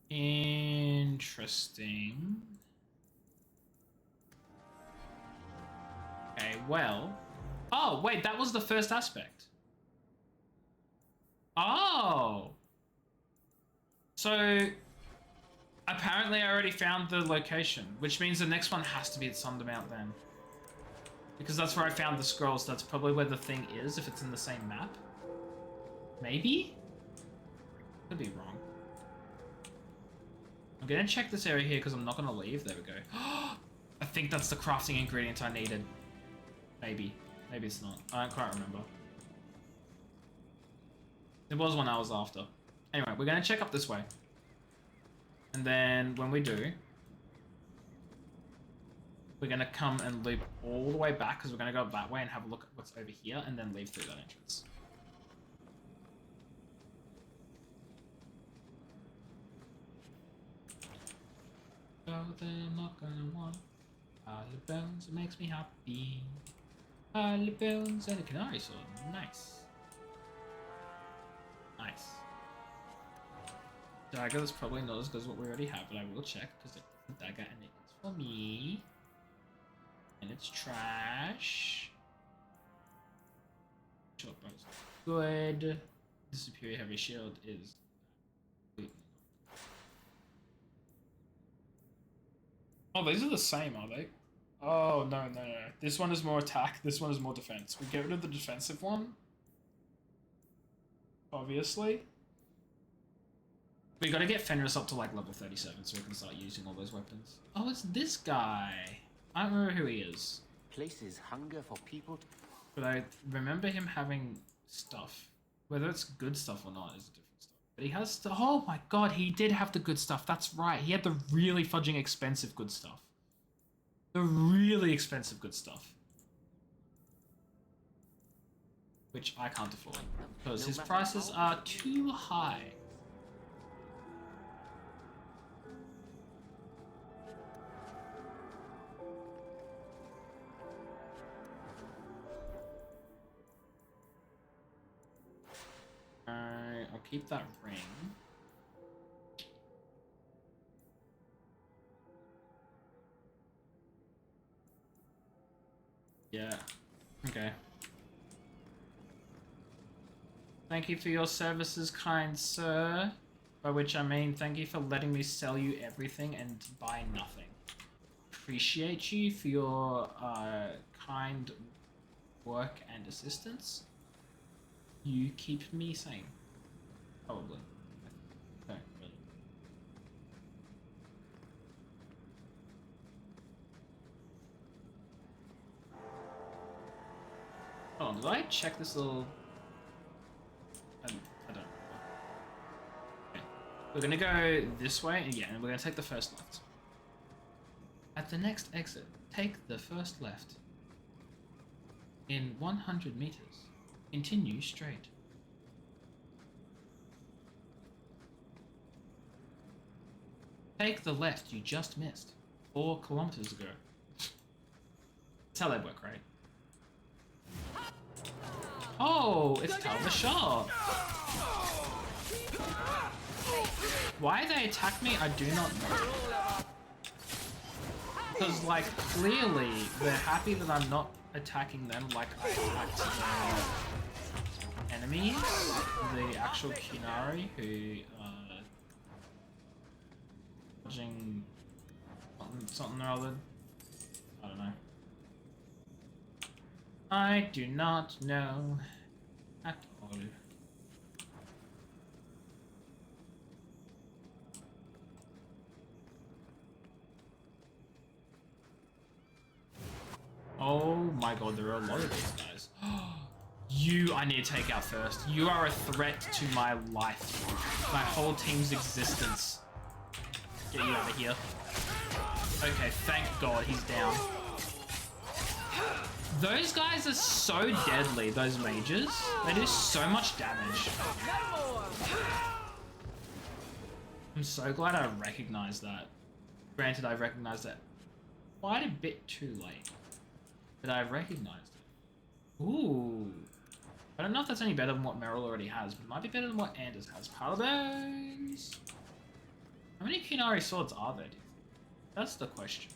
[SPEAKER 1] Interesting. Okay, well... Oh, wait, that was the first aspect. Oh! So... Apparently I already found the location, which means the next one has to be at Sundermount then. Because that's where I found the scrolls, that's probably where the thing is, if it's in the same map. Maybe? Could be wrong. I'm gonna check this area here because I'm not gonna leave. There we go. I think that's the crafting ingredient I needed. Maybe. Maybe it's not. I don't quite remember. It was one I was after. Anyway, we're gonna check up this way. And then when we do, we're gonna come and loop all the way back because we're gonna go that way and have a look at what's over here and then leave through that entrance. Oh, they're not gonna want Holly Bones, it makes me happy. Holly Bones and a canary sword, nice. Nice. Dagger is probably not as good as what we already have, but I will check because it's a dagger and it is for me. And it's trash. Short bow is good. The superior heavy shield is oh, these are the same, are they? Oh, no. This one is more attack, this one is more defense. We get rid of the defensive one. Obviously. We gotta get Fenris up to like level 37 so we can start using all those weapons. Oh, it's this guy. I don't remember who he is.
[SPEAKER 2] Places hunger for people.
[SPEAKER 1] But I remember him having stuff. Whether it's good stuff or not is a different stuff. But he has stuff. Oh my god, he did have the good stuff. That's right. He had the really fudging expensive good stuff. The really expensive good stuff. Which I can't afford. Because his prices are too high. I'll keep that ring. Yeah. Okay. Thank you for your services, kind sir. By which I mean thank you for letting me sell you everything and buy nothing. Appreciate you for your kind work and assistance. You keep me sane. Probably. Okay, really. Did I check this little... I don't know. Okay. We're gonna go this way, and yeah, and we're gonna take the first left. At the next exit, take the first left. In 100 meters, continue straight. Take the left you just missed 4 kilometers ago. That's how they work, right? Oh, it's Tell the Shot. Why they attack me, I do not know. Because, like, clearly they're happy that I'm not attacking them like I attacked the enemies, the actual Kunari who dodging something or other. I don't know. I do not know at all. Oh my god, there are a lot of these guys. I need to take out first. You are a threat to my life. My whole team's existence. Get you out of here. Okay, thank god he's down. Those guys are so deadly, those mages. They do so much damage. I'm so glad I recognized that. Granted, I recognized that quite a bit too late. But I recognized it. Ooh. I don't know if that's any better than what Meryl already has, but it might be better than what Anders has. Paladins! How many Kunari swords are there, do you think? That's the question.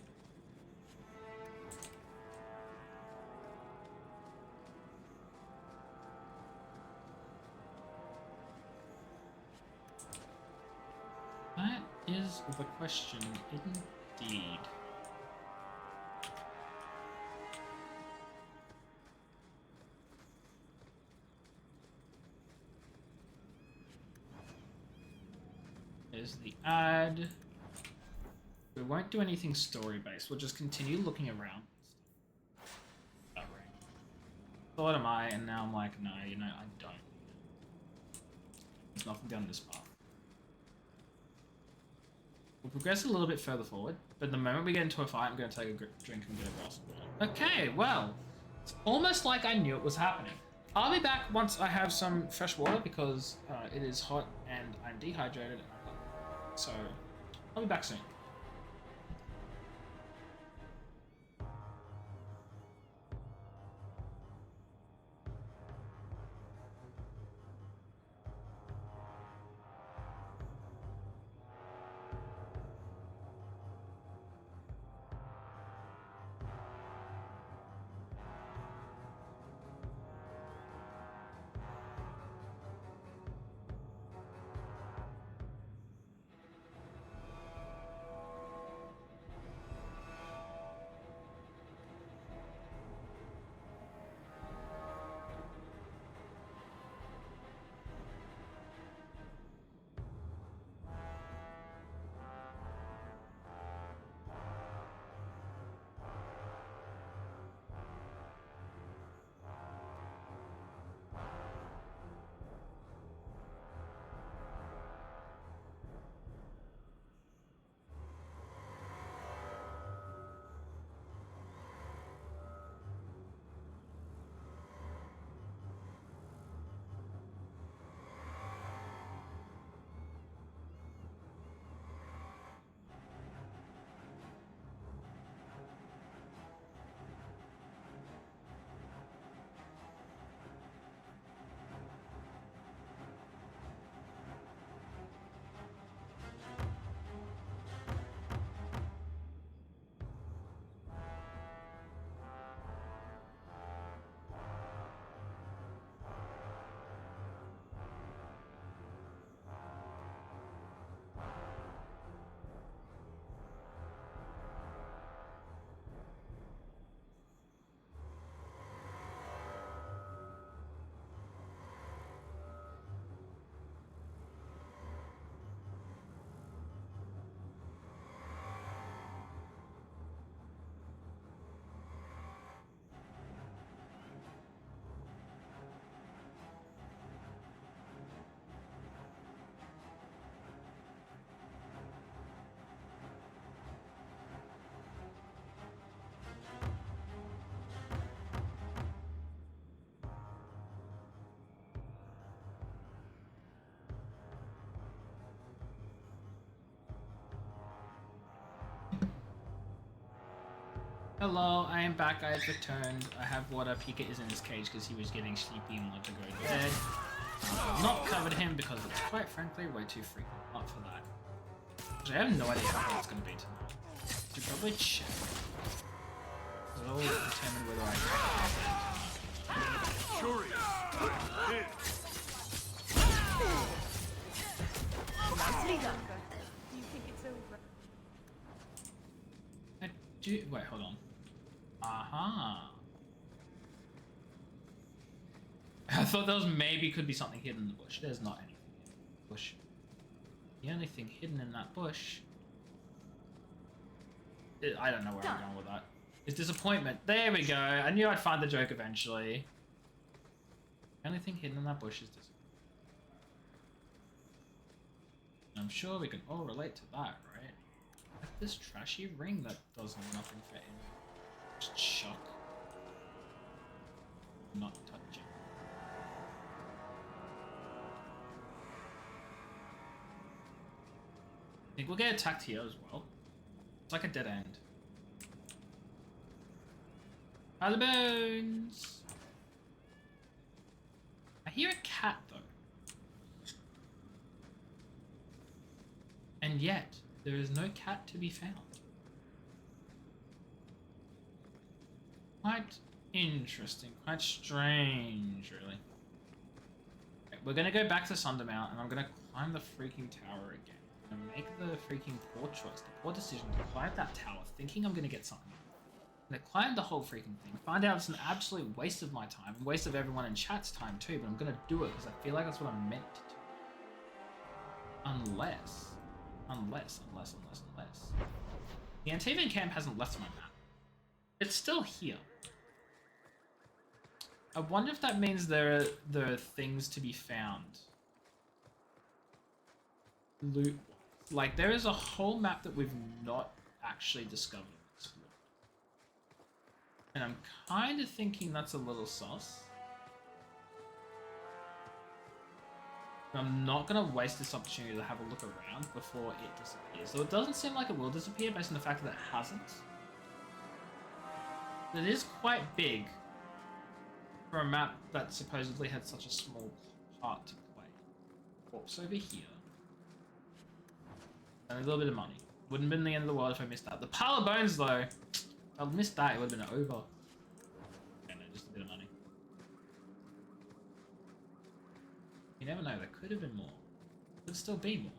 [SPEAKER 1] That is the question, indeed. There's the ad. We won't do anything story-based. We'll just continue looking around. Thought am I, and now I'm like, no, you know, I don't. There's nothing down this path. We'll progress a little bit further forward, but the moment we get into a fight, I'm going to take a drink and get a glass of water. Okay, well, it's almost like I knew it was happening. I'll be back once I have some fresh water because it is hot and I'm dehydrated. So, I'll be back soon. Hello, I am back. I have returned. I have water. Pika is in his cage because he was getting sleepy and wanted to go to bed. Not covered him because it's quite frankly way too frequent. Not for that. Actually, I have no idea how it's going to be tonight. Should probably check. It'll determine whether I can.
[SPEAKER 9] Sure.
[SPEAKER 10] Nicely done. Do you think it's over?
[SPEAKER 1] Wait, hold on. Aha. I thought there was maybe could be something hidden in the bush. There's not anything in the bush. The only thing hidden in that bush... I don't know where I'm going with that. Is disappointment. There we go. I knew I'd find the joke eventually. The only thing hidden in that bush is disappointment. I'm sure we can all relate to that, right? Like this trashy ring that does nothing for anyone. Just shock. Not touching. I think we'll get attacked here as well. It's like a dead end. Are the bones? I hear a cat though. And yet, there is no cat to be found. Quite interesting, quite strange, really. Okay, we're gonna go back to Sundermount and I'm gonna climb the freaking tower again. I'm gonna make the freaking poor choice, the poor decision to climb that tower thinking I'm gonna get something. I'm gonna climb the whole freaking thing, find out it's an absolute waste of my time, and waste of everyone in chat's time too, but I'm gonna do it because I feel like that's what I'm meant to do. Unless. The Antivan camp hasn't left my map. It's still here. I wonder if that means there are things to be found. Loot. Like, there is a whole map that we've not actually discovered and explored. And I'm kind of thinking that's a little sus. I'm not going to waste this opportunity to have a look around before it disappears. So it doesn't seem like it will disappear based on the fact that it hasn't. It is quite big for a map that supposedly had such a small part to play. Corpse over here. And a little bit of money. Wouldn't have been the end of the world if I missed that. The pile of bones though, if I'd missed that, it would have been over. Okay, no, just a bit of money. You never know, there could have been more. Could still be more.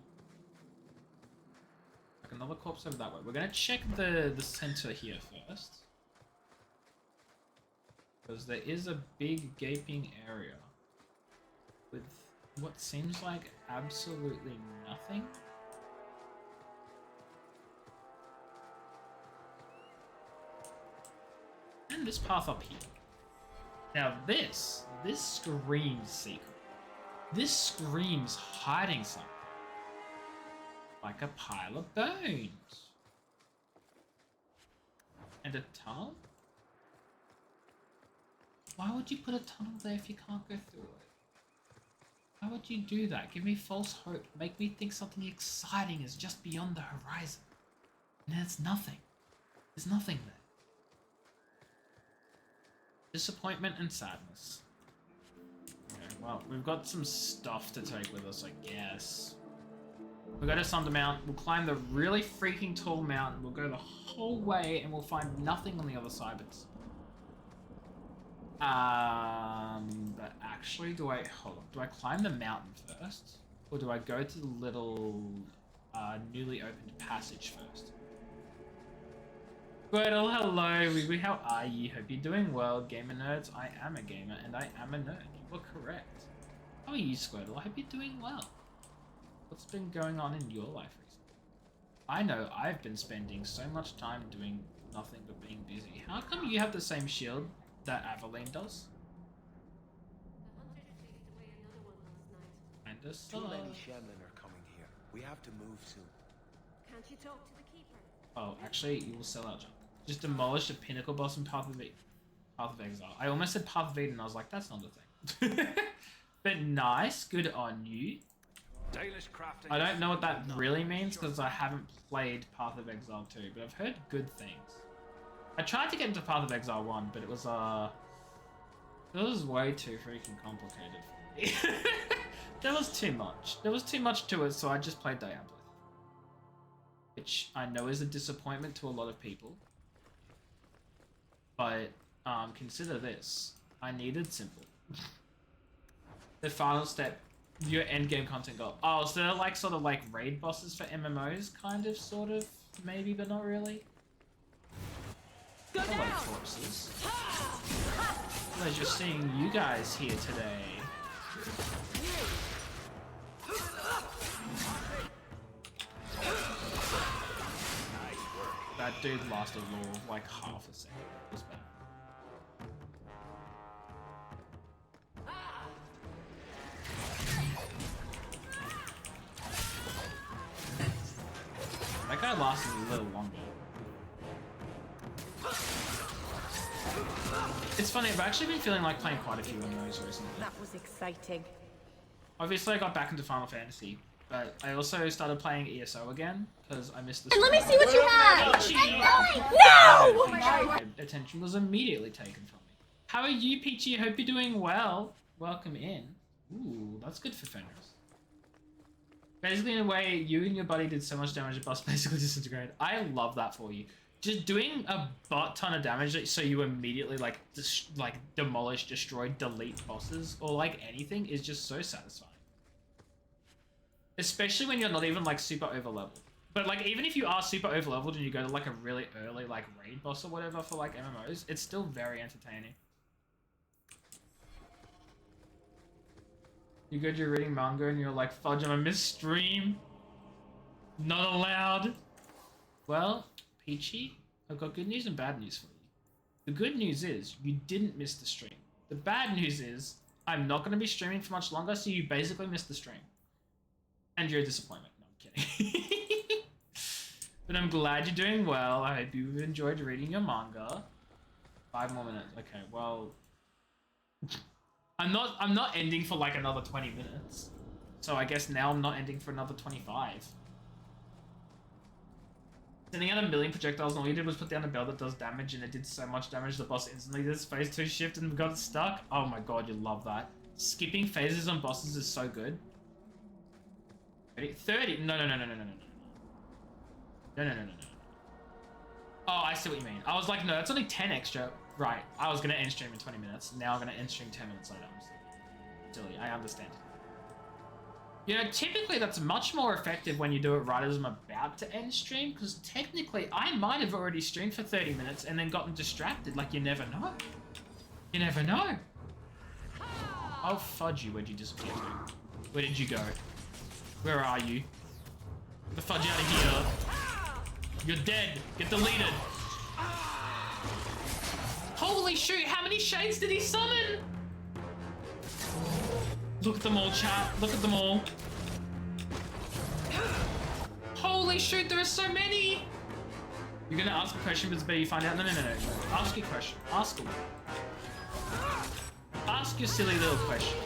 [SPEAKER 1] Like another corpse over that way. We're gonna check the center here first. Because there is a big gaping area with what seems like absolutely nothing. And this path up here. Now this screams secret. This screams hiding something. Like a pile of bones. And a tunnel? Why would you put a tunnel there if you can't go through it? Why would you do that? Give me false hope. Make me think something exciting is just beyond the horizon. And there's nothing. There's nothing there. Disappointment and sadness. Okay, well, we've got some stuff to take with us, I guess. We'll go to Sundermount, we'll climb the really freaking tall mountain, we'll go the whole way, and we'll find nothing on the other side, but actually, hold on, do I climb the mountain first? Or do I go to the little, newly opened passage first? Gretel, hello, Weeby, how are you? Hope you're doing well, gamer nerds. I am a gamer, and I am a nerd. You are correct. How are you, Squirtle? I hope you're doing well. What's been going on in your life recently? I know I've been spending so much time doing nothing but being busy. How come you have the same shield that Aveline does? Kinda
[SPEAKER 5] Too many shaman are coming here. We have to move soon.
[SPEAKER 8] Can't you talk to the keeper?
[SPEAKER 1] Oh, actually, you will sell out junk. Just demolish the pinnacle boss in Path of Exile. I almost said Path of Eden, and I was like, that's not a thing. But nice, good on you. I don't know what that really means, because I haven't played Path of Exile 2, but I've heard good things. I tried to get into Path of Exile 1, but it was way too freaking complicated for me. There was too much. There was too much to it, so I just played Diablo. Which I know is a disappointment to a lot of people. But, consider this. I needed simple. The final step, your endgame content goal. Oh, so they're like sort of like raid bosses for MMOs, kind of, sort of, maybe, but not really. Hello, corpses. Pleasure seeing you guys here today. That dude lasted lore of like half a second. It was bad. That guy lasted a little longer. It's funny, I've actually been feeling like playing quite a few MMOs recently.
[SPEAKER 10] That was exciting.
[SPEAKER 1] Obviously, I got back into Final Fantasy, but I also started playing ESO again because I missed the.
[SPEAKER 7] And let me see what you have!
[SPEAKER 1] No! Attention was immediately taken from me. How are you, Peachy? Hope you're doing well. Welcome in. Ooh, that's good for Fenris. Basically, in a way, you and your buddy did so much damage, the boss basically disintegrated. I love that for you. Just doing a butt ton of damage so you immediately like demolish, destroy, delete bosses or like anything is just so satisfying. Especially when you're not even like super over leveled. But like even if you are super over leveled and you go to like a really early like raid boss or whatever for like MMOs, it's still very entertaining. You go to your reading manga and you're like, fudge, I'm a miss stream. Not allowed. Well, Peachy, I've got good news and bad news for you. The good news is you didn't miss the stream. The bad news is I'm not going to be streaming for much longer, so you basically missed the stream. And you're a disappointment. No, I'm kidding. But I'm glad you're doing well. I hope you've enjoyed reading your manga. 5 more minutes. Okay, well... I'm not ending for like another 20 minutes. So I guess now I'm not ending for another 25. Sending out 1,000,000 projectiles, and all you did was put down a bell that does damage, and it did so much damage the boss instantly did phase 2 shift and got stuck. Oh my god, you love that. Skipping phases on bosses is so good. 30? No. No. Oh, I see what you mean. I was like, no, that's only 10 extra. Right, I was gonna end stream in 20 minutes. Now I'm gonna end stream 10 minutes later. I'm silly, I understand. You know, typically that's much more effective when you do it right as I'm about to end stream, because technically I might have already streamed for 30 minutes and then gotten distracted. Like, you never know. You never know. Oh, fudge you. Where'd you disappear to? Where did you go? Where are you? Get the fudge out of here. You're dead. Get deleted. Holy shoot, how many shades did he summon? Look at them all, chat. Look at them all. Holy shoot, there are so many! You're gonna ask a question, but it's better you find out. No. Ask your question. Ask a one. Ask your silly little question.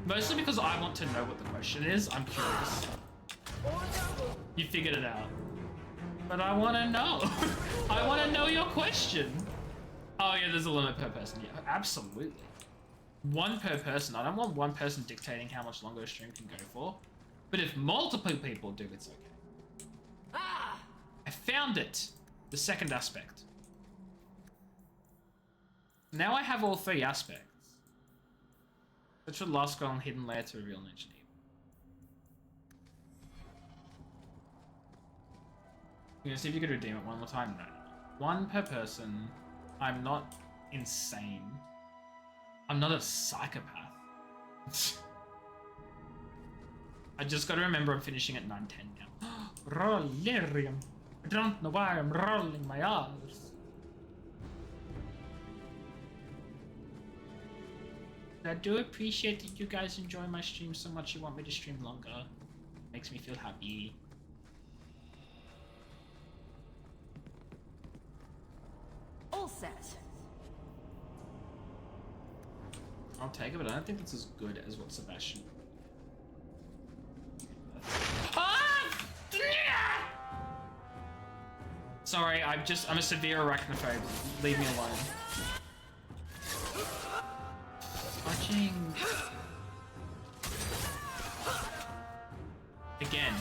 [SPEAKER 1] Mostly because I want to know what the question is. I'm curious. You figured it out. But I want to know. I want to know your question. Oh yeah, there's a limit per person. Yeah, absolutely. 1 per person. I don't want 1 person dictating how much longer a stream can go for. But if multiple people do, it's okay. I found it. The second aspect. Now I have all 3 aspects. Search for the last scroll and hidden layer to reveal an ancient evil. You know, see if you could redeem it one more time. No. 1 per person. I'm not insane. I'm not a psychopath. I just gotta remember I'm finishing at 9:10 now. Rollerium. I don't know why I'm rolling my R's. I do appreciate that you guys enjoy my stream so much you want me to stream longer. Makes me feel happy.
[SPEAKER 3] All set.
[SPEAKER 1] I'll take it, but I don't think it's as good as what Sebastian. Sorry, I'm a severe arachnophobe. Leave me alone. Watching. Again,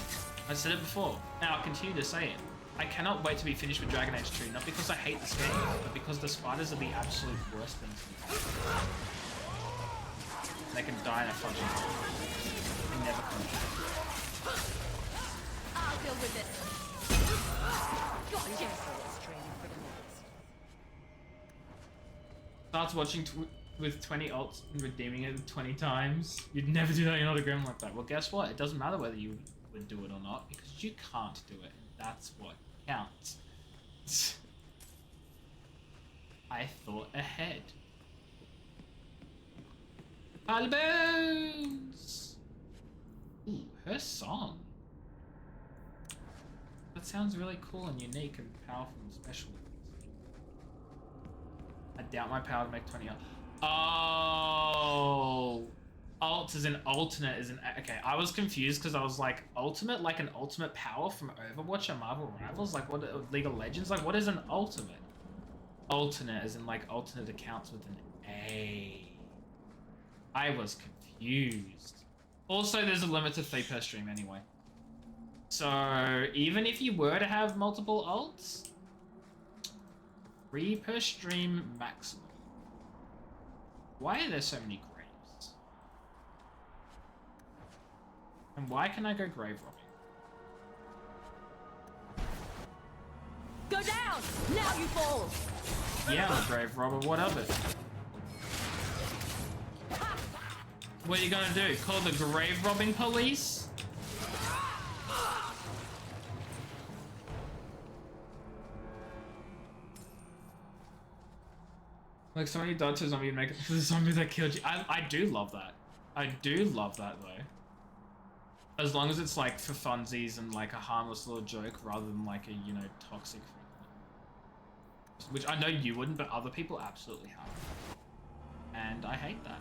[SPEAKER 1] I said it before. Now I'll continue to say it. I cannot wait to be finished with Dragon Age 2, not because I hate this game, but because the spiders are the absolute worst things to do. They can die in a fucking hole. They never come back.
[SPEAKER 7] I'll deal with this. Gotcha.
[SPEAKER 1] Starts watching with 20 ults and redeeming it 20 times. You'd never do that in another game like that. Well, guess what? It doesn't matter whether you would do it or not, because you can't do it. That's what counts. I thought ahead. Bones! Ooh, her song. That sounds really cool and unique and powerful and special. I doubt my power to make 20 ults. Oh! Alt is an alternate is an... Okay, I was confused because I was like, ultimate? Like an ultimate power from Overwatch or Marvel Rivals? Like what, League of Legends? Like what is an ultimate? Alternate as in like alternate accounts with an A. I was confused. Also, there's a limit to 3 per stream anyway. So even if you were to have multiple ults, 3 per stream maximum. Why are there so many graves? And why can I go grave robbing?
[SPEAKER 7] Go down! Now you fall!
[SPEAKER 1] Yeah, I'm a grave robber, what of it? What are you gonna do? Call the grave robbing police? Like somebody died to a zombie and make it to the zombie that killed you. I do love that. I do love that though. As long as it's like for funsies and like a harmless little joke rather than like a, you know, toxic thing. Which I know you wouldn't, but other people absolutely have. And I hate that.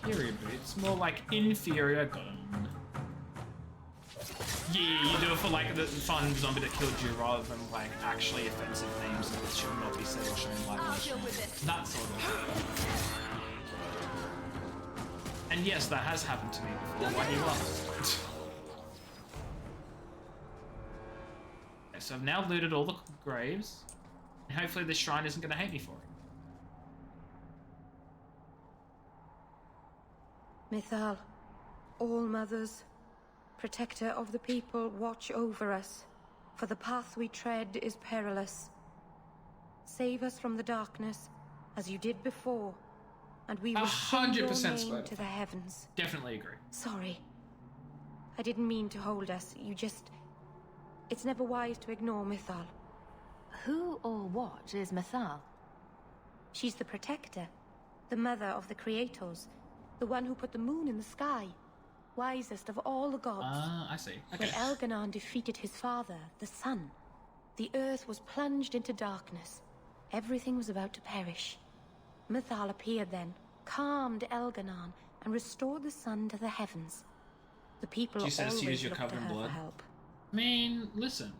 [SPEAKER 1] Superior boots, more like inferior gun. Yeah, you do it for like the fun zombie that killed you rather than like actually offensive names that should not be said or shown like that sort of. And yes, that has happened to me before. Why do you ask? Okay, so I've now looted all the graves, and hopefully this shrine isn't going to hate me for it.
[SPEAKER 10] Mythal, all mothers, protector of the people, watch over us, for the path we tread is perilous. Save us from the darkness, as you did before, and we will sing your
[SPEAKER 1] 100%
[SPEAKER 10] name to the heavens.
[SPEAKER 1] Definitely agree.
[SPEAKER 10] Sorry. I didn't mean to hold us. You just... It's never wise to ignore Mythal.
[SPEAKER 4] Who or what is Mythal?
[SPEAKER 10] She's the protector, the mother of the creators, the one who put the moon in the sky, wisest of all the gods.
[SPEAKER 1] I see. Okay.
[SPEAKER 10] When Elganon defeated his father, the sun, the earth was plunged into darkness. Everything was about to perish. Mythal appeared then, calmed Elganon, and restored the sun to the heavens. The people
[SPEAKER 1] She says
[SPEAKER 10] always
[SPEAKER 1] to use your
[SPEAKER 10] looked
[SPEAKER 1] covered
[SPEAKER 10] to
[SPEAKER 1] in
[SPEAKER 10] her
[SPEAKER 1] blood.
[SPEAKER 10] for help.
[SPEAKER 1] I mean, listen.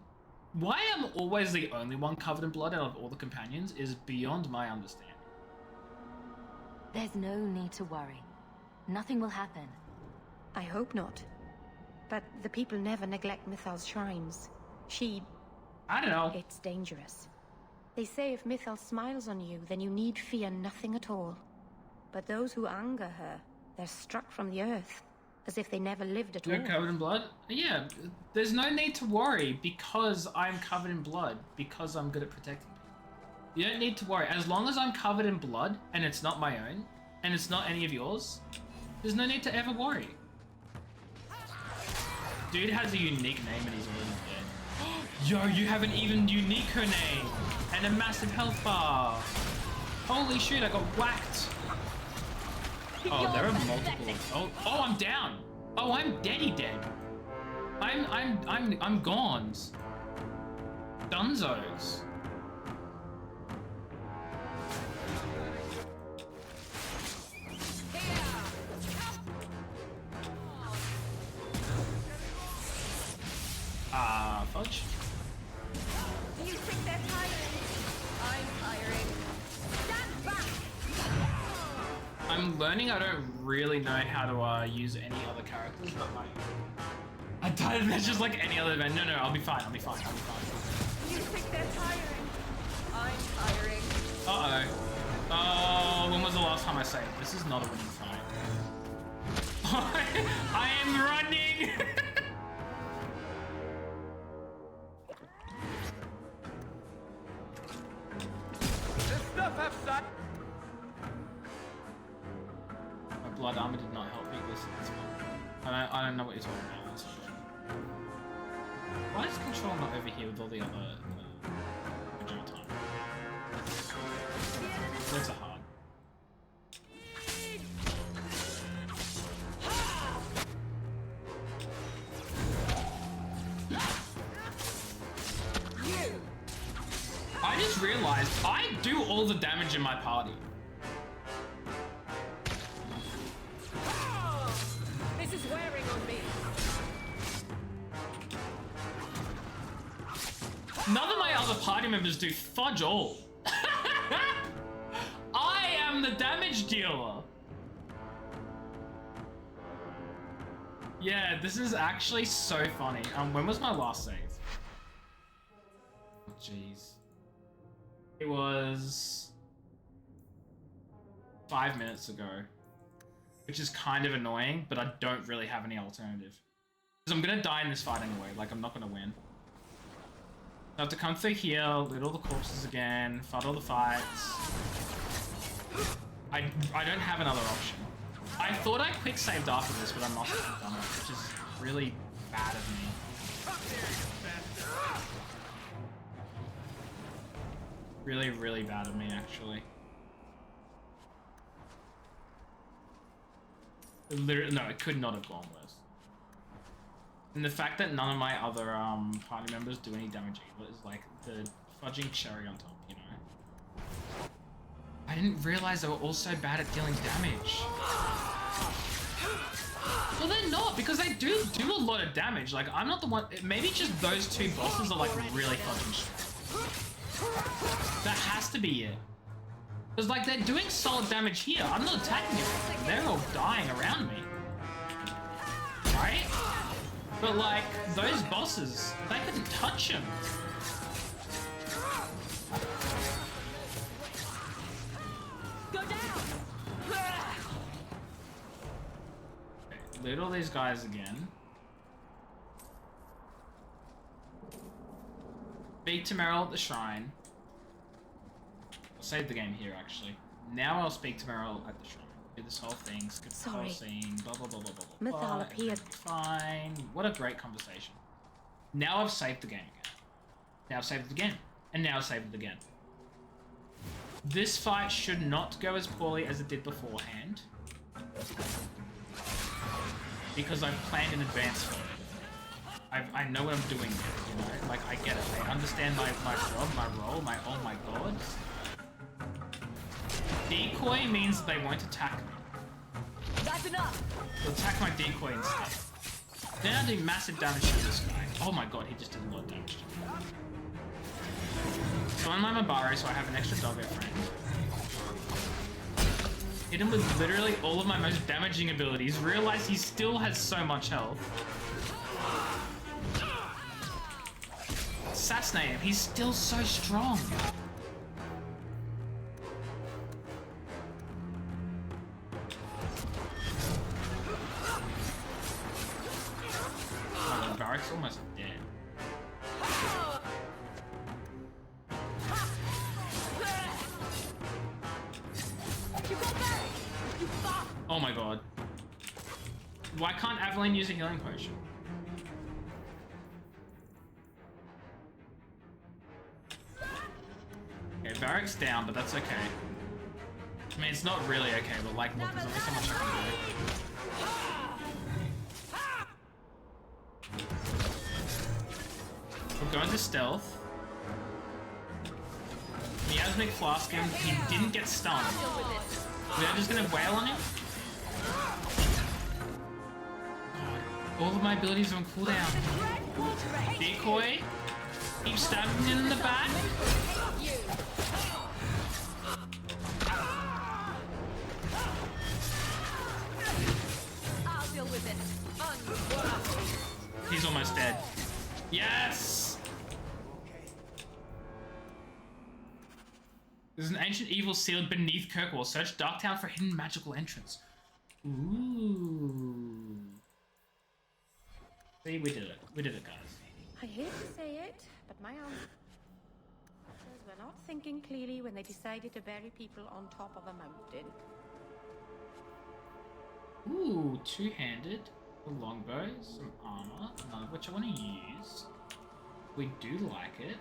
[SPEAKER 1] Why I'm always the only one covered in blood out of all the companions is beyond my understanding.
[SPEAKER 3] There's no need to worry. Nothing will happen.
[SPEAKER 10] I hope not. But the people never neglect Mythal's shrines.
[SPEAKER 1] I don't know.
[SPEAKER 10] It's dangerous. They say if Mythal smiles on you, then you need fear nothing at all. But those who anger her, they're struck from the earth, as if they never lived at all.
[SPEAKER 1] You're covered in blood? Yeah, there's no need to worry because I'm covered in blood, because I'm good at protecting people. You don't need to worry. As long as I'm covered in blood, and it's not my own, and it's not any of yours, there's no need to ever worry. Dude has a unique name and he's already dead. Yo, you have an even uniquer name and a massive health bar. Holy shit, I got whacked. Oh, there are multiple. Oh, I'm down. Oh, I'm deady dead. I'm gone. Dunzos. Fudge.
[SPEAKER 7] You think they're tiring? I'm tiring. Stand back!
[SPEAKER 1] I'm learning I don't really know how to use any other characters, but like... I don't, it's just like any other event. No, I'll be fine, I'll be fine.
[SPEAKER 7] You think they're tiring? I'm tiring.
[SPEAKER 1] Uh-oh. Oh, when was the last time I saved? This is not a winning fight. I am running! My blood armor did not help me. Listen, it's fine. I don't know what you're talking about. That's fine. Why is control not over here with all the other original time? That's a hard. I just realized I do all the damage in my party.
[SPEAKER 7] This is wearing on me.
[SPEAKER 1] None of my other party members do fudge all. I am the damage dealer. Yeah, this is actually so funny. When was my last save? Jeez. It was 5 minutes ago, which is kind of annoying, but I don't really have any alternative. Because I'm gonna die in this fight anyway, like I'm not gonna win. I have to come through here, loot all the corpses again, fight all the fights. I don't have another option. I thought I quick saved after this, but I must have done it, which is really bad of me. Really, really bad of me, actually. Literally, no, it could not have gone worse. And the fact that none of my other party members do any damage either is like the fudging cherry on top, you know? I didn't realize they were all so bad at dealing damage. Well, they're not, because they do a lot of damage. Like, I'm not the one... Maybe just those two bosses are like really fucking strong. That has to be it. Because like they're doing solid damage here. I'm not attacking it. They're all dying around me. Right? But like, those bosses, they couldn't touch him.
[SPEAKER 7] Go down!
[SPEAKER 1] Okay, loot all these guys again. Speak to Meryl at the shrine. I'll save the game here, actually. Now I'll speak to Meryl at the shrine. Do this whole thing, skip the whole scene, blah blah blah blah blah blah.
[SPEAKER 10] Mythal appeared.
[SPEAKER 1] Fine. What a great conversation. Now I've saved the game again. Now I've saved it again. And now I've saved it again. This fight should not go as poorly as it did beforehand. Because I've planned in advance for it. I know what I'm doing here, you know? Like, I get it. I understand my job, my role, oh my god. Decoy means they won't attack me.
[SPEAKER 7] That's enough!
[SPEAKER 1] They'll attack my decoy instead. Then I do massive damage to this guy. Oh my god, he just did a lot of damage to me. So I'm Mabari, so I have an extra doggo friend. Hit him with literally all of my most damaging abilities. Realize he still has so much health. Assassinate him. He's still so strong. Oh, the barrack's almost dead. Oh my god. Why can't Aveline use a healing potion? Okay, Varric's down, but that's okay. I mean, it's not really okay, but like, look, there's only so much I can do. We'll go into stealth. Miasmic Flask him. He didn't get stunned. We're just gonna wail on him. God, all of my abilities are on cooldown. Decoy. Keep stabbing him in the back.
[SPEAKER 11] I'll deal with it.
[SPEAKER 1] He's almost dead. Yes! There's an ancient evil sealed beneath Kirkwall. Search Darktown for hidden magical entrance. Ooh. See, we did it. We did it, guys.
[SPEAKER 10] I hate to say it, but my aunt says we're not thinking clearly when they decided to bury people on top of a mountain.
[SPEAKER 1] Ooh, two-handed, a longbow, some armor, none of which I want to use. We do like it.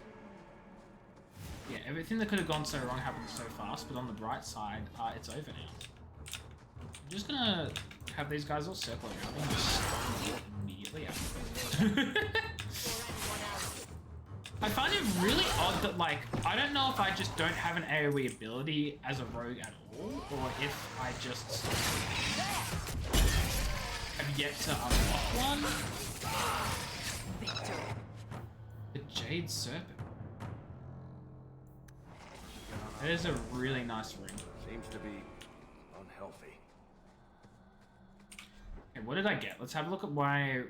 [SPEAKER 1] Yeah, everything that could have gone so wrong happened so fast, but on the bright side, it's over now. I'm just gonna have these guys all circle around and just immediately out. I find it really odd that, like, I don't know if I just don't have an AoE ability as a rogue at all, or if I just have yet to unlock one. The Jade Serpent. It is a really nice ring.
[SPEAKER 2] Seems to be unhealthy.
[SPEAKER 1] Okay, what did I get? Let's have a look at my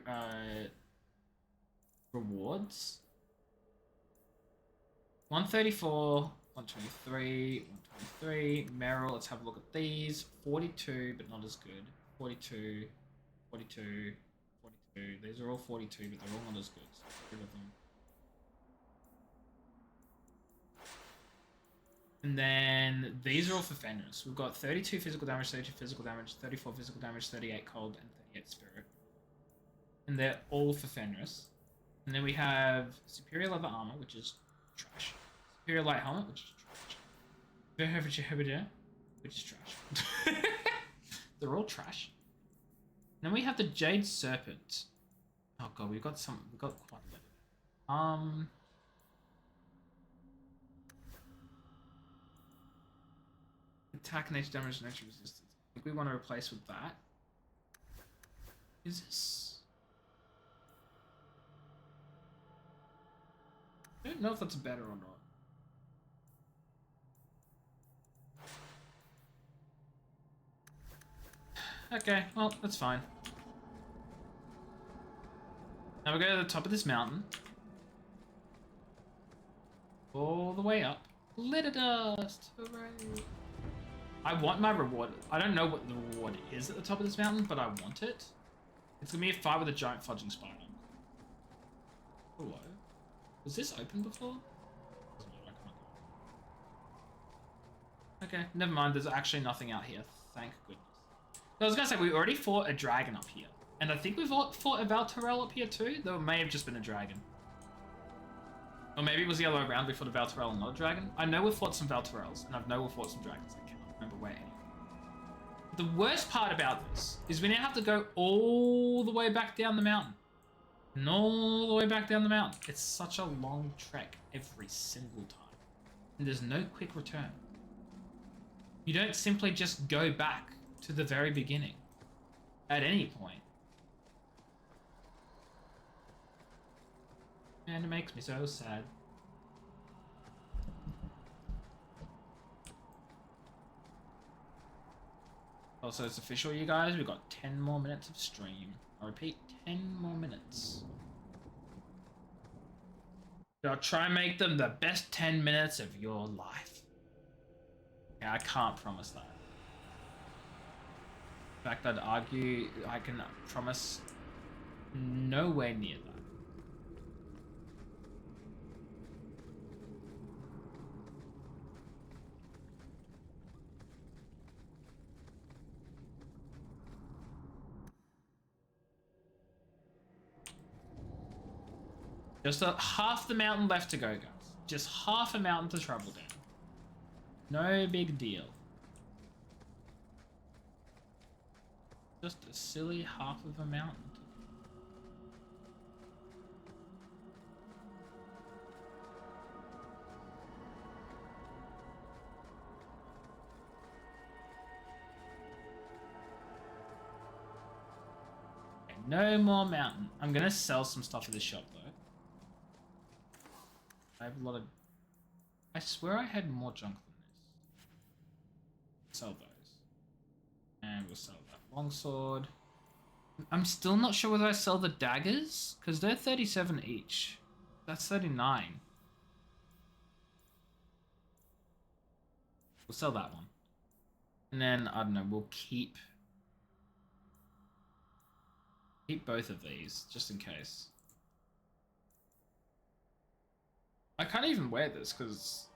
[SPEAKER 1] rewards. 134, 123, 123. Meryl, let's have a look at these. 42, but not as good. 42, 42, 42. These are all 42, but they're all not as good. So get rid of them. And then these are all for Fenris. We've got 32 physical damage, 32 physical damage, 34 physical damage, 38 cold, and 38 spirit. And they're all for Fenris. And then we have superior leather armor, which is trash. Superior light helmet, which is trash. Which is trash. They're all trash. And then we have the Jade Serpent. Oh god, we've got quite a bit. Attack, nature damage, nature resistance. I think we want to replace with that. Is this? I don't know if that's better or not. Okay, well, that's fine. Now we go to the top of this mountain. All the way up. Glitter dust! Hooray! I want my reward. I don't know what the reward is at the top of this mountain, but I want it. It's gonna be a fight with a giant fudging spider. Hello? Was this open before? Okay, never mind. There's actually nothing out here. Thank goodness. I was gonna say, we already fought a dragon up here. And I think we've fought a Valtorel up here too. Though it may have just been a dragon. Or maybe it was the other way around. We fought a Valtorel and not a dragon. I know we've fought some Valtorels, and I know we've fought some dragons. I cannot remember where any. The worst part about this is we now have to go all the way back down the mountain. And all the way back down the mountain. It's such a long trek every single time. And there's no quick return. You don't simply just go back to the very beginning. At any point. And it makes me so sad. Also, it's official, you guys. We've got 10 more minutes of stream. I repeat, 10 more minutes. I'll try and make them the best 10 minutes of your life. Yeah, I can't promise that. In fact, I'd argue I can promise nowhere near that. Just half the mountain left to go, guys. Just half a mountain to travel down. No big deal. Just a silly half of a mountain. No more mountain. I'm gonna sell some stuff at the shop though. I have a lot of... I swear I had more junk than this. Sell those. And we'll sell that longsword. I'm still not sure whether I sell the daggers, because they're 37 each. That's 39. We'll sell that one. And then, I don't know, we'll keep both of these, just in case. I can't even wear this, because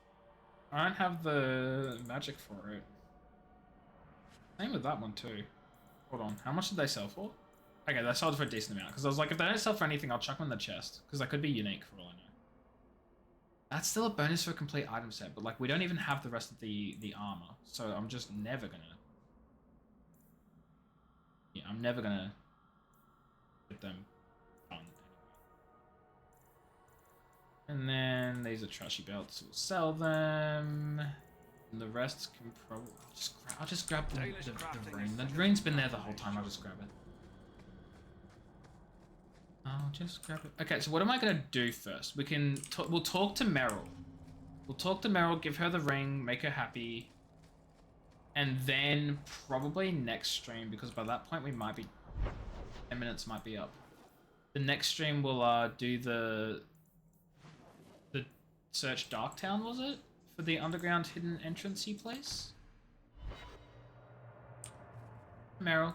[SPEAKER 1] I don't have the magic for it. Same with that one, too. Hold on, how much did they sell for? Okay, they sold for a decent amount, because I was like, if they don't sell for anything, I'll chuck them in the chest, because that could be unique for all I know. That's still a bonus for a complete item set, but like, we don't even have the rest of the armor, so I'm just never gonna... Yeah, I'm never gonna get them done anyway. And then these are trashy belts, so we'll sell them. And the rest can probably... I'll just grab the rune. The rune's been there the whole time, I'll just grab it. I'll just grab it. Okay, so what am I gonna do first? We'll talk to Meryl. We'll talk to Meryl, give her the ring, make her happy. And then probably next stream, because by that point we might be... 10 minutes might be up. The next stream we'll do the Search Darktown, was it? For the underground hidden entrancey place? Meryl.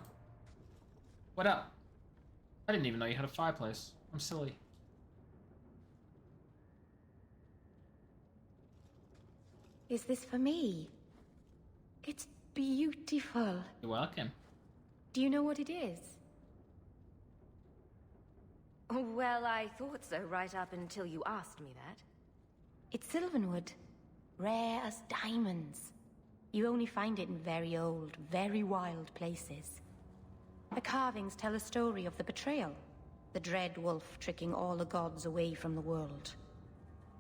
[SPEAKER 1] What up? I didn't even know you had a fireplace. I'm silly.
[SPEAKER 10] Is this for me? It's beautiful.
[SPEAKER 1] You're welcome.
[SPEAKER 10] Do you know what it is?
[SPEAKER 8] Well, I thought so right up until you asked me that.
[SPEAKER 10] It's sylvanwood. Rare as diamonds. You only find it in very old, very wild places. The carvings tell a story of the betrayal. The dread wolf tricking all the gods away from the world.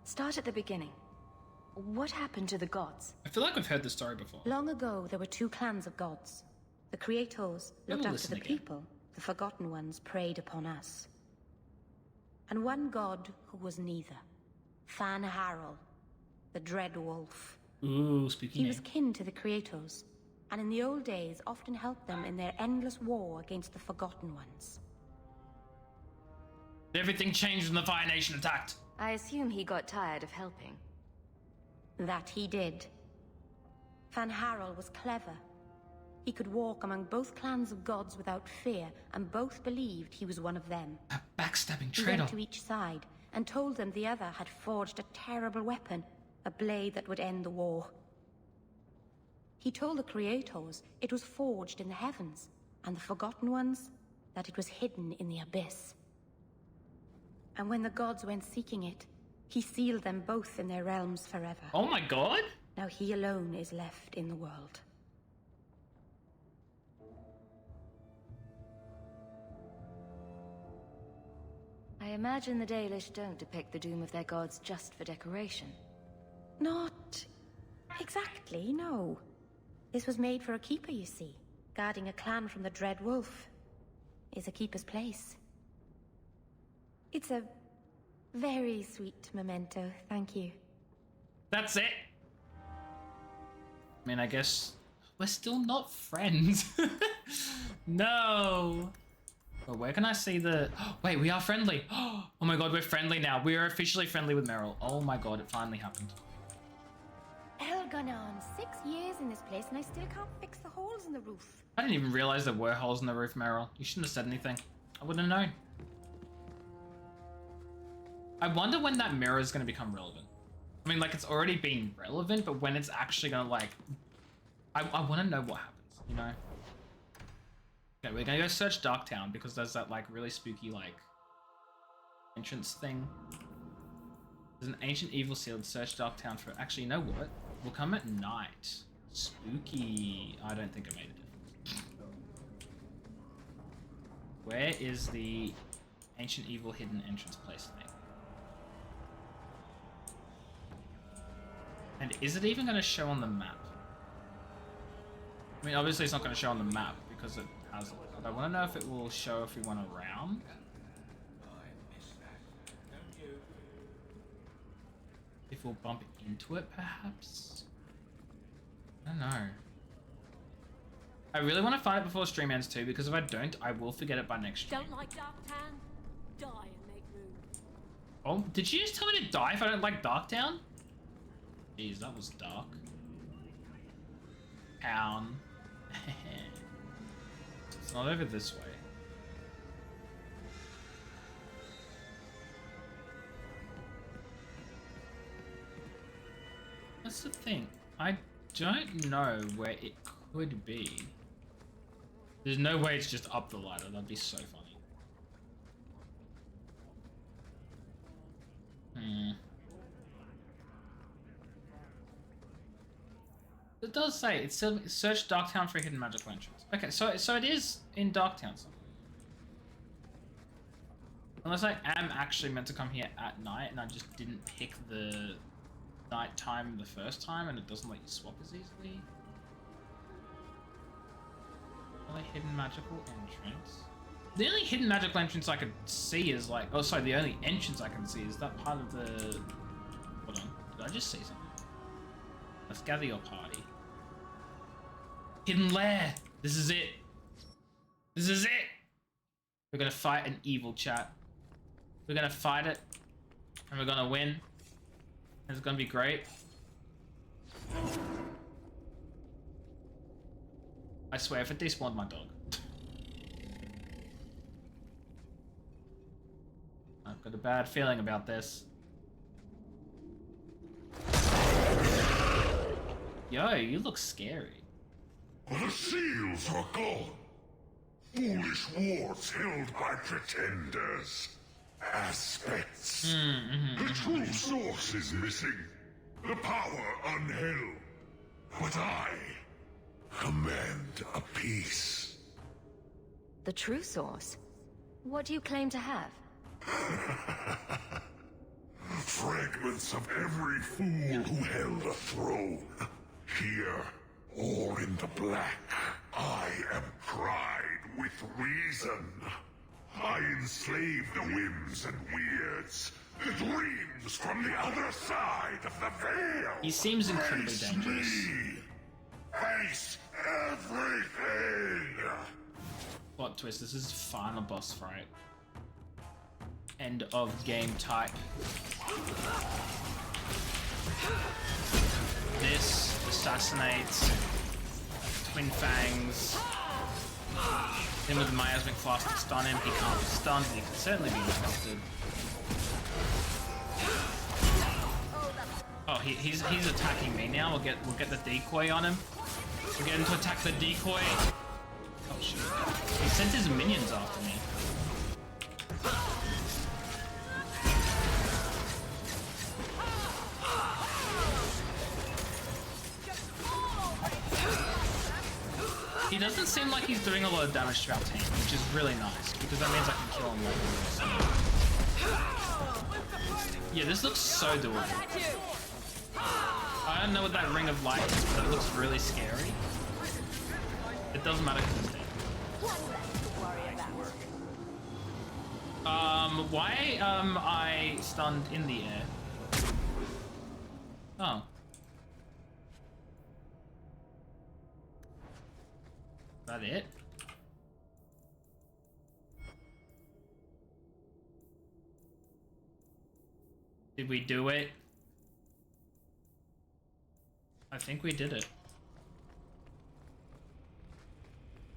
[SPEAKER 8] Start at the beginning. What happened to the gods?
[SPEAKER 1] I feel like we've heard this story before.
[SPEAKER 10] Long ago, there were two clans of gods. The Creators looked after the people. The Forgotten Ones preyed upon us. And one god who was neither. Fan Harrell, the Dread Wolf.
[SPEAKER 1] Ooh, spooky name.
[SPEAKER 10] He was kin to the Creators, and in the old days often helped them in their endless war against the Forgotten Ones.
[SPEAKER 1] Everything changed when the Fire Nation attacked.
[SPEAKER 8] I assume he got tired of helping.
[SPEAKER 10] That he did. Fan Harrell was clever. He could walk among both clans of gods without fear, and both believed he was one of them.
[SPEAKER 1] A backstabbing
[SPEAKER 10] He
[SPEAKER 1] traitor.
[SPEAKER 10] went to each side and told them the other had forged a terrible weapon, a blade that would end the war. He told the Creators it was forged in the heavens, and the Forgotten Ones that it was hidden in the abyss. And when the gods went seeking it, he sealed them both in their realms forever.
[SPEAKER 1] Oh my god!
[SPEAKER 10] Now he alone is left in the world.
[SPEAKER 8] I imagine the Dalish don't depict the doom of their gods just for decoration.
[SPEAKER 10] Not exactly, no. This was made for a keeper, you see. Guarding a clan from the Dread Wolf is a keeper's place. It's a very sweet memento, thank you.
[SPEAKER 1] That's it. I mean, I guess we're still not friends. No. But where can I see the... Wait, we are friendly. Oh my god, we're friendly now. We are officially friendly with Meryl. Oh my god, it finally happened.
[SPEAKER 10] Hell, gone on 6 years in this place and I still can't fix the holes in the roof.
[SPEAKER 1] I didn't even realize there were holes in the roof, Meryl. You shouldn't have said anything. I wouldn't have known. I wonder when that mirror is going to become relevant. I mean, like, it's already been relevant, but when it's actually going to, like... I want to know what happens, you know? Okay, we're going to go search Darktown, because there's that, like, really spooky, like... entrance thing. There's an ancient evil sealed. Search Darktown for... Actually, you know what? We'll come at night. Spooky. I don't think I made a difference. Where is the ancient evil hidden entrance place thing? And is it even going to show on the map? I mean, obviously it's not going to show on the map because it has it. I want to know if it will show if we went around. If we'll bump into it, perhaps? I don't know. I really want to find it before stream ends too, because if I don't, I will forget it by next stream.
[SPEAKER 17] Don't like Darktown? Die and make room.
[SPEAKER 1] Oh, did you just tell me to die if I don't like Darktown? Jeez, that was dark. Town. It's not over this way. That's the thing. I don't know where it could be. There's no way it's just up the ladder. That'd be so funny. It does say it's still search Darktown for hidden magical entrance. Okay, so it is in Darktown somewhere. Unless I am actually meant to come here at night and I just didn't pick the night time the first time and it doesn't let you swap as easily. Only hidden magical entrance. The only hidden magical entrance I could see is like, oh sorry, the only entrance I can see is that part of the, hold on, did I just see something? Let's gather your party. Hidden lair! This is it! This is it! We're gonna fight an evil chat. We're gonna fight it, and we're gonna win. And it's gonna be great. I swear, if it despawned my dog. I've got a bad feeling about this. Yo, you look scary.
[SPEAKER 18] The seals are gone. Foolish wards held by pretenders. Aspects. The true source is missing. The power unheld. But I command a peace.
[SPEAKER 4] The true source? What do you claim to have?
[SPEAKER 18] Fragments of every fool who held a throne. Here, all in the black, I am pride with reason. I enslave the whims and weirds, the dreams from the other side of the veil.
[SPEAKER 1] He seems incredibly dangerous.
[SPEAKER 18] Face everything.
[SPEAKER 1] Plot twist, this is final boss fight. End of game type. This assassinates Twin Fangs. Then with the miasmic flask to stun him, he can't be stunned, but he can certainly be infested. Oh, he's attacking me now. We'll get the decoy on him. We'll get him to attack the decoy. Oh shit! He sent his minions after me. He doesn't seem like he's doing a lot of damage to our team, which is really nice, because that means I can kill him later. Yeah, this looks so doable. I don't know what that ring of light is, but it looks really scary. It doesn't matter because it's dead. Why I stunned in the air? Oh. Is that it? Did we do it? I think we did it.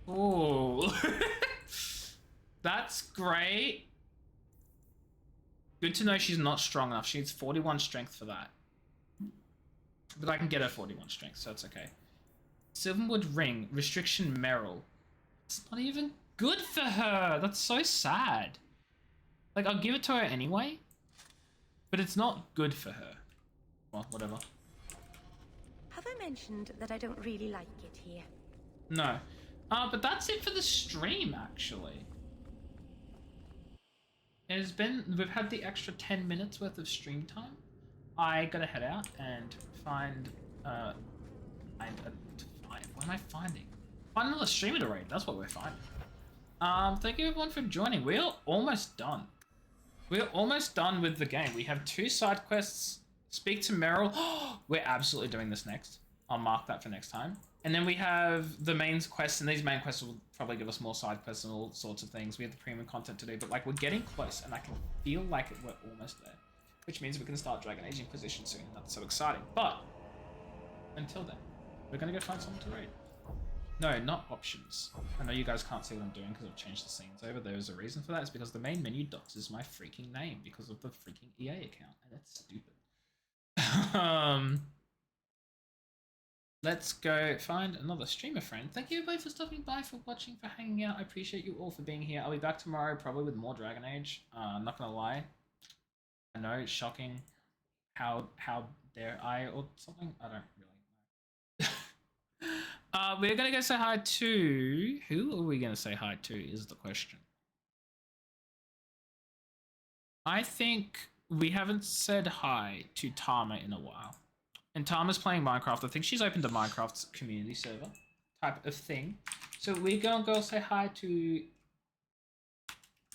[SPEAKER 1] Ooh. That's great. Good to know she's not strong enough. She needs 41 strength for that. But I can get her 41 strength, so it's okay. Silverwood Ring, Restriction Merrill. It's not even good for her. That's so sad. Like, I'll give it to her anyway. But it's not good for her. Well, whatever.
[SPEAKER 10] Have I mentioned that I don't really like it here?
[SPEAKER 1] No. But that's it for the stream, actually. We've had the extra 10 minutes worth of stream time. I gotta head out and find, what am I finding? Find another streamer to raid, that's what we're finding. Thank you everyone for joining. We're almost done. We're almost done with the game. We have 2 side quests. Speak to Meryl. We're absolutely doing this next. I'll mark that for next time. And then we have the main quests, and these main quests will probably give us more side quests and all sorts of things. We have the premium content to do, but like we're getting close, and I can feel like we're almost there, which means we can start Dragon Age Inquisition soon, and that's so exciting. But until then, we're gonna go find someone to raid. No, not options. I know you guys can't see what I'm doing because I've changed the scenes over. There's a reason for that. It's because the main menu doxes my freaking name because of the freaking EA account, and that's stupid. Let's go find another streamer friend. Thank you everybody for stopping by, for watching, for hanging out. I appreciate you all for being here. I'll be back tomorrow probably with more Dragon Age. I'm not gonna lie. I know it's shocking. How dare I or something? I don't really know. We're gonna go say hi to... Who are we gonna say hi to is the question. I think we haven't said hi to Tama in a while. And Tama's playing Minecraft. I think she's opened a Minecraft's community server type of thing. So we're gonna go say hi to...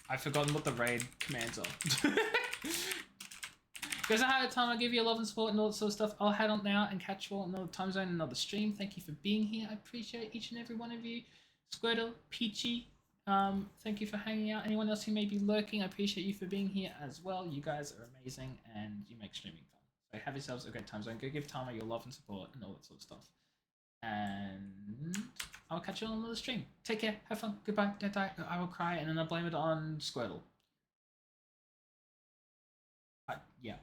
[SPEAKER 1] I've forgotten what the raid commands are. Go say hi to Tama, give you love and support and all that sort of stuff. I'll head on now and catch you all another time zone, another stream. Thank you for being here. I appreciate each and every one of you. Squirtle, Peachy, thank you for hanging out. Anyone else who may be lurking, I appreciate you for being here as well. You guys are amazing and you make streaming fun. So have yourselves a great time zone. Go give Tama your love and support and all that sort of stuff. And I'll catch you on another stream. Take care. Have fun. Goodbye. Don't die. I will cry and then I'll blame it on Squirtle. Yeah.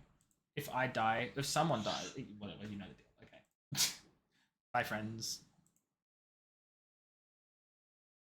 [SPEAKER 1] If I die, if someone dies, whatever, you know the deal. Okay. Bye, friends.